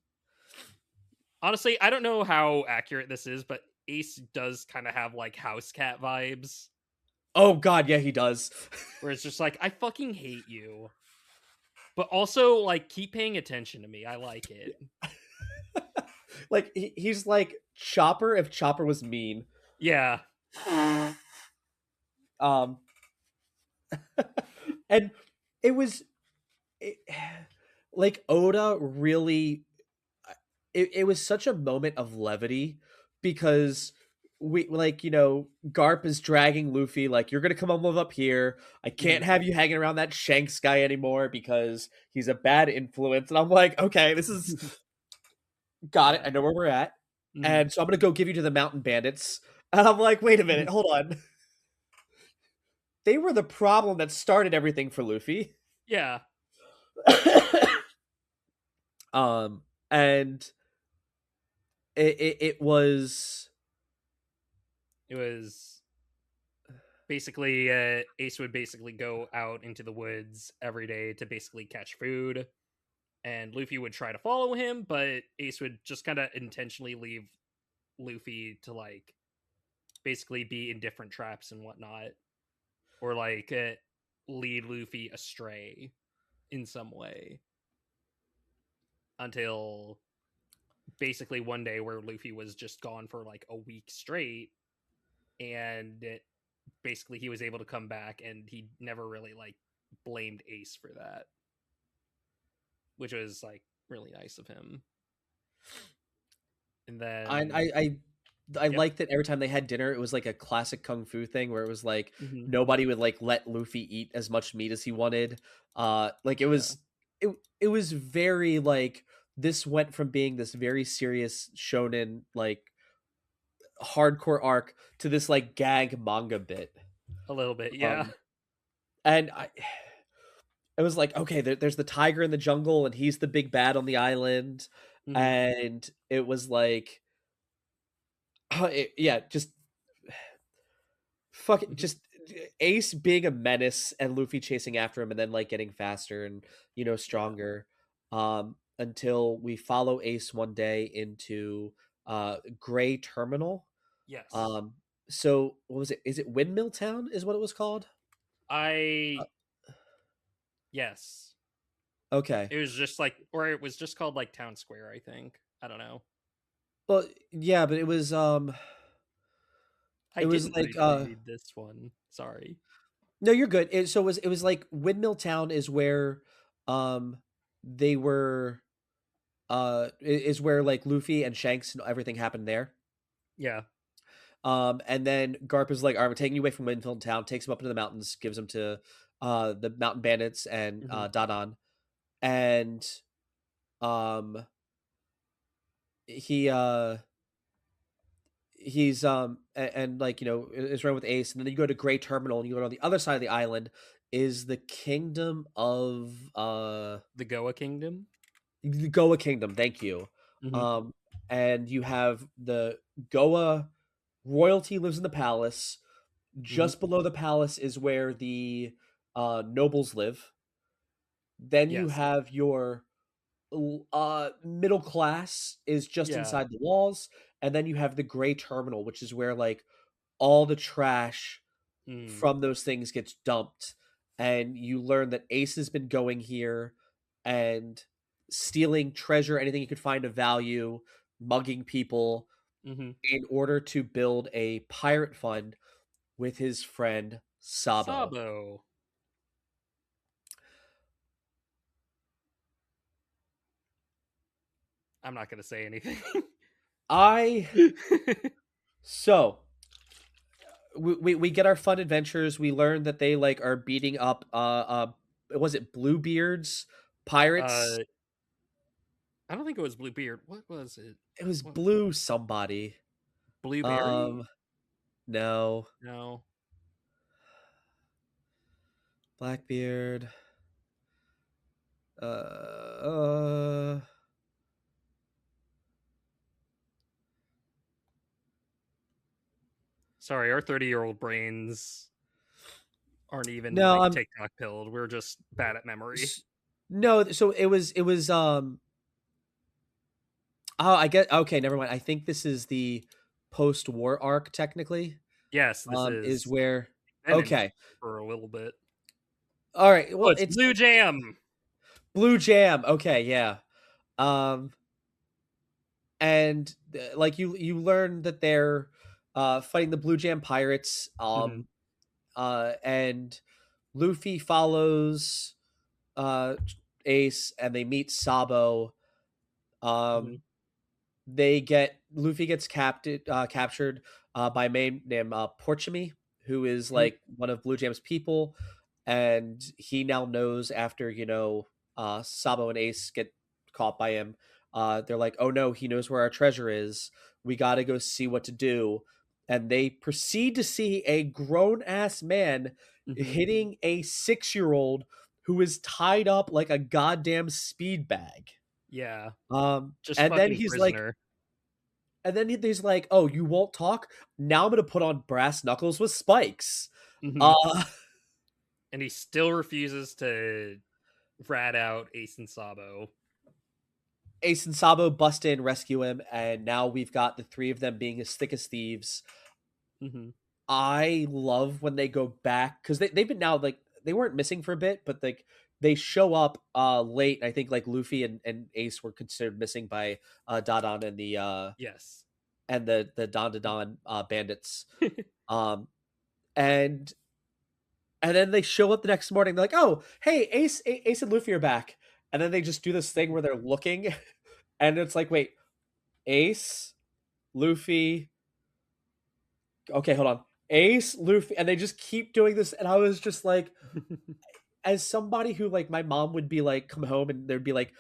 Honestly, I don't know how accurate this is, but Ace does kind of have like house cat vibes, oh god, yeah, he does. where it's just like, I fucking hate you. But also, like, keep paying attention to me. I like it. Like he's like Chopper if Chopper was mean. Yeah. Um, and it was it, like Oda really it was such a moment of levity because we like Garp is dragging Luffy like you're gonna come and live up here. I Hmm. can't have you hanging around that Shanks guy anymore because he's a bad influence. And I'm like, okay, this is got it. Yeah. I know where we're at, Hmm. and so I'm gonna go give you to the mountain bandits. And I'm like, wait a minute, hold on. They were the problem that started everything for Luffy. Yeah. And it was It was basically Ace would basically go out into the woods every day to basically catch food, and Luffy would try to follow him, but Ace would just kind of intentionally leave Luffy to like basically be in different traps and whatnot, or like lead Luffy astray in some way until basically one day where Luffy was just gone for like a week straight, and basically he was able to come back, and he never really like blamed Ace for that, which was like really nice of him. And I then, I I I yep. liked that every time they had dinner, it was like a classic kung fu thing where it was like Hmm. nobody would like let Luffy eat as much meat as he wanted. Like Yeah, it was very like this went from being this very serious shonen like hardcore arc to this like gag manga bit. a little bit. Yeah. Um, and I it was like okay, there's the tiger in the jungle and he's the big bad on the island, Hmm. and it was like yeah, just fuck it, Hmm. just Ace being a menace and Luffy chasing after him and then like getting faster and Yeah. stronger until we follow Ace one day into Gray Terminal. Yes. Um so what was it? Is it Windmill Town is what it was called? Uh, I Yes. okay. It was just like, or it was just called like Town Square, I think. I don't know. Well, yeah, but I it was didn't like reread this one. Sorry. no, you're good. It was like Windmill Town is where they were is where like Luffy and Shanks and everything happened there. Yeah. And then Garp is like, "All right, we're taking you away from Winfield Town." Takes him up into the mountains, gives him to the mountain bandits and Hmm. Dadan, and um, he he's and like is running with Ace, and then you go to Gray Terminal, and you go on the other side of the island is the kingdom of The Goa Kingdom. the Goa Kingdom. Thank you. Hmm. Um, and you have the Goa royalty lives in the palace. Hmm. Just below the palace is where the nobles live. Then you Yes. have your middle class is just Yeah. inside the walls, and then you have the Gray Terminal, which is where like all the trash Mm. from those things gets dumped, and you learn that Ace has been going here and stealing treasure, anything he could find of value, mugging people Hmm. in order to build a pirate fund with his friend Sabo. Sabo. I'm not gonna say anything. I so we get our fun adventures. We learn that they like are beating up was it Bluebeard's pirates? uh, I don't think it was Bluebeard. What was it? It was What? Blue somebody. Blueberry? Um no. No. Blackbeard. Uh Sorry, our 30-year-old brains aren't even no, like I'm TikTok pilled. We're just bad at memory. s- no, so it was oh, I get okay, never mind. I think this is the post-war arc technically. Yes, this Is is where been in okay. for a little bit. All right. Oh, Well, it's it's Blue Jam. Blue Jam. Okay, yeah. Um and like you learn that they're fighting the Blue Jam pirates Hmm. and Luffy follows uh Ace and they meet Sabo. Hmm. um Luffy gets captured by a man named Porchimi, who is Hmm. like one of Blue Jam's people, and he now knows after Sabo and Ace get caught by him. They're like, "Oh no, he knows where our treasure is. We got to go see what to do." And they proceed to see a grown ass man Hmm. hitting a 6-year-old who is tied up like a goddamn speed bag. Yeah, just And then fucking he's like, prisoner. he's like, "Oh, you won't talk? Now I'm gonna put on brass knuckles with spikes." Hmm. Uh, And he still refuses to rat out Ace and Sabo. Ace and Sabo bust in, rescue him, and now we've got the three of them being as thick as thieves. Hmm. I love when they go back because they've been now like they weren't missing for a bit, but like they show up late. I think like Luffy and Ace were considered missing by Dadan Yes. and the Don Don bandits. Um, and And then they show up the next morning. They're like, "Oh, hey, Ace and Luffy are back." And then they just do this thing where they're looking, and it's like, "Wait, Ace, Luffy, okay, hold on, Ace, Luffy," and they just keep doing this. And I was just like, as somebody who like my mom would be like, come home and there'd be like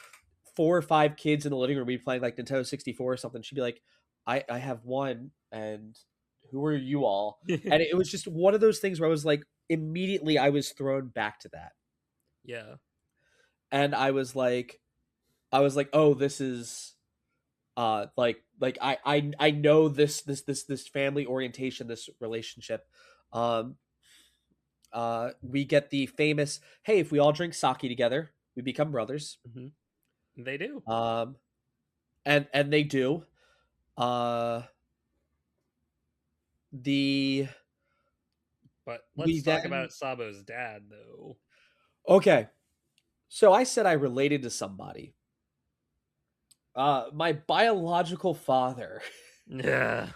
4 or 5 kids in the living room, be playing like Nintendo 64 or something. She'd be like, "I have one, and who are you all?" And it was just one of those things where I was like, immediately I was thrown back to that. Yeah. And I was like, oh, this is I know this family orientation, this relationship. um we get the famous, hey, if we all drink sake together we become brothers. Hmm. They do. um and they do. uh the But we let's talk then about Sabo's dad, though. Okay, so I said I related to somebody. My biological father. Yeah.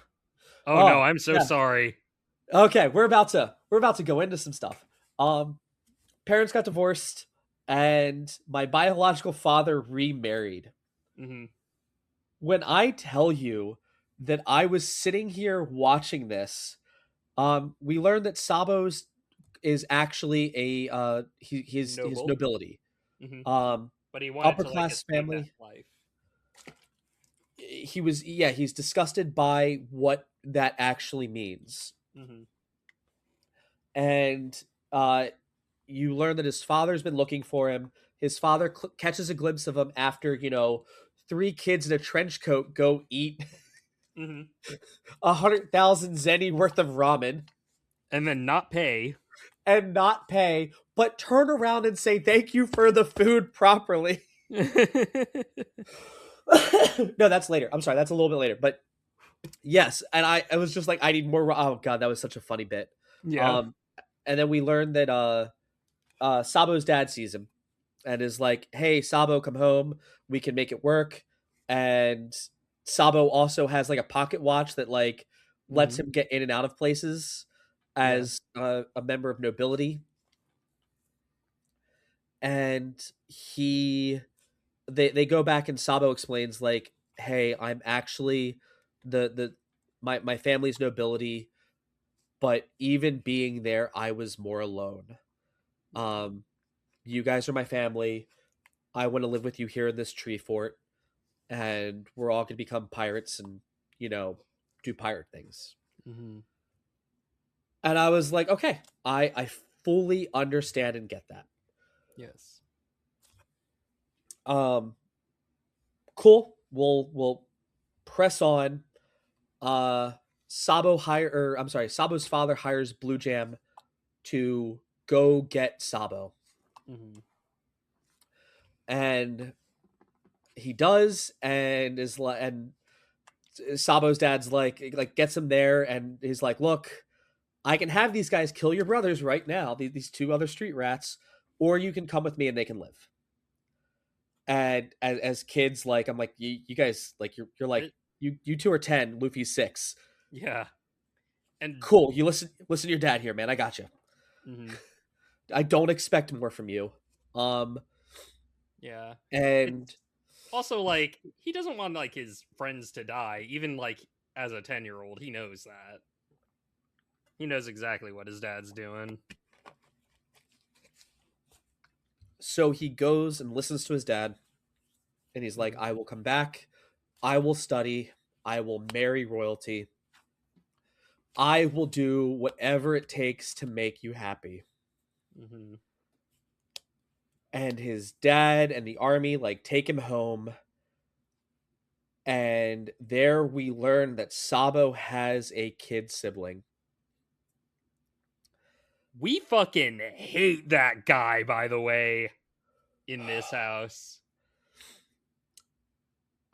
Oh no, Oh I'm so yeah. sorry. Okay, we're about to go into some stuff. Parents got divorced, and my biological father remarried. Hmm. When I tell you that I was sitting here watching this. We learned that Sabo's is actually a his Noble. nobility. Hmm. Um, But he wanted upper to like class escape that family. life. He was, yeah, he's disgusted by what that actually means. Hmm. And uh you learn that his father's been looking for him. His father catches a glimpse of him after, three kids in a trench coat go eat Hmm. 100,000 zenny worth of ramen And then not pay. and not pay, but turn around and say thank you for the food properly. No, that's later. I'm sorry, that's a little bit later. But yes, and I was just like, I need more. Oh god, that was such a funny bit. Yeah. Um, and then we learned that Sabo's dad sees him and is like, "Hey, Sabo, come home. We can make it work." And Sabo also has like a pocket watch that like lets Hmm. him get in and out of places Yeah. as a member of nobility. And they go back and Sabo explains like, "Hey, I'm actually the my family's nobility, but even being there, I was more alone. Yeah. Um, you guys are my family. I want to live with you here in this tree fort, and we're all gonna become pirates and you know do pirate things." Hmm. And I was like, okay, I fully understand and get that. Yes. Um, cool. We'll press on. Uh, Sabo's father hires Blue Jam to go get Sabo, Hmm. and he does, and is like, and Sabo's dad's like gets him there, and he's like, look, I can have these guys kill your brothers right now, these two other street rats, or you can come with me and they can live. And as kids, like I'm like, you guys, like you're like It, you two are 10, Luffy's 6. yeah. And Cool, you listen to your dad here, man. I got you. hmm. I don't expect more from you. Um, Yeah. and It's also like he doesn't want like his friends to die, even like as a 10-year-old. He knows that. He knows exactly what his dad's doing. so he goes and listens to his dad, and he's like, Hmm. I will come back. I will study. I will marry royalty. I will do whatever it takes to make you happy. Hmm. And his dad and the army like take him home, and there we learn that Sabo has a kid sibling. We fucking hate that guy, by the way, in this house.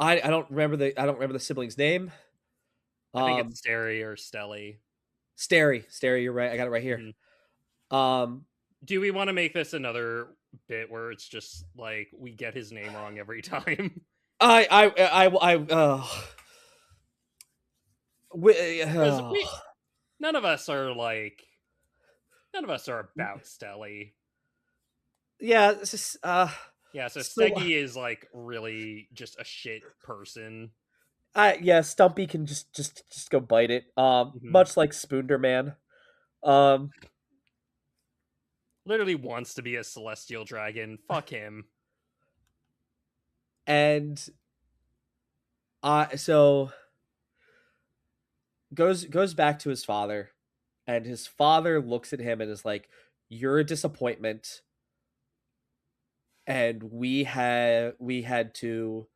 I don't remember the sibling's name. I think it's Um Steri or Stelly. Stary, you're right. I got it right here. Hmm. Um Do we want to make this another bit where it's just like we get his name wrong every time? I Because we none of us are like none of us are about Stelly. yeah, it's just Yeah, so so Steggy is like really just a shit person. yeah, Stumpy can just go bite it. Hmm. Much like Spooner Man. Um Literally wants to be a celestial dragon. Fuck him. and so goes back to his father, and his father looks at him and is like, "You're a disappointment, and we had to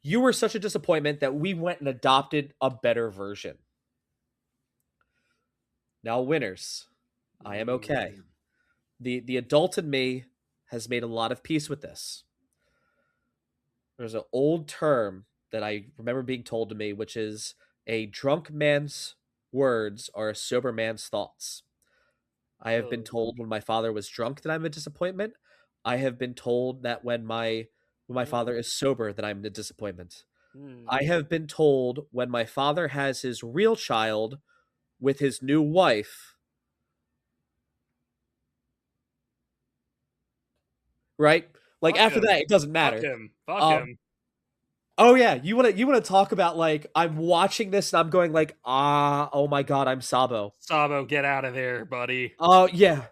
you were such a disappointment that we went and adopted a better version. Now, winners, I am okay. Mm. The adult in me has made a lot of peace with this. There's an old term that I remember being told to me, which is a drunk man's words are a sober man's thoughts. I have been Oh. told when my father was drunk that I'm a disappointment. I have been told that when my Oh. father is sober that I'm a disappointment. Mm. I have been told when my father has his real child with his new wife, right? Like Fuck after him. that, it doesn't Fuck matter. him. Fuck Um, him. Oh yeah, you want to talk about like I'm watching this and I'm going like oh my god, I'm Sabo. Sabo, get out of there, buddy. Oh yeah,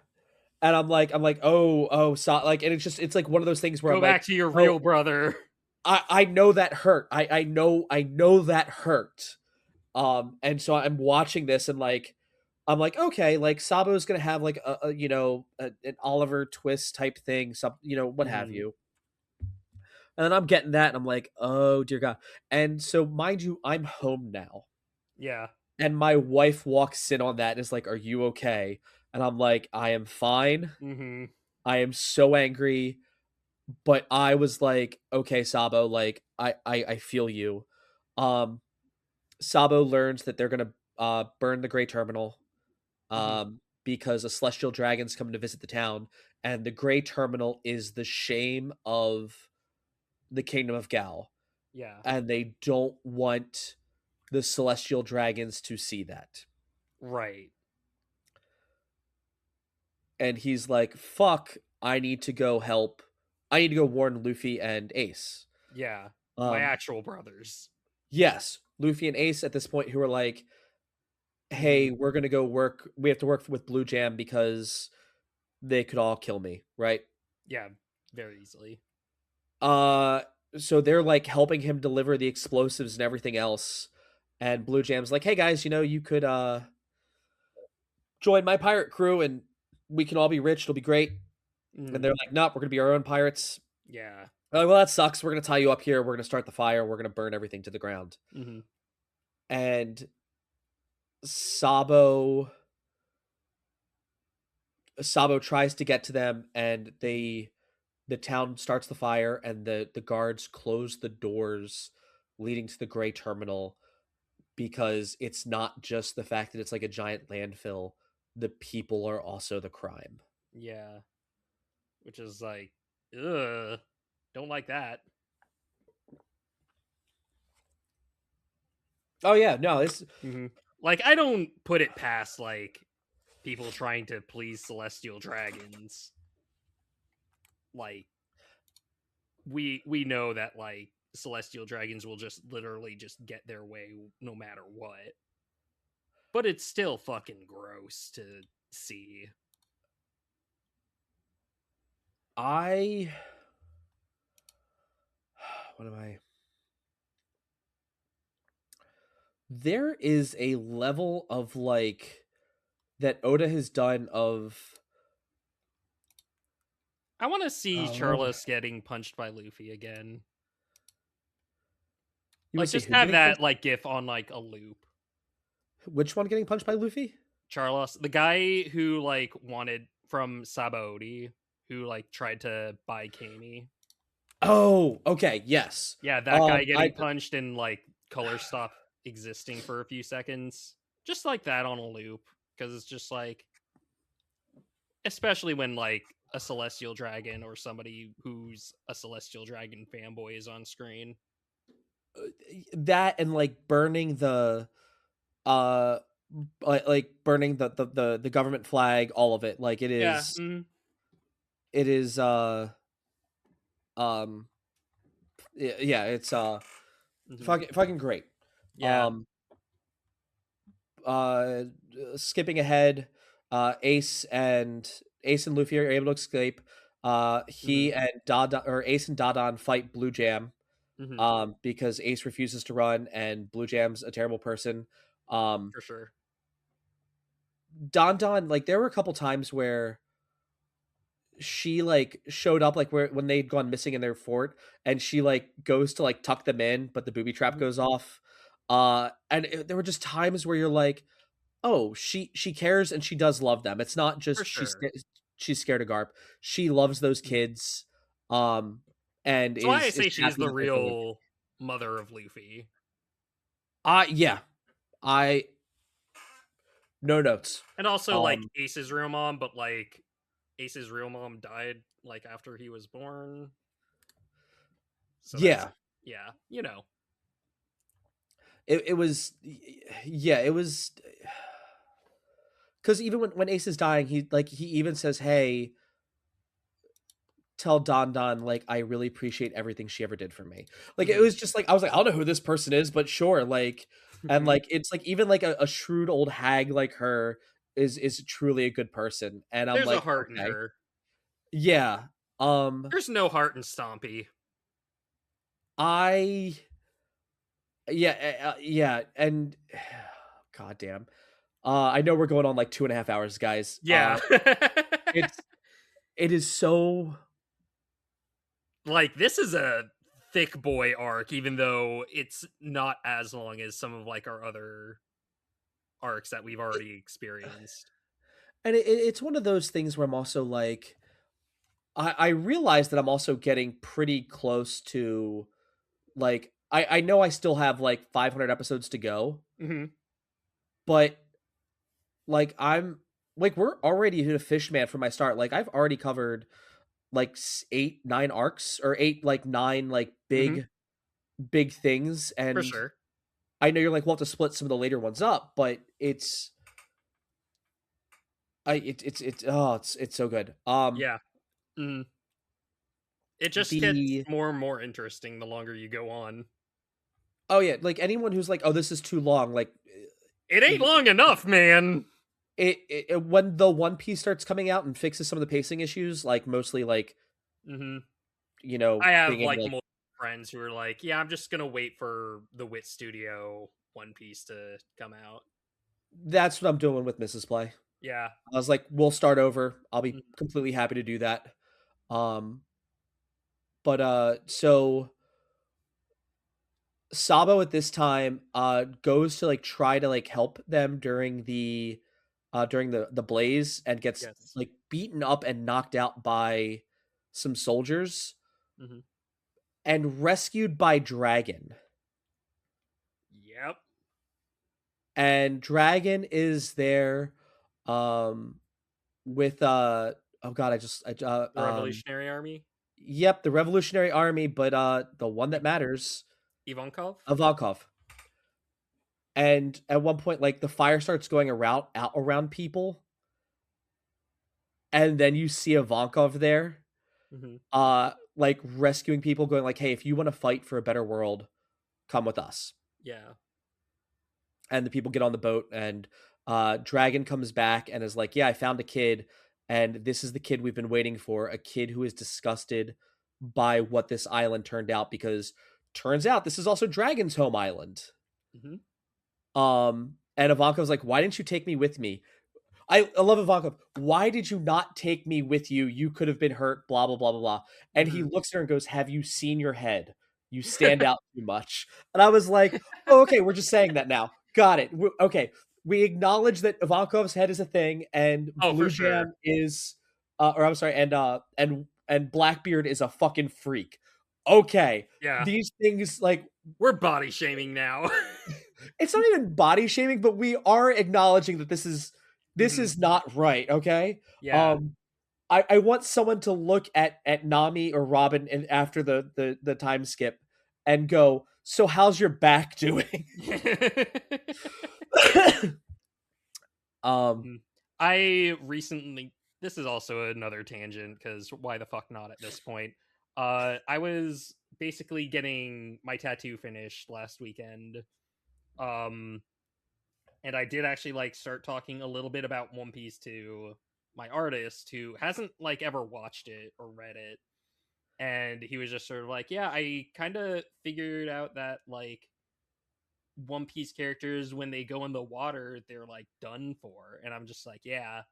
and I'm like like, and it's like one of those things where I'm Go back like, to your oh, real brother. I know that hurt. I know that hurt. And so I'm watching this and like I'm like, okay, like Sabo's gonna have like an Oliver Twist type thing, some what have Hmm. you. And then I'm getting that and I'm like, oh dear God. And so mind you, I'm home now. Yeah. And my wife walks in on that and is like, are you okay? And I'm like, I am fine. Hmm. I am so angry. But I was like, okay, Sabo, like I feel you. Um Sabo learns that they're gonna burn the Gray Terminal Hmm. because a celestial dragon's coming to visit the town, and the Gray Terminal is the shame of the Kingdom of Gal, Yeah. and they don't want the celestial dragons to see that. Right. And he's like, "Fuck! I need to go help. I need to go warn Luffy and Ace." Yeah. My Um, actual brothers. yes, Luffy and Ace at this point who are like, Hmm. "Hey, we're gonna go work. We have to work with Blue Jam because they could all kill me, right?" Yeah. Very easily. Uh, so they're like helping him deliver the explosives and everything else. And Blue Jam's like, "Hey guys, you could join my pirate crew and we can all be rich. It'll be great." And Hmm. they're like, "Nope, we're gonna be our own pirates." Yeah. They're like, well, that sucks. We're gonna tie you up here. We're gonna start the fire. We're gonna burn everything to the ground. Hmm. And Sabo Sabo tries to get to them, and the town starts the fire, and the guards close the doors leading to the Gray Terminal because it's not just the fact that it's like a giant landfill. The people are also the crime. Yeah. Which is like, ugh. Don't like that. Oh yeah, no, it's Hmm. Like, I don't put it past like people trying to please celestial dragons. Like, we know that like celestial dragons will just literally just get their way no matter what. But it's still fucking gross to see. I what am I? There is a level of like that Oda has done of I want to see what Charlos getting punched by Luffy again. you would Like, say just who have getting that punched? like gif on like a loop. Which one getting punched by Luffy? Charlos, the guy who like wanted from Sabaody, who like tried to buy Kami. Oh, okay, yes. Yeah, that guy I getting punched and like color stop existing for a few seconds. Just like that on a loop. Because it's just like, especially when like a celestial dragon or somebody who's a celestial dragon fanboy is on screen. that and like burning the uh like burning the government flag, all of it. Like Yeah. it is um yeah, it's Hmm. fucking great. Yeah. Um uh skipping ahead, Ace and Luffy are able to escape. Hmm. He and Dada or Ace and Dadan fight Blue Jam Hmm. because Ace refuses to run and Blue Jam's a terrible person. Um For sure. Don like there were a couple times where she like showed up like where when they'd gone missing in their fort and she like goes to like tuck them in but the booby trap Mhm. goes off. There were just times where you're like, oh, she cares and she does love them. It's not For just sure. she's scared of Garp. She loves those Mhm. kids, and That's why I is say she's happy the that they're fully. real mother of Luffy. Yeah, I no notes. And also like Um, Ace's real mom, but like Ace's real mom died like after he was born. So that's yeah, yeah, you know. it was, yeah, it was because even when Ace is dying, he even says, "Hey, tell Don Don like I really appreciate everything she ever did for me. Like it Mhm. was just like I was like I don't know who this person is, but sure. Like and Mhm. like it's like even like a shrewd old hag like her is truly a good person, and I'm There's a like heart in okay, her. yeah. There's no heart in Stompy. I yeah yeah, and god damn. I know we're going on like 2.5 hours, guys. Yeah. It's it is so Like, this is a thick boy arc, even though it's not as long as some of, like, our other arcs that we've already experienced. and it's one of those things where I'm also like I realize that I'm also getting pretty close to like I know I still have like 500 episodes to go, Mhm. but like I'm like we're already hit a Fishman from my start. Like I've already covered like 8 9 arcs or 8 like 9 like Mhm. big things, For and sure. I know you're like we'll have to split some of the later ones up, but it's oh it's so good. Yeah. Mhm. It just gets The more and more interesting the longer you go on. oh yeah, like anyone who's like, oh, this is too long, like It ain't y- long enough, man. when the One Piece starts coming out and fixes some of the pacing issues, like mostly like Mhm. I being have, able to like, like more friends who are like, "Yeah, I'm just gonna wait for the Wit Studio One Piece to come out." that's what I'm doing with Mrs. Play. Yeah. I was like, we'll start over. I'll be Mhm. completely happy to do that. Um, but so Sabo at this time goes to like try to like help them during the blaze and gets Yes. like beaten up and knocked out by some soldiers Mhm. and rescued by Dragon. Yep. And Dragon is there um with oh god, The Revolutionary Army? yep, the Revolutionary Army, but the one I that matters, Ivankov? Ivankov. And at one point like the fire starts going around out around people, and then you see Ivankov there Mhm. like rescuing people, going like, hey, if you want to fight for a better world, come with us. Yeah. And the people get on the boat, and Dragon comes back and is like, yeah, I found a kid, and this is the kid we've been waiting for, a kid who is disgusted by what this island turned out, because turns out this is also Dragon's home island. Mhm. And Ivankov's like, why didn't you take me with me? I love Ivankov. Why did you not take me with you? You could have been hurt, blah, blah, blah, blah, blah. And he Mhm. looks at her and goes, have you seen your head? You stand out too much. And I was like, oh, okay, we're just saying that now. Got it. Okay. We acknowledge that Ivankov's head is a thing, and Oh, for Blue sure. Jam is or I'm sorry, and Blackbeard is a fucking freak. Okay. Yeah. These things like We're body shaming now. it's not even body shaming, but we are acknowledging that this Mhm. is not right, okay? Yeah. Um, I want someone to look at Nami or Robin and after the time skip and go, so how's your back doing? um, Mhm. I recently this is also another tangent because why the fuck not at this point? I was basically getting my tattoo finished last weekend. Um, and I did actually like start talking a little bit about One Piece to my artist who hasn't like ever watched it or read it. And he was just sort of like, yeah, I kind of figured out that like One Piece characters when they go in the water, they're like done for. And I'm just like, yeah.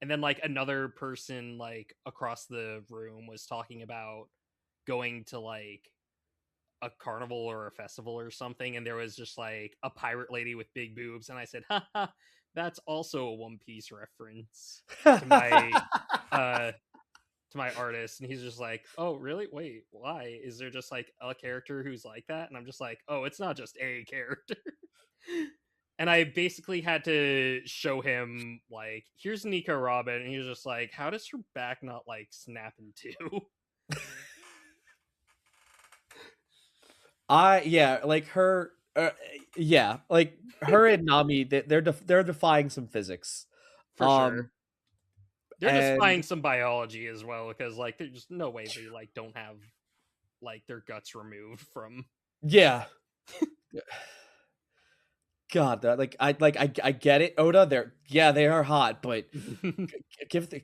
And then like another person like across the room was talking about going to like a carnival or a festival or something, and there was just like a pirate lady with big boobs, and I said, haha, that's also a One Piece reference to my uh to my artist. And he's just like, oh really, wait, why is there just like a character who's like that? And I'm just like, oh, it's not just a character. And I basically had to show him like, here's Nika Robin, and he was just like, how does her back not like snap in two? I yeah, like her yeah, like her and Nami they're defying some physics. For sure. Um They're just And finding some biology as well because like there's no way they like don't have like their guts removed from. yeah, God, I get it, Oda. They are hot, but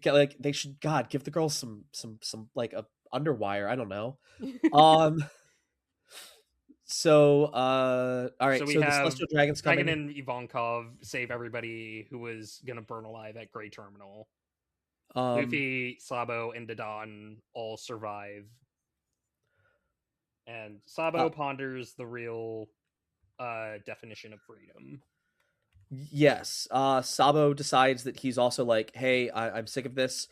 like they should give the girls some like a underwire. I don't know. Um. So all So right. we So the have celestial dragon's Dragon coming. and Ivankov save everybody who was gonna burn alive at Grey Terminal. Um. Luffy, Sabo, and Dodon all survive, and Uh, Sabo ponders the real definition of freedom. yes. Sabo decides that he's also like, hey, I'm sick of this.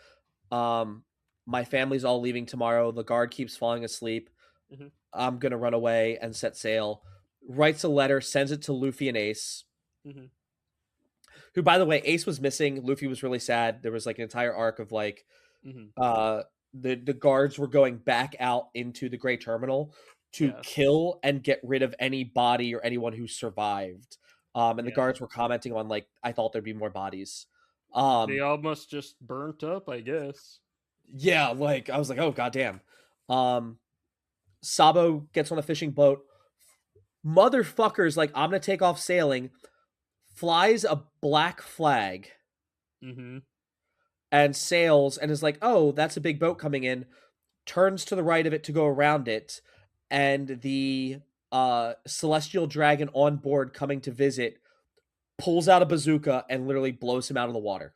Um. My family's all leaving tomorrow. The guard keeps falling asleep. Hmm. I'm gonna run away and set sail. Writes a letter, sends it to Luffy and Ace. Hmm. Who, by the way, Ace was missing. Luffy was really sad. There was like an entire arc of like Hmm. uh the guards were going back out into the gray terminal to Yeah, kill and get rid of any body or anyone who survived. And the yeah. guards were commenting on like, I thought there'd be more bodies. They um almost just burnt up, I guess. yeah, like I was like, oh goddamn. um Sabo gets on a fishing boat. Motherfuckers like, I'm gonna take off sailing. Flies a black flag Hmm. and sails and is like, oh, that's a big boat coming in. Turns to the right of it to go around it, and the celestial dragon on board coming to visit pulls out a bazooka and literally blows him out of the water.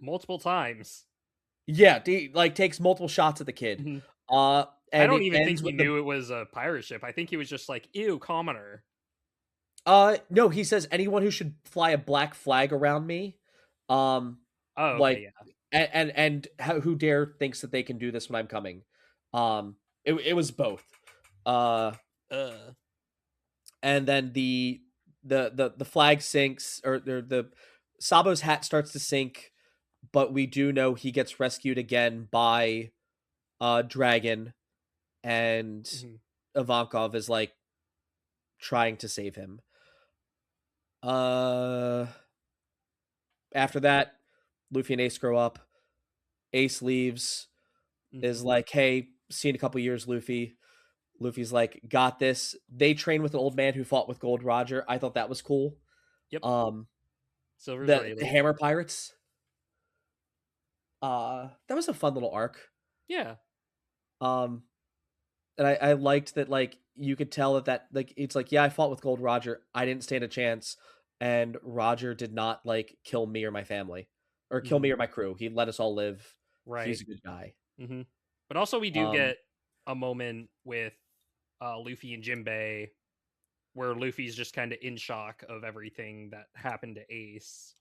Multiple times. Yeah, like takes multiple shots at the kid. Hmm. I And don't it even think ends he with the knew it was a pirate ship. I think he was just like, "Ew, commoner." no, he says anyone who should fly a black flag around me, um, Oh, okay, like, yeah. and who dare thinks that they can do this when I'm coming. It was both. Uh, Uh. and then the flag sinks, or the Sabo's hat starts to sink, but we do know he gets rescued again by Dragon, and Mhm. Ivankov is like trying to save him. Uh After that, Luffy and Ace grow up. Ace leaves, is Mhm. like, hey, seen a couple years, Luffy. Luffy's like, got this. They train with an old man who fought with Gold Roger. I thought that was cool. Yep. Um, Silver's the Rayleigh. Hammer Pirates. That was a fun little arc. Yeah. Um, and I liked that, like, you could tell that like, it's like, yeah, I fought with Gold Roger. I didn't stand a chance, and Roger did not like kill me or my family, or kill Mhm. me or my crew. He let us all live. Right. He's a good guy. Mhm. But also, we do Um, get a moment with Luffy and Jinbei where Luffy's just kind of in shock of everything that happened to Ace.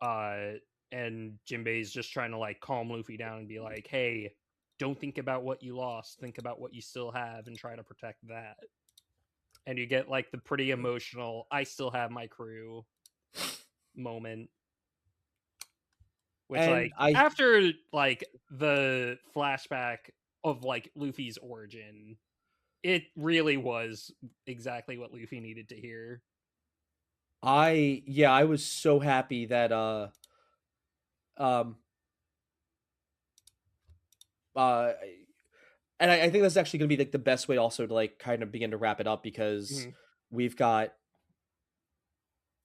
Uh, and Jinbei's just trying to like calm Luffy down and be like, "Hey, don't think about what you lost. Think about what you still have and try to protect that." And you get like the pretty emotional "I still have my crew" moment, which and like I after like the flashback of like Luffy's origin, it really was exactly what Luffy needed to hear. yeah, I was so happy that um uh and I think that's actually gonna be like the best way also to like kind of begin to wrap it up, because Mhm. we've got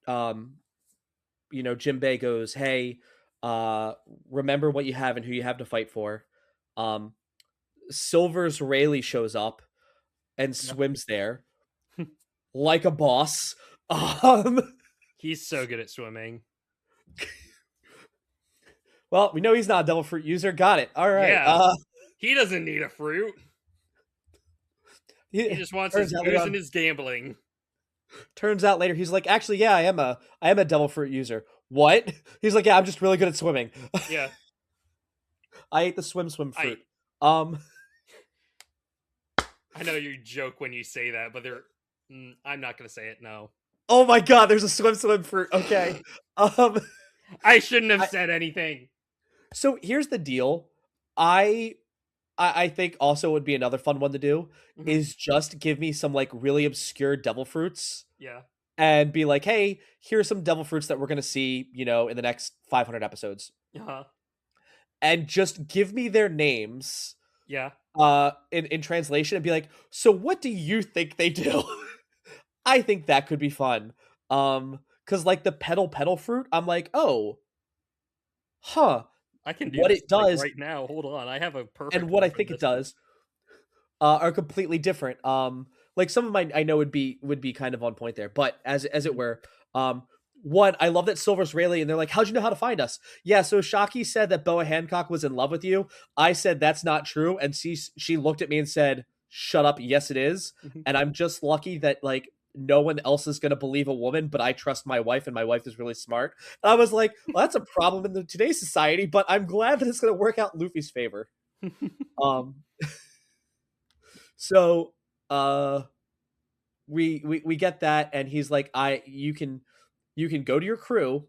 um Jinbei goes, hey, uh remember what you have and who you have to fight for. um Silver's Rayleigh shows up and Yeah. swims there like a boss. um He's so good at swimming. well, we know he's not a devil fruit user. Got it. All right. Yeah. He doesn't need a fruit. He He, just wants his turns out later booze and on his gambling. turns out later he's like, actually, yeah, I am a devil fruit user. What? He's like, yeah, I'm just really good at swimming. Yeah. I ate the swim I fruit. um I know you joke when you say that, but I'm not going to say it. No. oh my god, there's a swim fruit. Okay. um I shouldn't have I, said anything. so here's the deal. I, I think also would be another fun one to do, Mhm. is just give me some like really obscure devil fruits Yeah. and be like, hey, here's some devil fruits that we're gonna see, in the next 500 episodes. Uh-huh. and just give me their names Yeah. in translation and be like, so what do you think they do? I think that could be fun. Because like the petal fruit, I'm like, oh, huh, I can do what this it like does right now. Hold on. I have a and perfect what one I for think it this one. does are completely different. Like some of mine I know would be kind of on point there, but as it Mhm. were, um, one I love that Silver's Rayleigh, and they're like, "How'd you know how to find us?" Yeah, so Shockey said that Boa Hancock was in love with you. I said that's not true, and she looked at me and said, "Shut up, yes it is." Mhm. And I'm just lucky that like no one else is gonna believe a woman, but I trust my wife, and my wife is really smart. And I was like, well, that's a problem in today's society, but I'm glad that it's gonna work out in Luffy's favor. Um, so uh we get that, and he's like, you can go to your crew.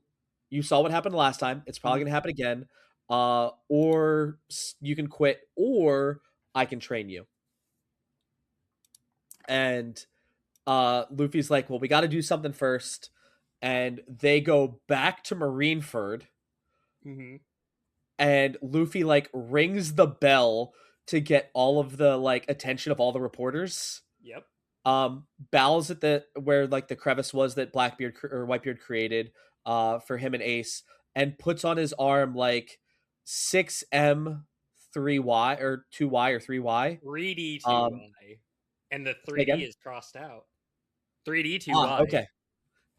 You saw what happened last time. It's probably Mhm. gonna happen again. Or you can quit, or I can train you. And Luffy's like, well, we got to do something first. And they go back to Marineford, Mhm. and Luffy like rings the bell to get all of the like attention of all the reporters. Yep. Bows at the where like the crevice was that Blackbeard or Whitebeard created for him and Ace, and puts on his arm like 6M 3Y or 2Y or 3Y. 3D um 2Y. And the Say 3D again. is crossed out. 3D Okay. 2Y.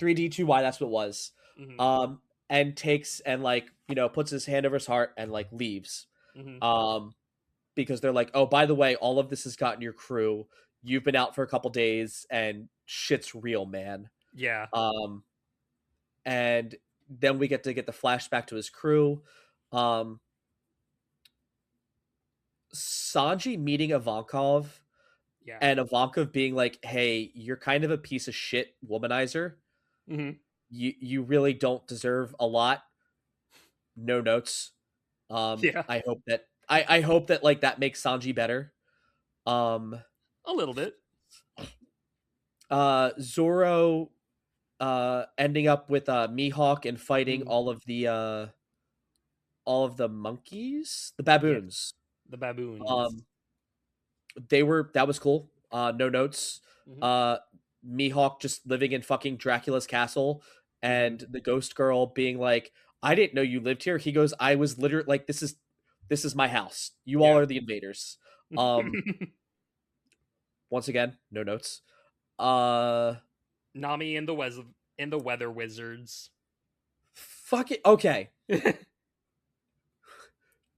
3D 2Y, that's what it was. Mhm. um and takes and like puts his hand over his heart and like leaves. Mhm. um because they're like, oh, by the way, all of this has gotten your crew. You've been out for a couple days and shit's real, man. Yeah. um and then we get the flashback to his crew. Um, Sanji meeting Ivankov, Yeah. and Ivankov being like, "Hey, you're kind of a piece of shit womanizer. Mhm. You really don't deserve a lot." No notes. Yeah. I hope that I hope that like that makes Sanji better. Um, A little bit. Zoro ending up with Mihawk and fighting Mhm. all of the monkeys, the Yes. baboons. The baboons. Um, that was cool. No notes. Mhm. Uh, Mihawk just living in fucking Dracula's castle, Mhm. and the ghost girl being like, "I didn't know you lived here." He goes, "I was literally like, this is my house. You all Yeah. are the invaders." Um, Once again, no notes. Uh, Nami and the weather wizards. Fuck it. Okay,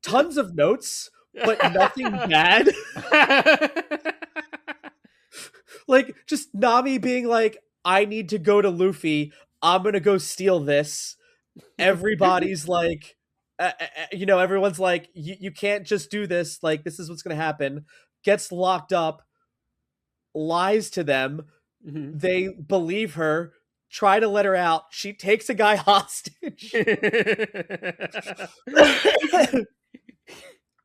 tons of notes, but nothing bad. Like just Nami being like, "I need to go to Luffy. I'm gonna go steal this." Everybody's like, everyone's like, you can't just do this. Like, this is what's going to happen. Gets locked up, lies to them. Mhm. They believe her, try to let her out. She takes a guy hostage.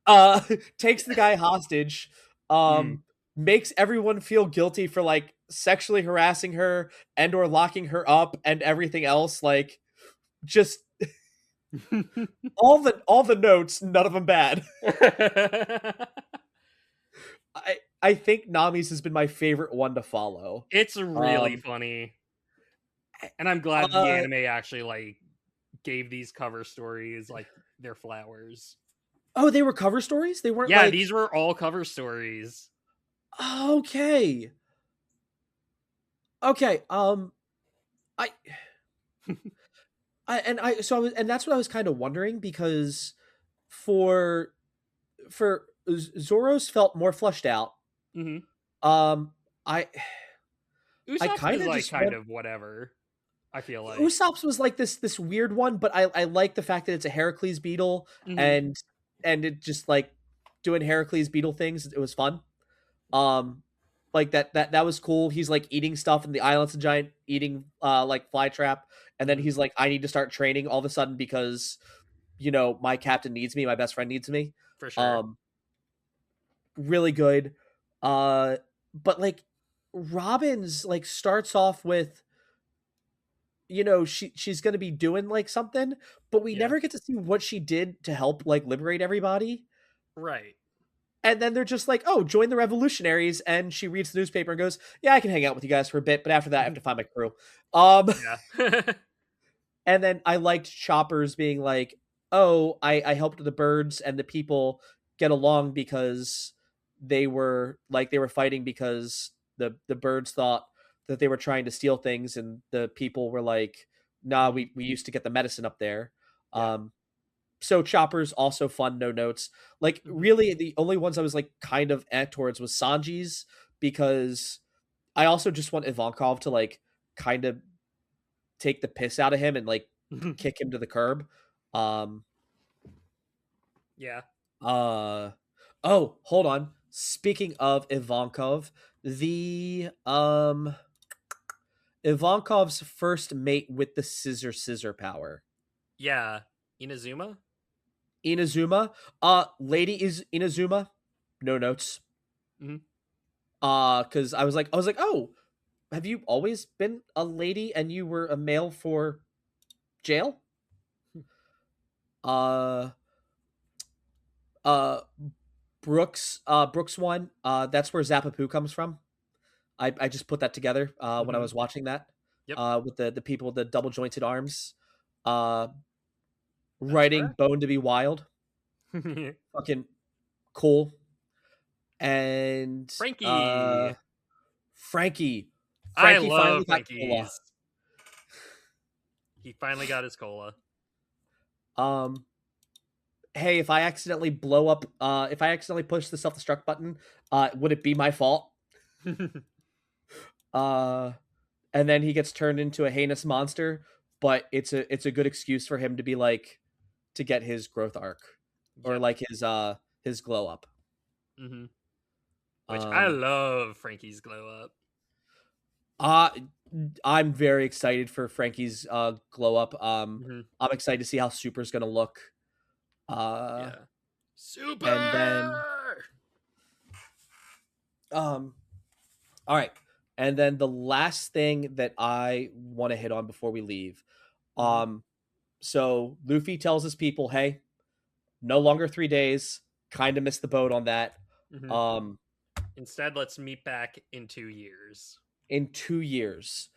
uh, Takes the guy hostage. Mm. Makes everyone feel guilty for like sexually harassing her and or locking her up and everything else. Like, just all the notes, none of them bad. I think Nami's has been my favorite one to follow. It's really Um, funny. And I'm glad the uh, anime actually like gave these cover stories like their flowers. oh, they were cover stories. They weren't Yeah, like these were all cover stories. okay, okay. I, and that's what I was kind of wondering because for Zoro's felt more fleshed out. Mhm. Um, I I Usopp's kind is of like just kind want of whatever, I feel like. Usopp's was like this weird one, but I like the fact that it's a Heracles beetle, Mhm. and it just like doing Heracles beetle things. It was fun. Um, like that was cool. He's like eating stuff, and the island's a giant eating like fly trap, and then Mhm. he's like, I need to start training all of a sudden because my captain needs me, my best friend needs me. For sure. Um, really good. But like Robin's like starts off with she's going to be doing like something, but we Yeah. never get to see what she did to help like liberate everybody. Right. And then they're just like, "Oh, join the revolutionaries." And she reads the newspaper and goes, "Yeah, I can hang out with you guys for a bit, but after that I have to find my crew." Um Yeah. and then I liked Choppers being like, "Oh, I helped the birds and the people get along because they were fighting because the birds thought that they were trying to steal things, and the people were like, nah, Mhm. we used to get the medicine up there." Yeah. So Choppers also fun, no notes. Like Mhm. really the only ones I was like kind of at towards was Sanji's, because I also just want Ivankov to like kind of take the piss out of him and like kick him to the curb. Um Yeah. uh oh, hold on. Speaking of Ivankov, the Ivankov's first mate with the scissor power. Yeah. Inazuma? Inazuma, lady is Inazuma. No notes. Mhm. Cuz I was like, "Oh, have you always been a lady and you were a male for jail?" Uh uh Brooks one, that's where Zappapu comes from. I just put that together when I Mhm. was watching that, Yep. with the people with the double jointed arms, uh, That's writing correct. Bone to be Wild, fucking cool, and Frankie. Frankie, I Frankie love finally got cola. Frankie's. He finally got his cola. Um, hey, if I accidentally push the self destruct button, would it be my fault? Uh, and then he gets turned into a heinous monster, but it's a good excuse for him to be like to get his growth arc, or Yep. like his glow up. Hmm. Which I um love Frankie's glow up. uh I'm very excited for Frankie's glow up. Hmm. I'm excited to see how Super's gonna look. uh Yeah. and then Super. um all right, and then the last thing that I want to hit on before we leave, Hmm. um so Luffy tells his people, hey, no longer 3 days. Kind of missed the boat on that. Hmm. Um, Instead, let's meet back in 2 years. in 2 years,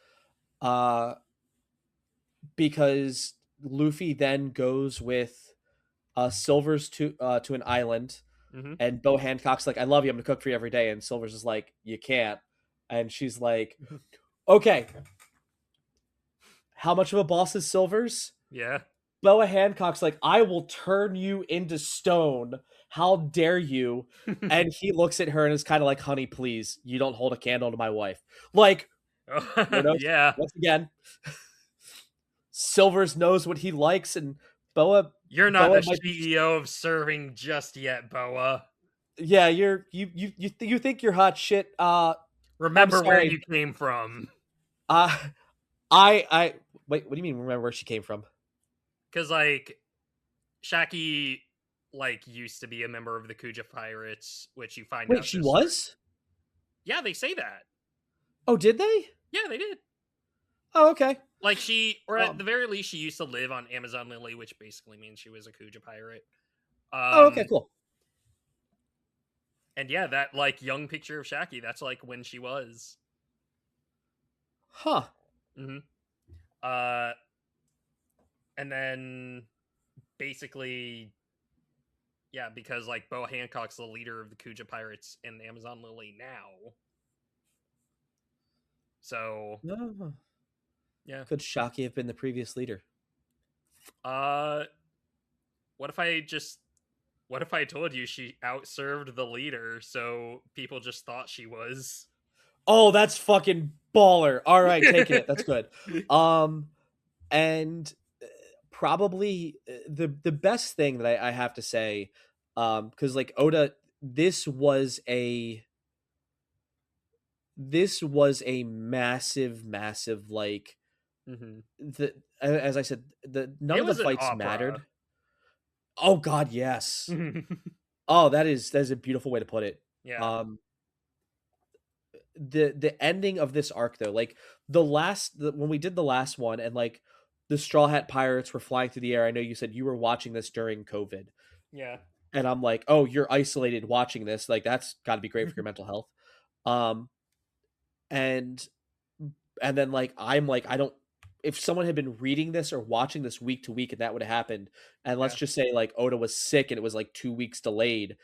uh, because Luffy then goes with Silver's to an island, Hmm. and Bo Hancock's like, "I love you. I'm gonna cook for you every day," and Silver's is like, "You can't," and she's like, "Okay, how much of a boss is Silver's?" Yeah. Boa Hancock's like, "I will turn you into stone. How dare you?" And he looks at her and is kind of like, "Honey, please, you don't hold a candle to my wife." Like, no notes. Yeah. Once again, Silvers knows what he likes, and Boa You're not Boa the might be. CEO of serving just yet, Boa. Yeah, you think you're hot shit. I'm Remember where sorry. you came from. Uh, I wait. What do you mean? Remember where she came from? Because, like, Shaki, like, used to be a member of the Kuja Pirates, which you find Wait, out she this story. was? Yeah, they say that. Oh, did they? Yeah, they did. Oh, okay. Like, she, or at Um. the very least, she used to live on Amazon Lily, which basically means she was a Kuja pirate. Oh, okay. Cool. And yeah, that, like, young picture of Shaki, that's, like, when she was. Huh. Hmm. Uh, and then basically, yeah, because, like, Bo Hancock's the leader of the Kuja pirates in Amazon Lily now. So, No. yeah. Could Shaki have been the previous leader? Uh, what if I just what if I told you she outserved the leader, so people just thought she was? Oh, that's fucking baller. All right, taking it. That's good. Um, and probably the best thing that I have to say, because like Oda, this was a massive like Hmm. the as I said, the none It of the was an fights opera. mattered. Oh God, yes. Oh, that is a beautiful way to put it. Yeah. Um, the ending of this arc though, like when we did the last one and like the Straw Hat Pirates were flying through the air. I know you said you were watching this during COVID, Yeah. and I'm like, oh, you're isolated watching this. Like that's got to be great for your mental health. Um, and then like I'm like I don't. If someone had been reading this or watching this week to week and that would have happened, and let's Yeah. just say like Oda was sick and it was like 2 weeks delayed,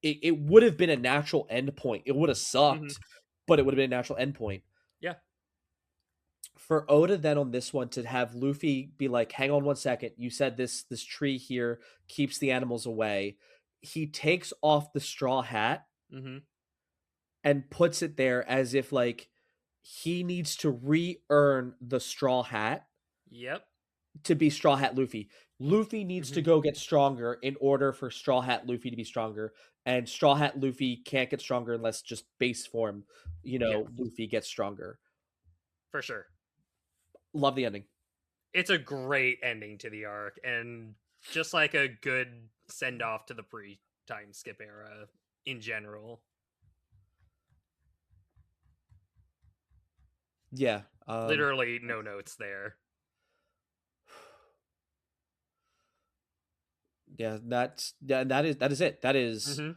it would have been a natural end point. It would have Hmm. sucked, but it would have been a natural end point. Yeah. For Oda then on this one to have Luffy be like, hang on one second, you said this tree here keeps the animals away. He takes off the straw hat Hmm. and puts it there as if like he needs to re-earn the straw hat Yep. to be Straw Hat Luffy. Luffy needs to Hmm. go get stronger in order for Straw Hat Luffy to be stronger, and Straw Hat Luffy can't get stronger unless just base form, Yeah. Luffy gets stronger. For sure. Love the ending. It's a great ending to the arc, and just like a good send off to the pre time skip era in general. Yeah. Literally, no notes there. Yeah, that is it. That is Hmm.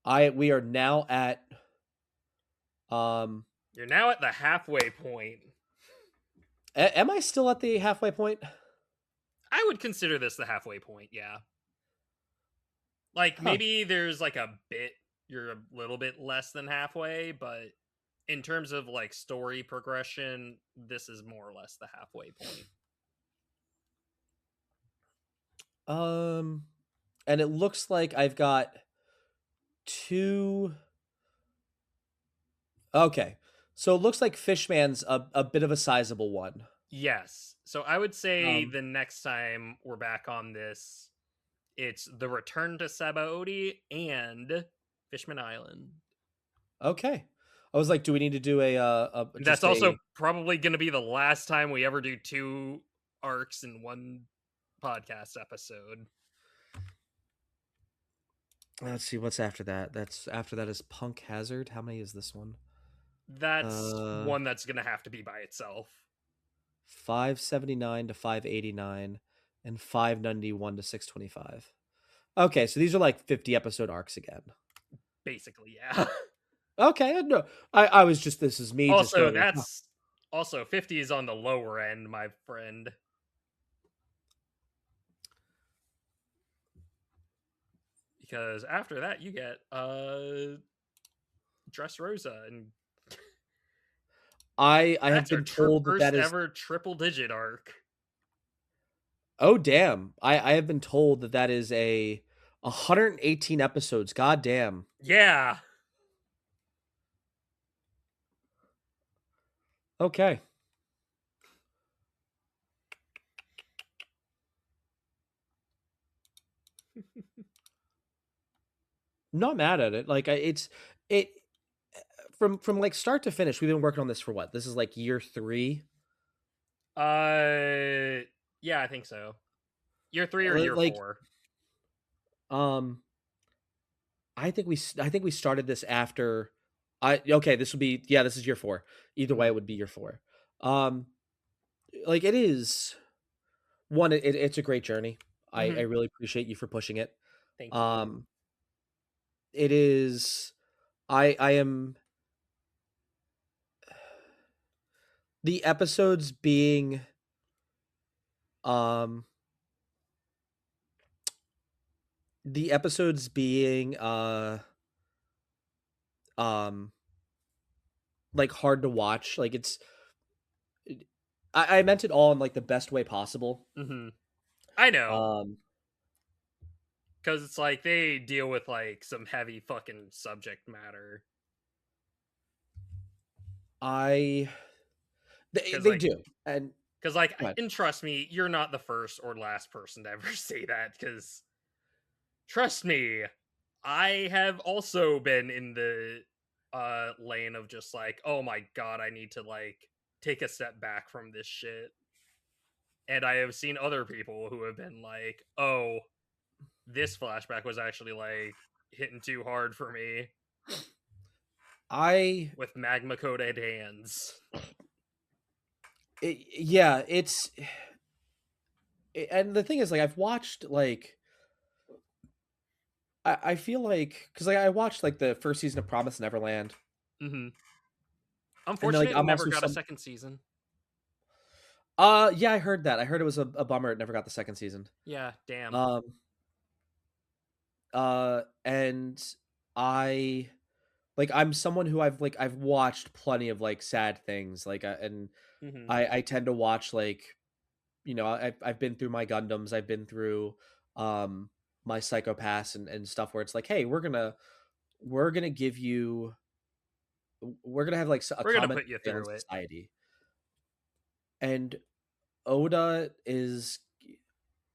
I we are now at um You're now at the halfway point. am I still at the halfway point? I would consider this the halfway point, yeah. Like Huh. maybe there's like a bit you're a little bit less than halfway, but in terms of like story progression, this is more or less the halfway point. Um and it looks like I've got two. Okay. So it looks like Fishman's a bit of a sizable one. Yes. So I would say Um the next time we're back on this, it's the return to Sabaody and Fishman Island. okay. I was like, do we need to do a And that's just also a probably going to be the last time we ever do two arcs in one podcast episode. let's see what's after that. That's after that is Punk Hazard. How many is this one? That's Uh one that's going to have to be by itself. 579 to 589 and 591 to 625. Okay, so these are like 50 episode arcs again. Basically, yeah. Okay, no, I was just this is me just Also, going like, oh, that's also 50 is on the lower end, my friend. Because after that, you get Dressrosa, and I have that's our been told that first that is ever triple digit arc. oh damn I have been told that that is a 118 episodes. God damn. Yeah. Okay. Not mad at it. Like it from like start to finish. We've been working on this for what? This is like year 3. Uh, yeah, I think so. Year three or year Like four? um I think we started this after I okay, this would be yeah, this is year 4. Either way Hmm. it would be year 4. Um like it is one it's a great journey. I Hmm. really appreciate you for pushing it. Thank you. Um it is I am the episodes being um the episodes being um like hard to watch. Like I meant it all in like the best way possible. Hmm. I know, Um because it's like they deal with like some heavy fucking subject matter. I Because they like, do. And because like, go ahead. and trust me, you're not the first or last person to ever say that. Because trust me, I have also been in the lane of just like, oh my god, I need to like take a step back from this shit. And I have seen other people who have been like, oh, this flashback was actually like hitting too hard for me. I with magma coated hands. yeah, and the thing is, like, I've watched like I feel like because like I watched like the first season of Promise Neverland, Hmm. and then like Unfortunate, it I'm never also got a some. second season. Yeah, I heard that. I heard it was a bummer. It never got the second season. Yeah, damn. Um, and I like I'm someone who I've watched plenty of like sad things, like and Hmm. I tend to watch like I've been through my Gundams, I've been through um my Psychopaths and stuff where it's like, hey, we're gonna give you we're gonna have like a We're gonna common put you failing through it society, and Oda is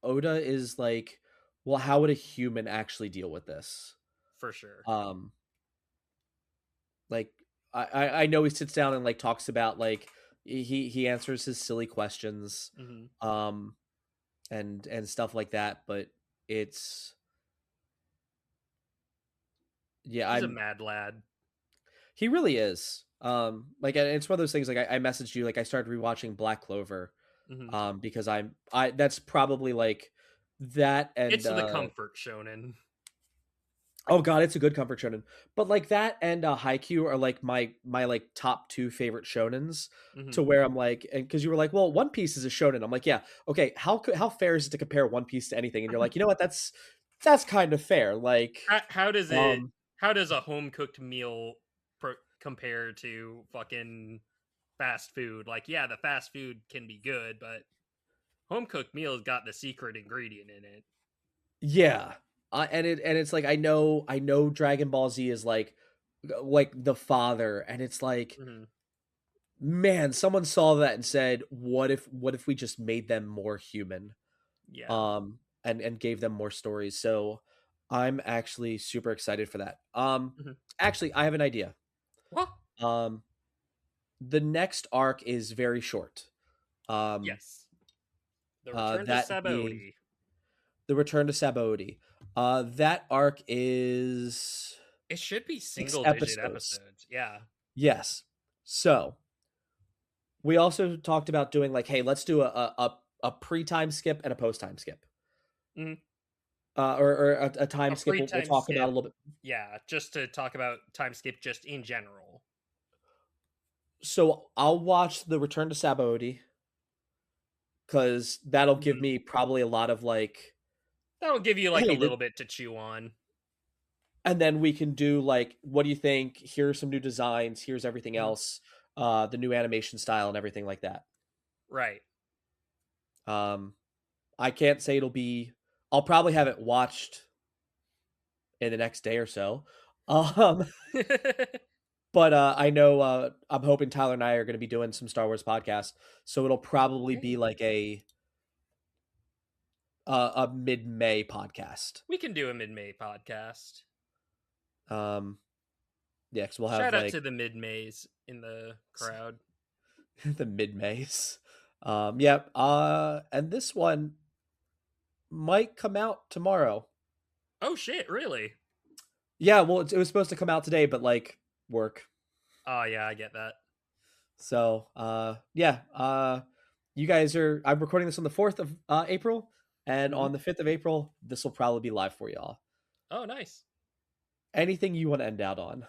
Oda is like, well, how would a human actually deal with this? for sure. Um, like I know he sits down and like talks about like he answers his silly questions, Hmm. um, and stuff like that, but it's yeah, He's a I'm mad lad. he really is. Like and it's one of those things like I messaged you like I started rewatching Black Clover, Hmm. because I that's probably like that and It's the comfort shonen. oh god, it's a good comfort shonen. But like that and Haikyuu are like my like top two favorite shonens, Hmm. to where I'm like, and because you were like, well, One Piece is a shonen. I'm like, yeah, okay. How fair is it to compare One Piece to anything? And you're like, you know what? That's kind of fair. Like, How does it? um, How does a home cooked meal compare to fucking fast food? Like, yeah, the fast food can be good, but home cooked meal's got the secret ingredient in it. yeah, and it's like I know Dragon Ball Z is like the father, and it's like, Hmm. man, someone saw that and said, what if we just made them more human? Yeah. And gave them more stories. So I'm actually super excited for that. Hmm. Actually, I have an idea. What? Um, the next arc is very short. Um, Yes. The return to that being Sabaody. the return to Sabaody. That arc is It should be six single digit episodes. episodes. Yeah. Yes. So we also talked about doing like, hey, let's do a pre time skip and a post time skip, Hmm. or a time A skip. free We'll time talk about a skip. little bit. Yeah, just to talk about time skip just in general. So I'll watch the Return to Sabaody because that'll give Hmm. me probably a lot of like, That'll give you like a hey, little bit to chew on. and then we can do like, what do you think? Here's some new designs. Here's everything Hmm. else, the new animation style and everything like that. Right. Um, I can't say it'll be. I'll probably have it watched in the next day or so. Um, but I know I'm hoping Tyler and I are going to be doing some Star Wars podcasts, so it'll probably be Hey, like a mid May podcast. we can do a mid May podcast. Um, yeah, because we'll have Shout out like to the mid Mays in the crowd. the mid Mays. Yep. And this one might come out tomorrow. Oh shit, really? Yeah, well, it was supposed to come out today, but like work. Oh yeah, I get that. So, yeah. You guys are. I'm recording this on the 4th of April, and Hmm. on the 5th of April, this will probably be live for y'all. Oh nice. Anything you want to end out on?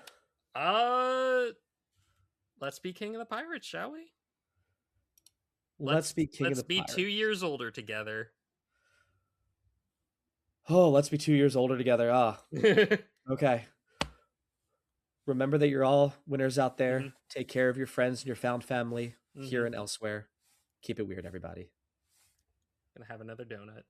Uh, let's be king of the pirates, shall we? Let's be King of Let's the be 2 years Pirates. older together. Oh, let's be 2 years older together. Ah, Hmm. okay. Remember that you're all winners out there. Take care of your friends and your found family here Hmm. and elsewhere. Keep it weird, everybody. Gonna have another donut.